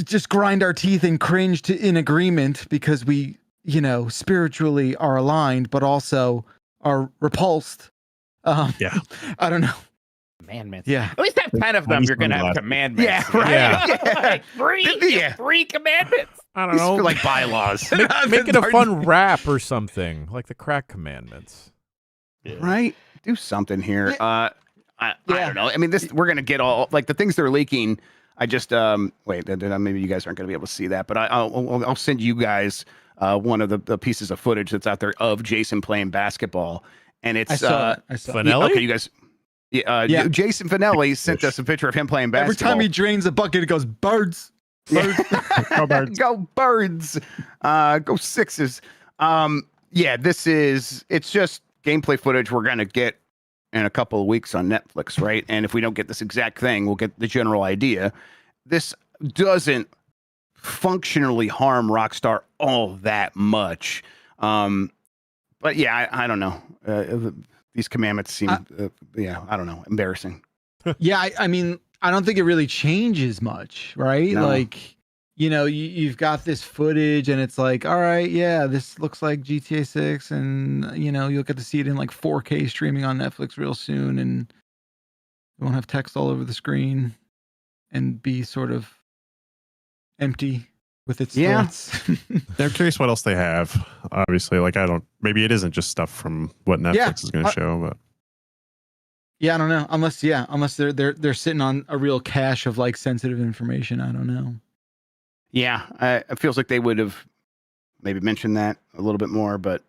just grind our teeth and cringe in agreement because we, spiritually are aligned, but also are repulsed. Yeah. I don't know. Commandments. Yeah. At least have 10 of them. Least You're going to have sunglasses. commandments. Yeah, right. Yeah. Like, three, Yeah. three commandments. I don't These know. feel like bylaws, Make it a fun rap or something, like the crack commandments. right? Do something here. I don't know. I mean, we're gonna get all like the things they're leaking. I just wait. Maybe you guys aren't gonna be able to see that, but I'll send you guys one of the pieces of footage that's out there of Jason playing basketball, and it's I saw it. Finelli? okay, you guys. Yeah. Jason Finelli sent us a picture of him playing Every basketball. time he drains a bucket, it goes birds. Go Birds. Go Birds. Go Sixes. It's just gameplay footage we're gonna get in a couple of weeks on Netflix, right? And if we don't get this exact thing, we'll get the general idea. This doesn't functionally harm Rockstar all that much. But yeah, I don't know. These commandments seem, I don't know, embarrassing. Yeah, I mean, I don't think it really changes much, right? No. Like, you've got this footage and it's like, all right, yeah, this looks like GTA 6 and, you'll get to see it in like 4K streaming on Netflix real soon and you won't have text all over the screen and be sort of empty with its threats. I'm curious what else they have. Obviously, like maybe it isn't just stuff from what Netflix is going to show, but Yeah, I don't know. Unless they're sitting on a real cache of like sensitive information. I don't know. Yeah, it feels like they would have maybe mentioned that a little bit more, but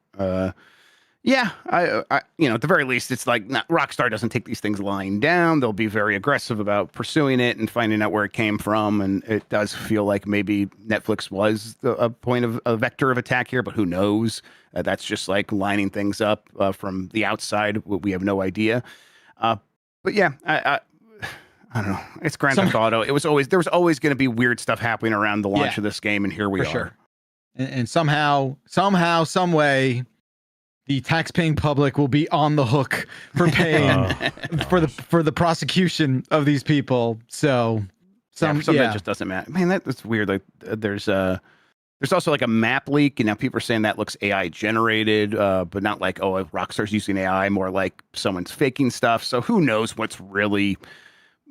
yeah, I at the very least, it's like Rockstar doesn't take these things lying down. They'll be very aggressive about pursuing it and finding out where it came from. And it does feel like maybe Netflix was a point of a vector of attack here, but who knows? That's just like lining things up from the outside. We have no idea. But yeah, I don't know. It's Grand Theft Auto. There was always going to be weird stuff happening around the launch of this game, and here we are. Sure. And somehow, some way, the tax-paying public will be on the hook for paying for the prosecution of these people. So something just doesn't matter. Man, that's weird. Like there's also like a map leak, and now people are saying that looks AI generated, but not like Rockstar's using AI, more like someone's faking stuff. So who knows what's really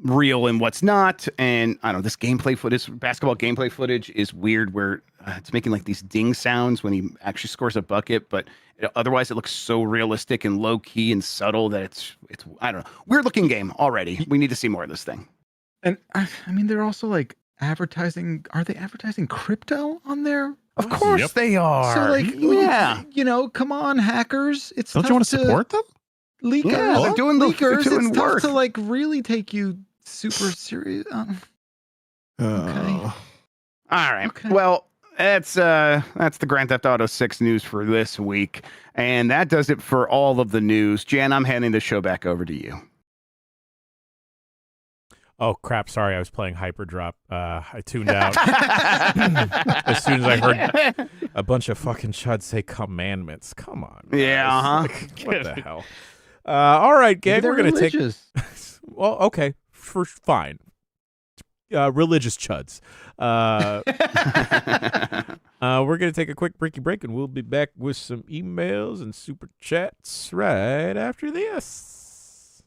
real and what's not. And I don't know, this basketball gameplay footage is weird where it's making like these ding sounds when he actually scores a bucket, but otherwise it looks so realistic and low key and subtle that it's I don't know, weird looking game already. We need to see more of this thing. And I mean, they're also like advertising. Are they advertising crypto on there? Of course they are. So like, yeah, come on, hackers. It's don't you want to support them? Leakers, Yeah, they're doing it's work. tough to like really take you super serious. Okay. All right. Okay. Well, that's the Grand Theft Auto 6 news for this week, and that does it for all of the news. Jan, I'm handing the show back over to you. Oh crap! Sorry, I was playing Hyperdrop. I tuned out as soon as I A bunch of fucking chuds say commandments. Come on. Guys. Yeah, Like, what the hell? All right, gang. They're We're gonna religious. take. Well, okay, fine. Religious chuds. We're gonna take a quick break, and we'll be back with some emails and super chats right after this.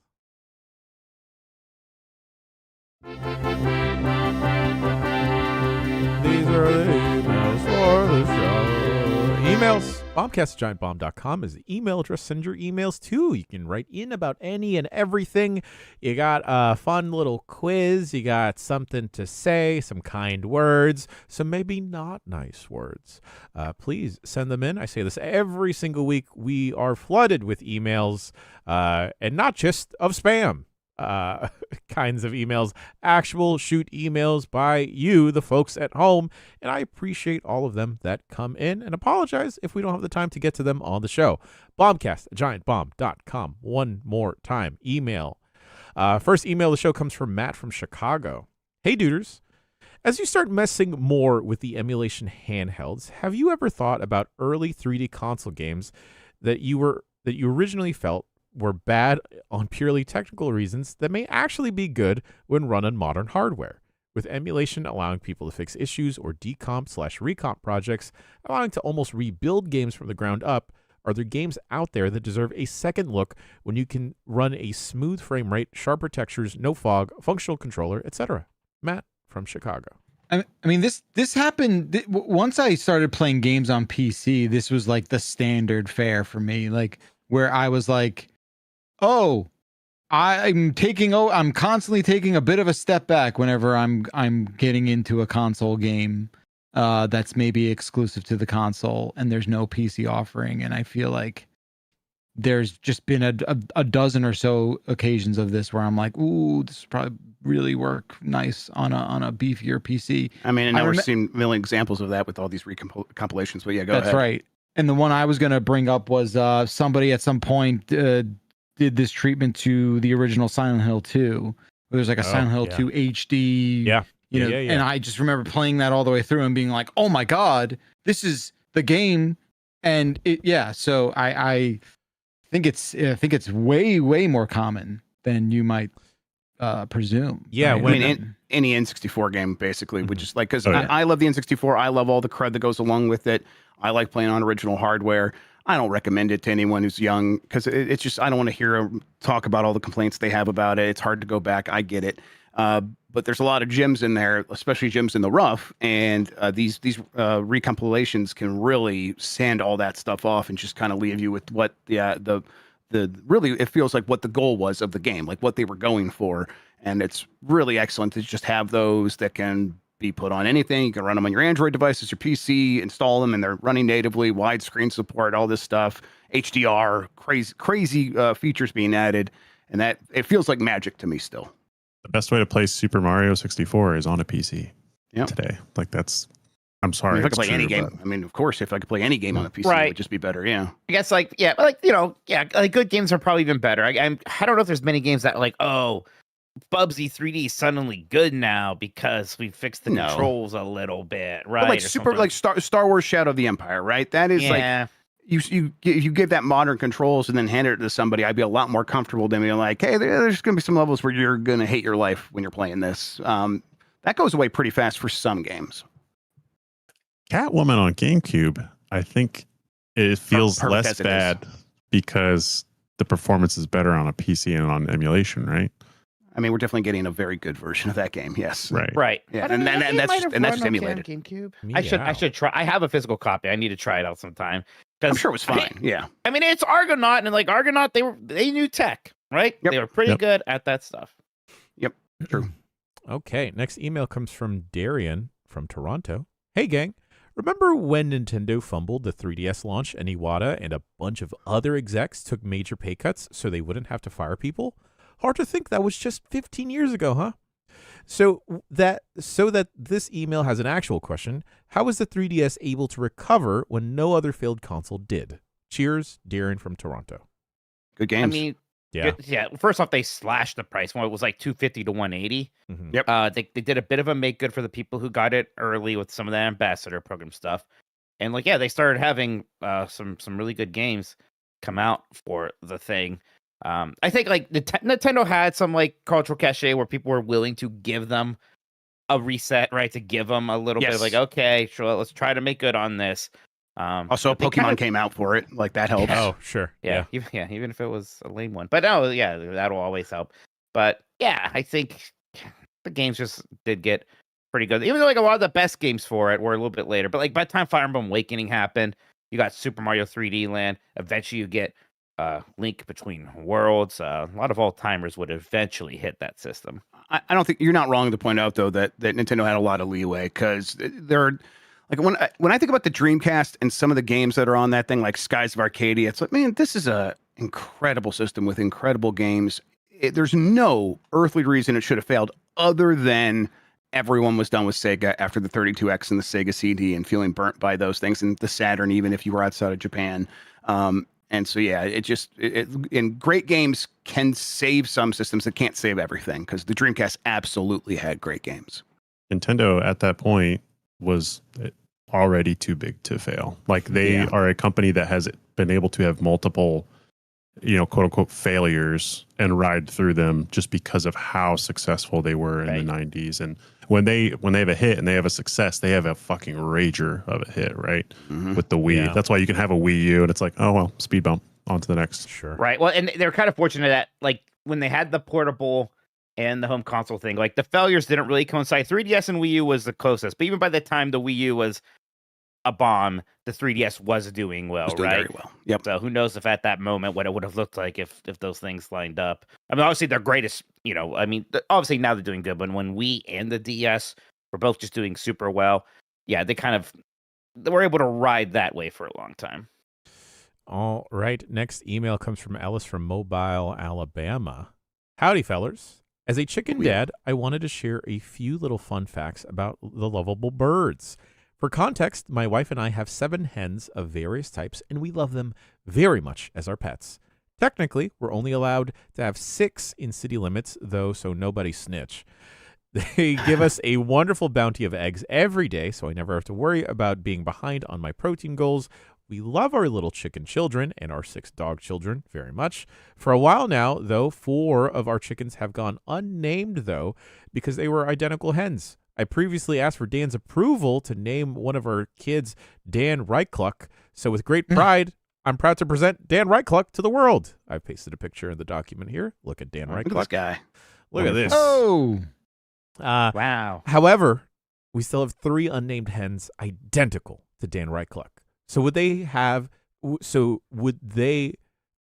These are the emails for the show. Emails. Bombcast@giantbomb.com is the email address. Send your emails to. You can write in about any and everything. You got a fun little quiz. You got something to say, some kind words, some maybe not nice words. Please send them in. I say this every single week. We are flooded with emails, and not just of spam. Kinds of emails, actual shoot emails by you, the folks at home, and I appreciate all of them that come in, and apologize if we don't have the time to get to them on the show. Bombcast@giantbomb.com. One more time, email. First email of the show comes from Matt from Chicago. Hey, duders. As you start messing more with the emulation handhelds, have you ever thought about early 3D console games that you originally felt were bad on purely technical reasons that may actually be good when run on modern hardware, with emulation allowing people to fix issues or decomp/recomp projects, allowing to almost rebuild games from the ground up? Are there games out there that deserve a second look when you can run a smooth frame rate, sharper textures, no fog, functional controller, etc.? Matt from Chicago. I mean, this happened once I started playing games on PC. This was like the standard fare for me, like where I was like, oh, I'm constantly taking a bit of a step back whenever I'm getting into a console game that's maybe exclusive to the console and there's no PC offering. And I feel like there's just been a dozen or so occasions of this where I'm like, ooh, this would probably really work nice on a beefier PC. I mean, I've never seen a million examples of that with all these compilations, but yeah, go ahead. That's right. And the one I was going to bring up was somebody at some point did this treatment to the original Silent Hill 2. There's like a Silent Hill 2 HD. Yeah. And I just remember playing that all the way through and being like, oh my God, this is the game. And so I think it's way more common than you might presume. Yeah. I mean, any N64 game basically would just like, because I love the N64. I love all the crud that goes along with it. I like playing on original hardware. I don't recommend it to anyone who's young because it's just, I don't want to hear them talk about all the complaints they have about it. It's hard to go back. I get it. But there's a lot of gems in there, especially gems in the rough. And these recompilations can really sand all that stuff off and just kind of leave you with what the really, it feels like what the goal was of the game, like what they were going for. And it's really excellent to just have those that can be put on anything. You can run them on your Android devices, your PC, install them, and they're running natively, widescreen support, all this stuff, HDR, crazy features being added, and that it feels like magic to me still. The best way to play Super Mario 64 is on a PC today. Like that's, I'm sorry. I mean, if I could play any game, I mean, of course, if I could play any game on a PC, it would just be better. Yeah. I guess like good games are probably even better. I don't know if there's many games that like, oh, Bubsy 3D is suddenly good now because we fixed the controls a little bit, right? But like Star Wars Shadow of the Empire, right? That is like you give that modern controls and then hand it to somebody, I'd be a lot more comfortable than being like, hey, there's going to be some levels where you're going to hate your life when you're playing this. That goes away pretty fast for some games. Catwoman on GameCube, I think it feels less bad because the performance is better on a PC and on emulation, right? I mean, we're definitely getting a very good version of that game. Yes. Right. Yeah. And that's just emulated. GameCube. I should try. I have a physical copy. I need to try it out sometime. I'm sure it was fine. I mean, it's Argonaut, and like Argonaut, they knew tech, right? Yep. They were pretty good at that stuff. Yep. True. Okay. Next email comes from Darian from Toronto. Hey, gang. Remember when Nintendo fumbled the 3DS launch and Iwata and a bunch of other execs took major pay cuts so they wouldn't have to fire people? Hard to think that was just 15 years ago, huh? So that this email has an actual question. How was the 3DS able to recover when no other failed console did? Cheers, Darren from Toronto. Good games. I mean, yeah. First off, they slashed the price when it was like $250 to $180. Mm-hmm. Yep. They did a bit of a make good for the people who got it early with some of the ambassador program stuff. And like, yeah, they started having some really good games come out for the thing. I think like Nintendo had some like cultural cachet where people were willing to give them a reset, right? To give them a little bit of like, okay, sure, let's try to make good on this. Also, Pokemon came out for it. Like that helps. Oh, sure. Yeah, even if it was a lame one. But no, yeah, that'll always help. But yeah, I think the games just did get pretty good. Even though like a lot of the best games for it were a little bit later. But like by the time Fire Emblem Awakening happened, you got Super Mario 3D Land. Eventually you get Link Between Worlds. A lot of old-timers would eventually hit that system. I don't think you're not wrong to point out though that Nintendo had a lot of leeway because there are like when I think about the Dreamcast and some of the games that are on that thing like Skies of Arcadia, it's like, man, this is a incredible system with incredible games. There's no earthly reason it should have failed other than everyone was done with Sega after the 32X and the Sega CD and feeling burnt by those things, and the Saturn, even if you were outside of Japan. And so, yeah, and great games can save some systems that can't save everything, because the Dreamcast absolutely had great games. Nintendo at that point was already too big to fail. Like they are a company that has been able to have multiple, quote unquote failures and ride through them just because of how successful they were in the 90s. And when they have a hit and they have a success, they have a fucking rager of a hit, right? Mm-hmm. With the Wii. Yeah. That's why you can have a Wii U and it's like, oh, well, speed bump on to the next. Sure. Right. Well, and they're kind of fortunate that like when they had the portable and the home console thing, like the failures didn't really coincide. 3DS and Wii U was the closest, but even by the time the Wii U was a bomb, the 3DS was doing well, doing right? Very well. Yep. So who knows if at that moment what it would have looked like if those things lined up. I mean, obviously their greatest, obviously now they're doing good, but when Wii and the DS were both just doing super well, yeah, they were able to ride that way for a long time. All right. Next email comes from Ellis from Mobile, Alabama. Howdy, fellers. As a chicken dad, I wanted to share a few little fun facts about the lovable birds. For context, my wife and I have 7 hens of various types, and we love them very much as our pets. Technically, we're only allowed to have 6 in city limits, though, so nobody snitch. They give us a wonderful bounty of eggs every day, so I never have to worry about being behind on my protein goals. We love our little chicken children and our 6 dog children very much. For a while now, though, 4 of our chickens have gone unnamed, though, because they were identical hens. I previously asked for Dan's approval to name one of our kids Dan Reichluck, so with great pride, I'm proud to present Dan Reichluck to the world. I've pasted a picture in the document here. Look at Dan Reichluck. Look at this guy. Look at this. Oh! Wow. However, we still have 3 unnamed hens identical to Dan Reichluck. So would they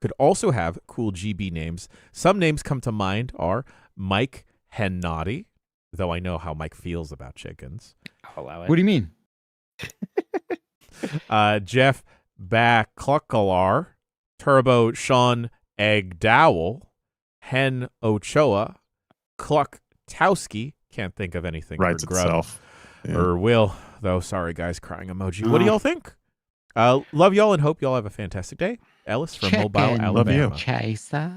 could also have cool GB names. Some names come to mind are Mike Hennaughty, though I know how Mike feels about chickens. I'll allow it. What do you mean? Jeff Bacluckalar, Turbo Sean Egg-Dowell, Hen Ochoa, Cluck-Towski, can't think of anything Writes for Grubb, itself. Yeah. or Will, though, sorry guys, crying emoji. What do y'all think? Love y'all and hope y'all have a fantastic day. Ellis from Mobile, Alabama. Love you. Chaser.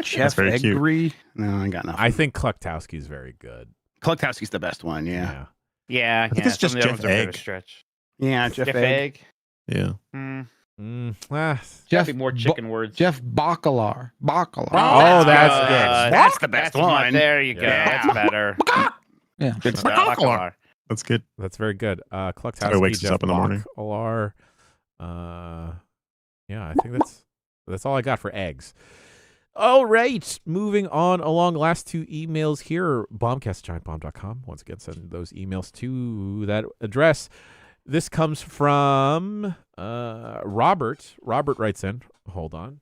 Jeff very cute. Eggery. No, I got nothing. I think Cluck-Towski is very good. Cluck-Towski's the best one. Yeah. Yeah. I think it's just some of the Jeff others are a bit of a Egg. stretch. Yeah. Jeff Egg. Egg. Yeah. Jeff, be more chicken words. Jeff Baccalar. Oh, that's good. That's the best That's one. There you go. Yeah. That's better. Yeah. Good stuff. Baccalar. That's good. That's very good. It Cluck-Towski, wakes us Jeff up in the morning. Baccalar. Yeah, I think that's all I got for eggs. All right, moving on along. Last 2 emails here. Bombcast@giantbomb.com. Once again, send those emails to that address. This comes from Robert. Robert writes in. Hold on.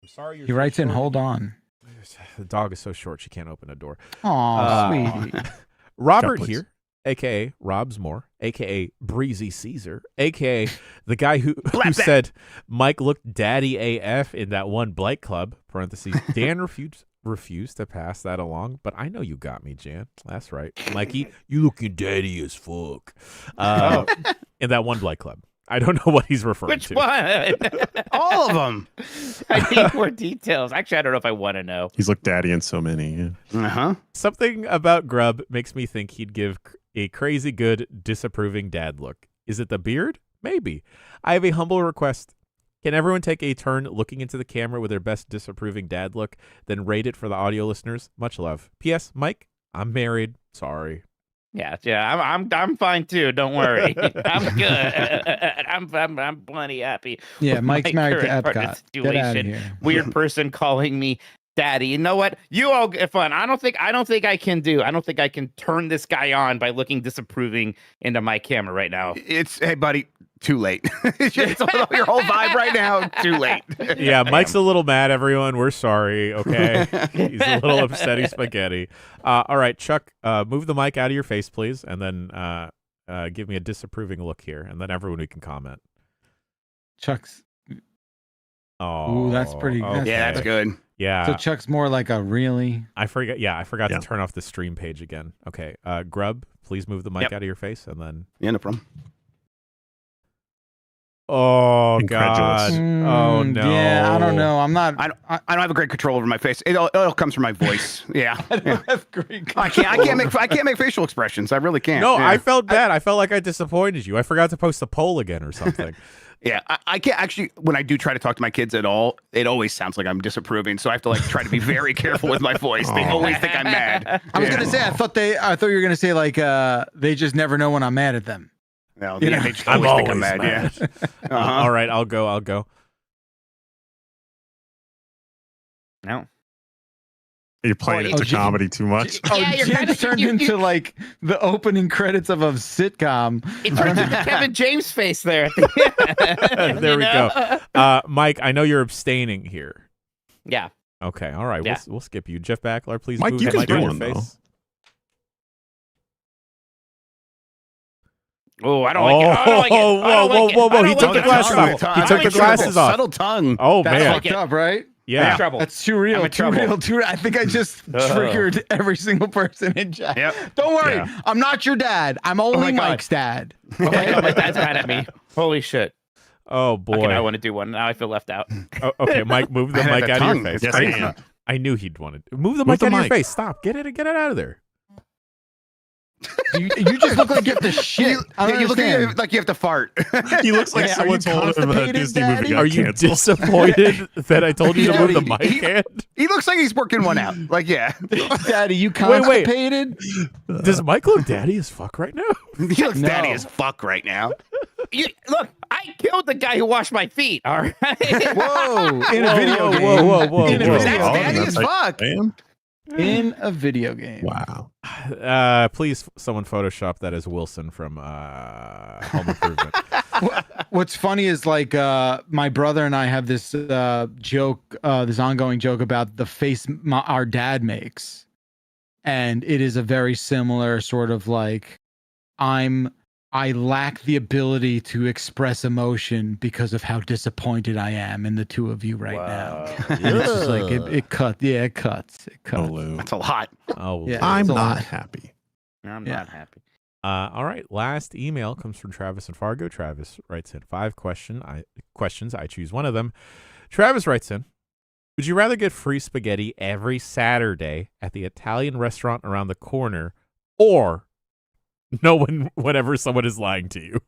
I'm sorry. He writes in, hold on. The dog is so short she can't open a door. Aw, sweetie. Robert Please. here, a.k.a. Robsmore, a.k.a. Breezy Caesar, a.k.a. the guy who said Mike looked daddy AF in that one Blight Club, parentheses. Dan refused to pass that along, but I know you got me, Jan. That's right. Mikey, you looking daddy as fuck. In that one Blight Club. I don't know what he's referring Which to. one? All of them. I need more details. Actually, I don't know if I want to know. He's looked daddy in so many. Yeah. Uh-huh. Something about Grubb makes me think he'd give a crazy good, disapproving dad look. Is it the beard? Maybe. I have a humble request. Can everyone take a turn looking into the camera with their best disapproving dad look, then rate it for the audio listeners? Much love. P.S. Mike, I'm married. Sorry. Yeah, I'm fine too. Don't worry, I'm good. I'm plenty happy. Yeah, with Mike's my married to current partner Epcot. Get out of situation. here. Weird person calling me daddy. You know what? You all get fun. I don't think I can turn this guy on by looking disapproving into my camera right now. Hey, buddy, too late. It's your whole vibe right now. Too late. Yeah, Mike's a little mad, everyone. We're sorry, okay? He's a little upsetty spaghetti. All right, Chuck, move the mic out of your face, please, and then give me a disapproving look here, and then everyone we can comment. Chuck's. Oh, Ooh, that's pretty good. okay. Yeah, that's good. Yeah, So Chuck's more like a really. I forgot Yeah. to turn off the stream page again. Okay, Grubb, please move the mic out of your face, and then. Yeah, no problem. Oh Incredulous. God! Oh no! Yeah, I don't know. I'm not. I don't have a great control over my face. It all comes from my voice. Yeah. I don't have great. I can't make facial expressions. I really can't. No, Yeah. I felt bad. I felt like I disappointed you. I forgot to post the poll again or something. Yeah, I can't actually. When I do try to talk to my kids at all, it always sounds like I'm disapproving. So I have to try to be very careful with my voice. They always think I'm mad. I was Yeah. gonna say. I thought you were gonna say they just never know when I'm mad at them. No, You yeah, know, they just I'm always think always I'm mad. Yeah. Uh-huh. All right, I'll go. No. You're playing Oh, it to Jim- comedy too much. Oh, Yeah, you're Jim kind of- turned you- into like the opening credits of a sitcom. It turns into Kevin James face there. At the end, There you we know? go. Mike, I know you're abstaining here. Yeah. Okay, all right. Yeah. We'll skip you. Jeff Backler, please Mike, move you the can mic do out of one, your though. face. Oh, I don't like it. I don't like it. Whoa. He took the glasses off. He took the glasses off. Subtle tongue. Oh, That's man. fucked up, right? Yeah. Trouble. That's too real. I'm in Too trouble. real. Too real. I think I just triggered every single person in chat. Yep. Don't worry. Yeah. I'm not your dad. I'm only my God. Mike's dad. Oh my God, my dad's mad at me. Holy shit. Oh, boy. Okay, now I want to do one. Now I feel left out. Oh, okay, Mike, move the I had mic the out of your tongue. face. Yes, Crazy. I am. I knew he'd want to. Move the Move mic the out of your mic. face. Stop. Get it out of there. You just look like you have to shit. I don't You look understand. like you have to fart. He looks like Yeah, are someone you told him a constipated, Disney Daddy? movie got Are you canceled. disappointed that I told you to Yeah, move the he- mic hand? He looks like he's working one out. Like, yeah. Daddy, you Wait. constipated? Does Mike look daddy as fuck right now? He looks No. daddy as fuck right now. Look, I killed the guy who washed my feet. All right. Whoa! In a Whoa, video whoa, game. whoa. In a That's video Oh, daddy game. as that's fuck. Man. In a video game. Wow. Please, someone Photoshop that as Wilson from Home Improvement. What's funny is my brother and I have this joke, this ongoing joke about the face our dad makes, and it is a very similar sort of I lack the ability to express emotion because of how disappointed I am in the two of you right now. And it's just like it cuts. Yeah, it cuts. It cuts. Oh, Lou. That's a lot. Oh, Yeah. I'm It's a not lot. happy. I'm Yeah. not happy. all right. Last email comes from Travis and Fargo. Travis writes in 5 questions. I choose one of them. Travis writes in, would you rather get free spaghetti every Saturday at the Italian restaurant around the corner, or no one whenever someone is lying to you?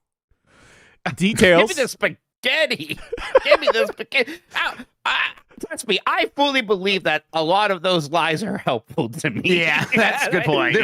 Details. Give me the spaghetti. Give me the spaghetti. Trust me, I fully believe that a lot of those lies are helpful to me. Yeah, that's a good point.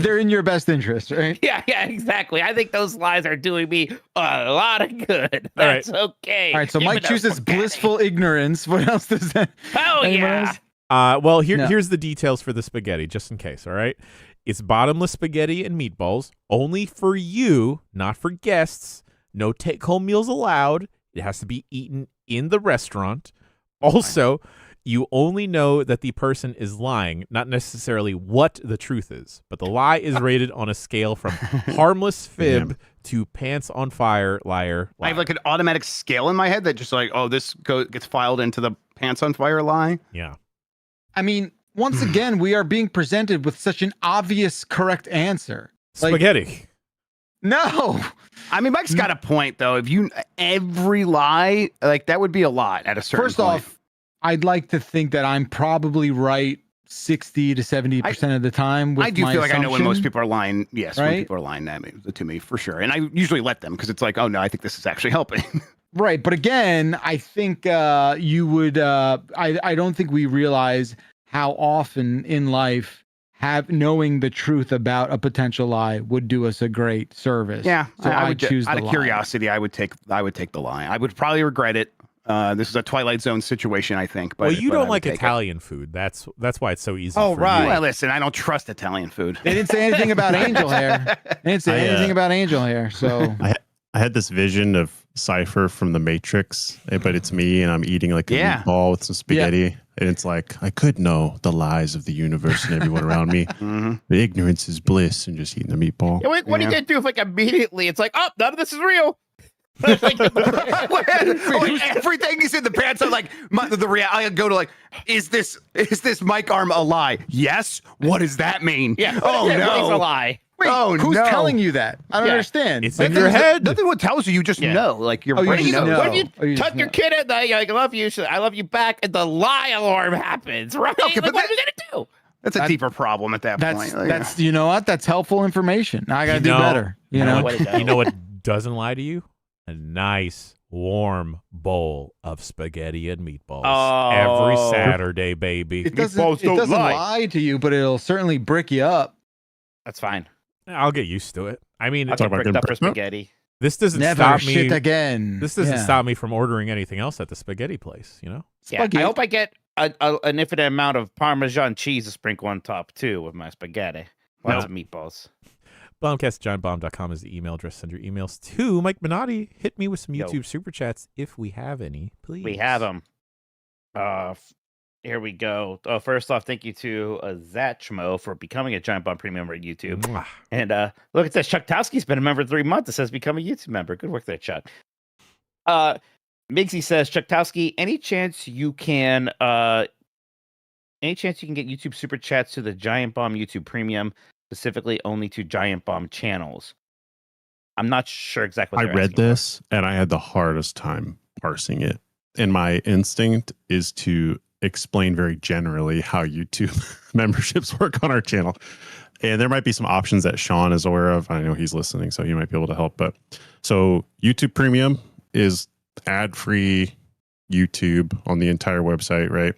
They're in your best interest, right? Yeah, exactly. I think those lies are doing me a lot of good. All right. That's okay. All right, so Give me Mike the chooses spaghetti. blissful ignorance. What else does that? Oh, Anyone yeah. else? Well, No. here's the details for the spaghetti, just in case, all right? It's bottomless spaghetti and meatballs, only for you, not for guests. No take-home meals allowed. It has to be eaten in the restaurant. Also, you only know that the person is lying, not necessarily what the truth is. But the lie is rated on a scale from harmless fib to pants on fire, liar. I have like an automatic scale in my head that just this gets filed into the pants on fire lie. Yeah. I mean, once again, we are being presented with such an obvious correct answer. Spaghetti. No. I mean, Mike's got a point though. If you every lie, like that would be a lot at a certain First point. off, I'd like to think that I'm probably right 60 to 70% of the time. With I do my feel like I know when most assumption. people are lying. Yes, when Right? people are lying to me for sure. And I usually let them because it's like, oh no, I think this is actually helping. Right, but again, I think you would. I don't think we realize how often in life knowing the truth about a potential lie would do us a great service. Yeah, so I I would choose out the of lie. curiosity. I would take the lie. I would probably regret it. This is a Twilight Zone situation, I think. But Well, you but I don't would like take it. Italian food. That's why it's so easy. Oh, for right. you. Well, listen, I don't trust Italian food. They didn't say anything about angel hair. They didn't say anything about angel hair. So I had this vision of Cypher from The Matrix, but it's me and I'm eating like a Yeah. meatball with some spaghetti. And it's like, I could know the lies of the universe and everyone around me. Mhm. But ignorance is bliss and just eating the meatball. Yeah, what are you Yeah. gonna do if like immediately it's like, oh, none of this is real? Like, Everything is in the pants. I'm like, I go to like, is this Mike arm a lie? Yes. What does that mean? yeah. Oh yeah, It's a no. lie. wait, Oh, who's no. telling you that? I don't Yeah. understand. It's Like, in your head. Nothing what tells you. You just Yeah. know. Like your Oh, you brain just knows. know. What if you Oh, you tuck just your know. kid at night? You're like, I love you. I love you back, and the lie alarm happens, right? Okay, Like, but what are we gonna do? That's a That- deeper problem at that point. Like, That's you know what? That's helpful information. Now I gotta You do know- better. You know. What it does. You know what doesn't lie to you? A nice warm bowl of spaghetti and meatballs Oh. every Saturday, baby. It doesn't. Meatballs It don't doesn't lie. lie to you, but it'll certainly brick you up. That's fine. I'll get used to it. I mean, I'll Talk get about bricked up for getting bricked up? spaghetti. this doesn't Never stop shit me. again. This doesn't Yeah. stop me from ordering anything else at the spaghetti place. You know. Yeah, I Spaghetti. hope I get an infinite amount of Parmesan cheese to sprinkle on top too with my spaghetti. Lots of meatballs. Bombcast@giantbomb.com is the email address. Send your emails to Mike Minotti. Hit me with some Yo. YouTube super chats if we have any, please. We have them. Here we go. First off, thank you to Zachmo for becoming a Giant Bomb Premium member at YouTube. Mwah. And look, it says Chuck Towski's been a member 3 months. It says become a YouTube member. Good work there, Chuck. Migsy says, Chuck Towski, any chance you can get YouTube super chats to the Giant Bomb YouTube Premium, specifically only to Giant Bomb channels? I'm not sure exactly what I they're read asking for. this and I had the hardest time parsing it. And my instinct is to explain very generally how YouTube memberships work on our channel. And there might be some options that Sean is aware of. I know he's listening, so he might be able to help. But so YouTube Premium is ad-free YouTube on the entire website, right?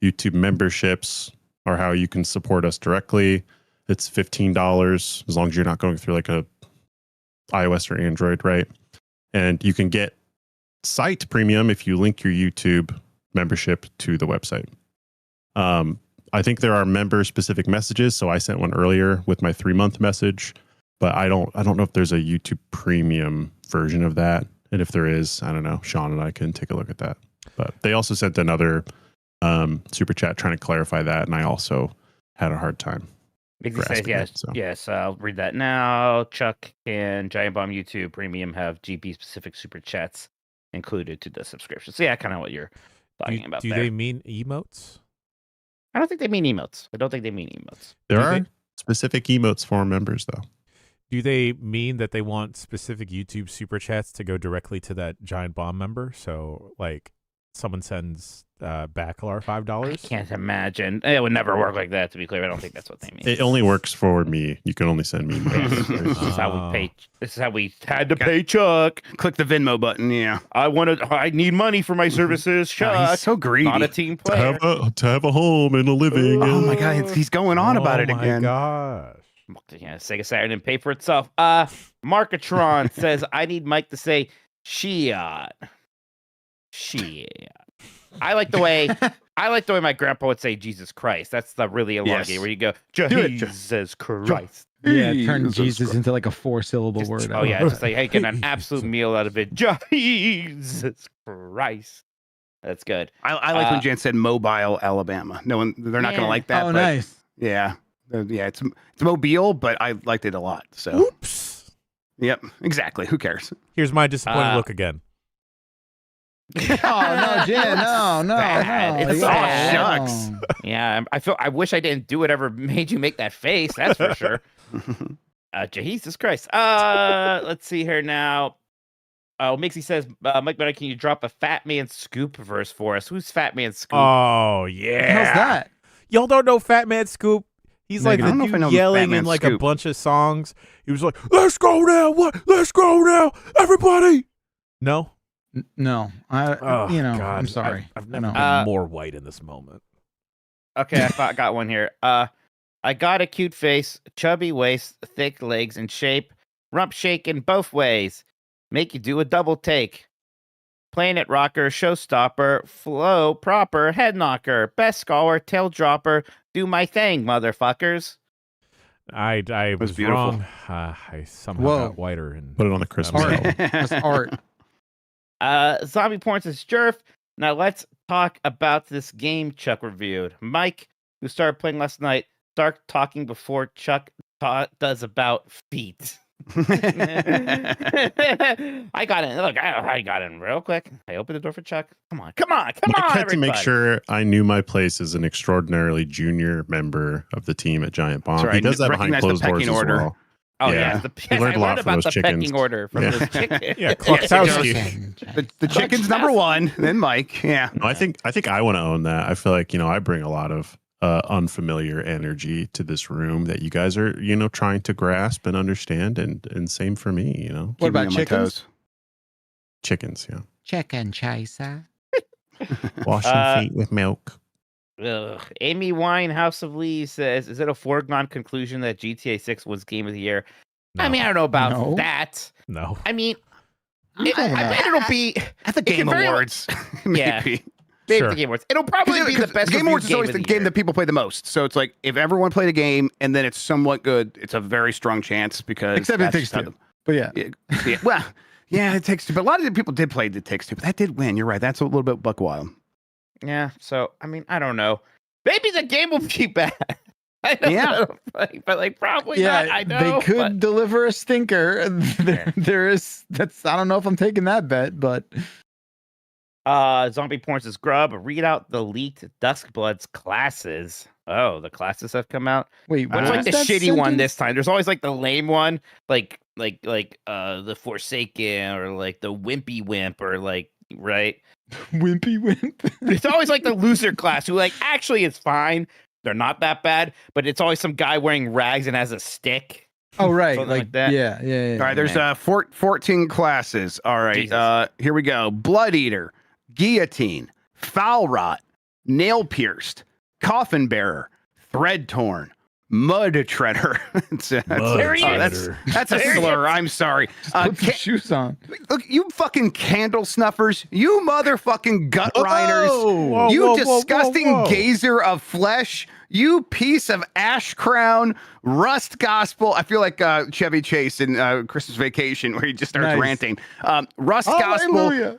YouTube memberships are how you can support us directly. It's $15 as long as you're not going through like a iOS or Android, right? And you can get site premium if you link your YouTube membership to the website. I think there are member specific messages. So I sent one earlier with my 3-month message, but I don't know if there's a YouTube premium version of that. And if there is, I don't know, Sean and I can take a look at that. But they also sent another super chat trying to clarify that. And I also had a hard time. Migsy says, grasping yes, it, so. yes, I'll read that now. Chuck and Giant Bomb YouTube Premium have GP specific super chats included to the subscription. So yeah, kind of what you're talking about Do there. they mean emotes? I don't think they mean emotes. There Do are they- specific emotes for members, though. Do they mean that they want specific YouTube super chats to go directly to that Giant Bomb member? So, like, someone sends Backlar I $5? can't imagine. It would never work like that, to be clear. I don't think that's what they mean. It only works for me. You can only send me This emails. is how we pay. This is how we had to pay Chuck. click the Venmo button. Yeah. I need money for my services, Oh, Chuck. he's so greedy. Not a team to player. have a home and a living. Oh and- my god, he's going on about it Oh my again. gosh. Yeah, Sega Saturn didn't pay for itself. Markatron says, I need Mike to say Shiat. Shiat. I like the way my grandpa would say Jesus Christ. That's the really elongated Yes. where you go, it. Jesus Christ. Yeah, turn Jesus Jesus Christ. into like a 4-syllable Just- word. oh yeah, just like hey, get an absolute meal out of it. Jesus Christ. That's good. I like when Jan said Mobile, Alabama. No one, they're not going Yeah. to like that. Oh, but nice. Yeah. Yeah. It's Mobile, but I liked it a lot. So, Oops. yep, exactly. Who cares? Here's my disappointed Uh, look again. Oh no, Jen, no. sad. It's yeah, sad. Shucks. no. Yeah, I wish I didn't do whatever made you make that face. That's for sure. Jesus Christ. Let's see here now. Oh, Mixie says, Mike Bennett, can you drop a Fat Man Scoop verse for us? Who's Fat Man Scoop? Oh yeah. How's that? Y'all don't know Fat Man Scoop? He's like I the don't know if I know dude yelling Fat Man in like a Scoop. bunch of songs. He was like, "Let's go now! What? Let's go now, everybody!" No. No, Oh, God, God. I'm sorry. I've never No. been more white in this moment. Okay, I got one here. I got a cute face, chubby waist, thick legs and shape, rump shaking both ways. Make you do a double take. Planet rocker, showstopper, flow proper, head knocker, best scholar, tail dropper, do my thing, motherfuckers. I was beautiful. wrong. I somehow Whoa. got whiter and Put it on the Christmas Art. album. That's art. Zombie Porn says, Jerf. Now let's talk about this game Chuck reviewed. Mike, who started playing last night, start talking before Chuck does about feet. I got in. Look, I got in real quick. I opened the door for Chuck. Come on, Mike had to make sure I knew my place as an extraordinarily junior member of the team at Giant Bomb. That's right. He does that behind Recognize the closed doors pecking as order. well. Oh Yeah. yeah, I learned a lot learned from about those the chickens. pecking order from Yeah. those chickens. Yeah, Klopsowski. The chicken's number one, then Mike. Yeah. No, I think I want to own that. I feel like I bring a lot of unfamiliar energy to this room that you guys are trying to grasp and understand, and same for me. What Keep me about on my chickens? toes. Chickens, yeah. Chicken chaser. Washing feet with milk. Ugh. Amy Wine, House of Lee says, "Is it a foregone conclusion that GTA 6 was Game of the Year?" No. I mean, I don't know about No. that. No. I mean, I I don't know. bet it'll be At the It can Game very well- Awards, Yeah. maybe. maybe Sure. the Game Awards. It'll probably be the best Game reviewed Awards is always of the the game year. that people play the most. So it's like if everyone played a game and then it's somewhat good, it's a very strong chance because Except It that's Takes how Two. But yeah. Yeah, well, yeah, it takes two. But a lot of the people did play It Takes Two, but that did win. You're right. That's a little bit buck wild. Yeah, so I mean, I don't know. Maybe the game will be bad. I don't Yeah. know, but probably not. I know they could but- deliver a stinker. There is that's. I don't know if I'm taking that bet, but Zombie Porn says, Grubb, read out the leaked Duskbloods classes. Oh, the classes have come out. wait, what What's was like the that shitty one sentence? this time? There's always like the lame one, like the Forsaken or like the Wimpy Wimp or like right. Wimpy wimp. It's always like the loser class who like actually it's fine. They're not that bad, but it's always some guy wearing rags and has a stick. Oh right, Something like that. Yeah. All right, there's man. 14 classes. All right, Jesus. here we go. Blood Eater, Guillotine, Foul Rot, Nail Pierced, Coffin Bearer, Thread Torn, Mud Treader. There he is. That's a There he slur. I'm sorry. Put some shoes on. Look, you fucking candle snuffers, you motherfucking gut riders, Whoa, you whoa, whoa, disgusting whoa, whoa. gazer of flesh, you piece of ash crown, rust gospel. I feel like Chevy Chase in Christmas Vacation where he just starts Nice. ranting. Rust gospel, Hallelujah.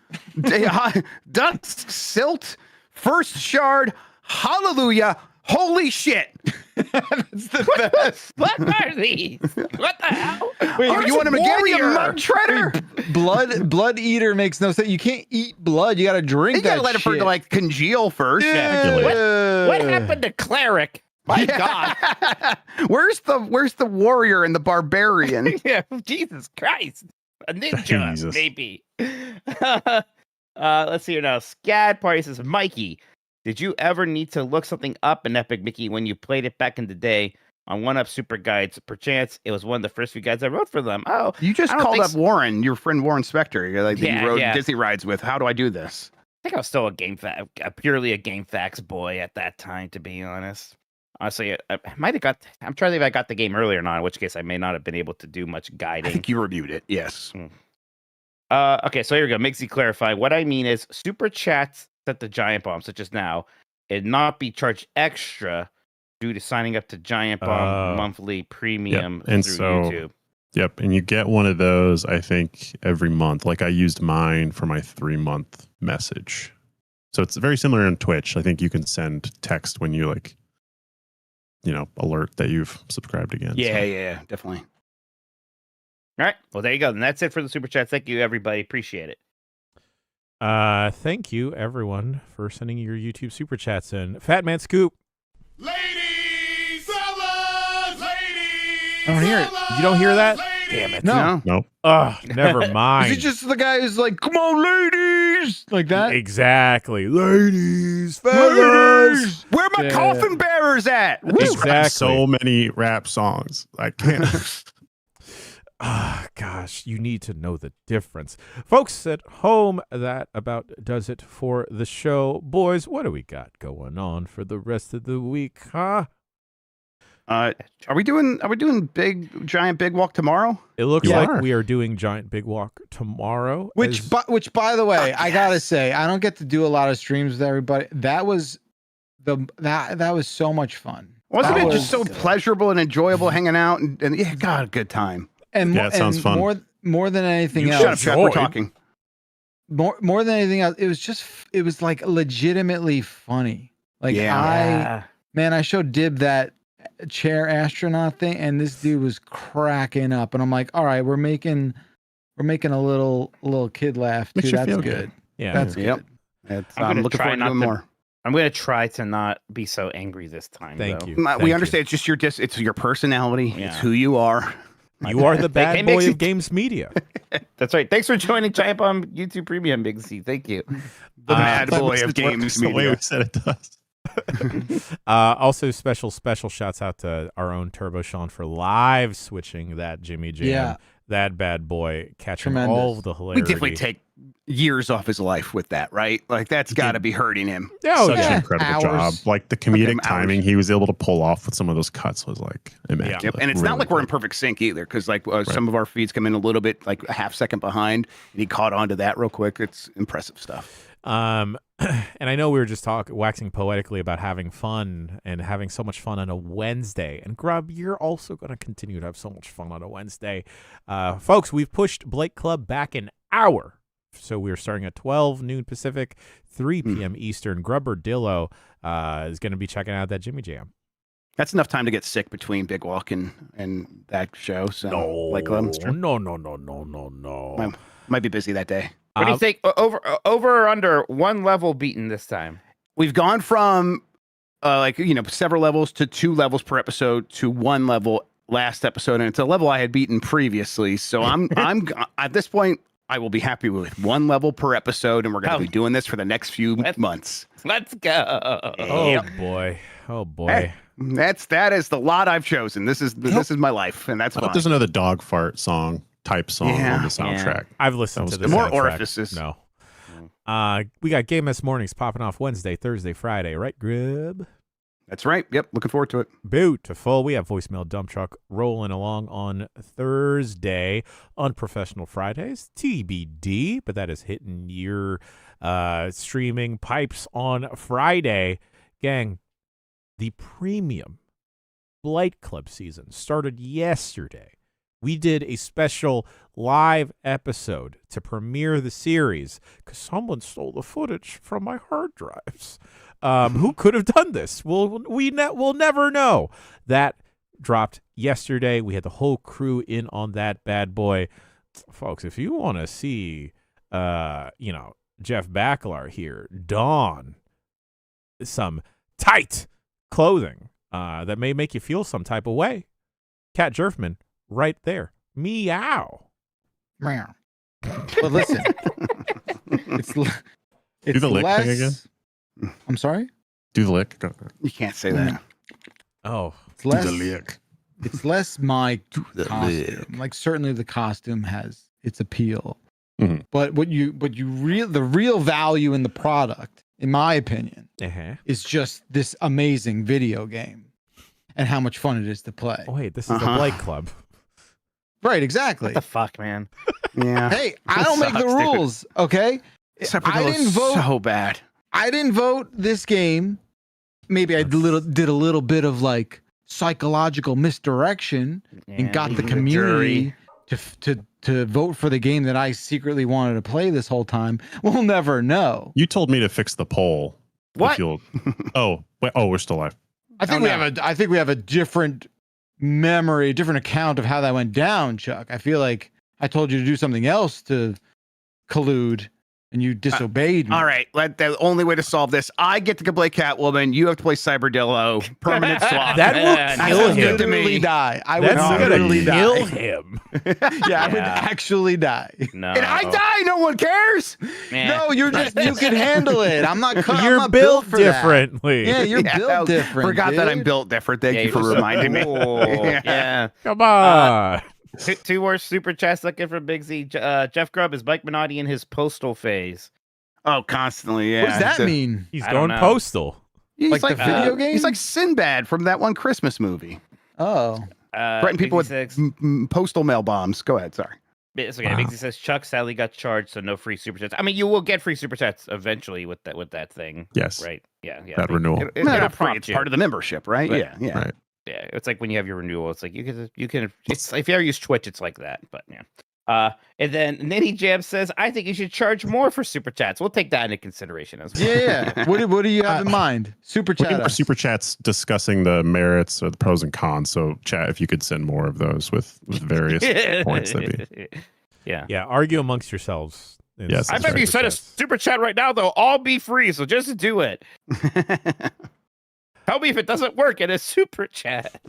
dusk silt, first shard, hallelujah, holy shit. That's the best. What are these? What the hell? Wait, Oh, you want him again, you warrior. mud treader? Blood eater makes no sense. You can't eat blood. You got to drink You that gotta let it for shit. to like congeal first. What happened to cleric? My God. Where's the warrior and the barbarian? Yeah, Jesus Christ. A ninja, Jesus. maybe. Let's see here now. Scad Party says, Mikey, did you ever need to look something up in Epic Mickey when you played it back in the day on One Up Super Guides? Perchance it was one of the first few guides I wrote for them. Oh, You just I don't called think up so. Warren, your friend Warren Spector. You're like that Yeah, you rode yeah. Disney rides with. How do I do this? I think I was still purely a game facts boy at that time, to be honest. Honestly, I might have got. I'm trying to think if I got the game earlier or not. In which case, I may not have been able to do much I guiding. think you reviewed it. Yes. Okay, so here we go. Mixie clarify. What I mean is, super chats set the Giant Bomb, such as now, and not be charged extra due to signing up to Giant Bomb monthly premium and through so- YouTube. Yep, and you get one of those, I think, every month. Like I used mine for my 3-month message. So it's very similar on Twitch. I think you can send text when you alert that you've subscribed again. Yeah, definitely. All right, well, there you go. And that's it for the super chats. Thank you, everybody. Appreciate it. Thank you, everyone, for sending your YouTube super chats in. Fat Man Scoop. Ladies, fellas, ladies, I don't hear it. You don't hear that? Damn it. No. Nope. Ugh, never Is mind. he just the guy who's like, come on, ladies? Like that? Exactly. Ladies, fellas. Where my Yeah. coffin bearers at? Just Exactly. rap so many rap songs. I can't. Ah, gosh, you need to know the difference. Folks at home, that about does it for the show. Boys, what do we got going on for the rest of the week, huh? Are we doing giant big walk tomorrow? It looks You like are. we are doing Giant Big Walk tomorrow. Which, by the way, I gotta say, I don't get to do a lot of streams with everybody. That was that was so much fun. Wasn't That it was- just so pleasurable and enjoyable hanging out and yeah, God, a good time. And, Yeah, it sounds fun. More than anything You else. Shut up, Chuck. We're Enjoyed. talking. More than anything else, it was like legitimately funny. Like Yeah. I showed Dib that chair astronaut thing, and this dude was cracking up, and I'm like, all right, we're making a little kid laugh Makes too. you That's feel good. yeah. That's Yep. good. I'm I'm gonna looking try forward to not doing to- more. I'm gonna try to not be so angry this time. Thank though. you. We Thank understand it's just it's your personality. Yeah. It's who you are. You are the bad It makes boy it- of games media. That's right. Thanks for joining Giant Bomb YouTube Premium, Big C. Thank you. The Uh, mad That boy makes of it work games the way media. we said it does. Also, special shouts out to our own Turbo Sean for live switching that Jimmy Jam. Yeah. That bad boy catching Tremendous. all of the We hilarity. definitely take years off his life with that, right? Like that's got to be hurting him. Oh, Such yeah. an incredible job. Hours. Like the Took him comedic timing hours. he was able to pull off with some of those cuts was like immaculate. Yep. And it's Really not like we're in good. perfect sync either, because like some of our feeds come in a little bit like a half second behind, and he caught on to that real quick. It's impressive stuff. And I know we were just waxing poetically about having fun and having so much fun on a Wednesday. And Grubb, you're also going to continue to have so much fun on a Wednesday. Folks, we've pushed Blake Club back an hour. So we're starting at 12 noon Pacific, 3 p.m. Eastern. Grubber Dillo is going to be checking out that Jimmy Jam. That's enough time to get sick between Big Walk and that show. So like No. might be busy that day. What do you think? Over or under one level beaten this time? We've gone from several levels to 2 levels per episode to 1 level last episode, and it's a level I had beaten previously. So I'm at this point I will be happy with 1 level per episode, and we're going to be doing this for the next few months. Let's go. Oh, boy. Oh, boy. Hey, that is the lot I've chosen. This is my life, and that's I fine. hope there's another dog fart song type song Yeah. on the soundtrack. I've listened That to was the good. More soundtrack. orifices. No. We got Game S Mornings popping off Wednesday, Thursday, Friday, right, Grib? That's right. Yep, looking forward to it. Beautiful. We have Voicemail Dump Truck rolling along on Thursday. Unprofessional Fridays, TBD, but that is hitting your streaming pipes on Friday. Gang, the premium Blight Club season started yesterday. We did a special live episode to premiere the series because someone stole the footage from my hard drives. Who could have done this? We'll never know. That dropped yesterday. We had the whole crew in on that bad boy. Folks, if you want to see, Jeff Baclar here don some tight clothing that may make you feel some type of way, Cat Jerfman, right there. Meow. Meow. But listen, it's Do the lick less. thing again. I'm sorry. Do the lick. You can't say that. Oh, It's less. Do the lick. It's less my the costume. Like certainly the costume has its appeal, Mhm. but the real value in the product, in my opinion, is just this amazing video game and how much fun it is to play. oh wait, this is the Blight Club. Right, exactly. What the fuck, man? Yeah. Hey, I don't make the Sucks, dude. rules, okay? I didn't vote. so bad. I didn't vote this game. Maybe I did a little bit of like psychological misdirection and got the even community to vote for the game that I secretly wanted to play this whole time. We'll never know. You told me to fix the poll. What? If you'll- oh, wait, we're still live. I think we have a different memory, a different account of how that went down, Chuck. I feel like I told you to do something else to collude and you disobeyed me. All right, the only way to solve this, I get to play Catwoman. You have to play Cyberdillo. Permanent swap. That will kill I him. would literally die. I would That's gonna literally kill die. him. Yeah, I would actually die. No. And I die. No one cares. Man. No, you can handle it. I'm not. You're I'm not built for that. differently. Yeah, you're built different. Forgot that I'm dude. built different. Thank you you're for so reminding me. cool. Yeah. Come on. Two more super chats looking for Big Z. Jeff Grubb is Mike Minotti in his postal phase. Oh, constantly. Yeah. What does that mean? He's I don't going know. postal. He's Like the video game? He's like Sinbad from that one Christmas movie. Oh, Threatening people with Six. postal mail bombs. Go ahead. Sorry. It's okay. Wow. Big Z says Chuck sadly got charged, so no free super chats. I mean, you will get free super chats eventually with that thing. Yes. Right. Yeah. That renewal. It'll Not free, prompt it's you. part of the membership, right? Right. Yeah. Yeah. Right. Yeah, it's like when you have your renewal. It's like you can. It's if you ever use Twitch, it's like that. But yeah. And then Nitty Jam says, I think you should charge more for super chats. We'll take that into consideration as well. yeah. What do you have in mind? Super Looking chat. for super chats discussing the merits or the pros and cons. So, chat, if you could send more of those with various points, that'd be. Yeah. Yeah, argue amongst yourselves. in Yes, I that's bet super if you send a chats. super chat right now, they'll all be free. So just do it. Tell me if it doesn't work in a super chat.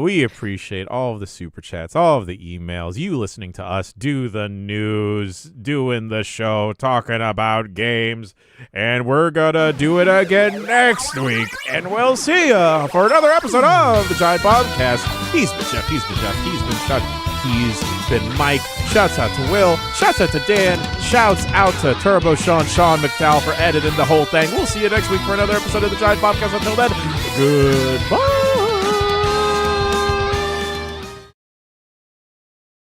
We appreciate all of the super chats, all of the emails, you listening to us do the news, doing the show, talking about games, and we're gonna do it again next week. And we'll see ya for another episode of the Giant Bombcast. He's been Jeff, he's been Jeff, he's been Chuck, he's been Mike. Shouts out to Will, shouts out to Dan, shouts out to Turbo Sean McDowell for editing the whole thing. We'll see you next week for another episode of the Giant Bombcast. Until then, goodbye.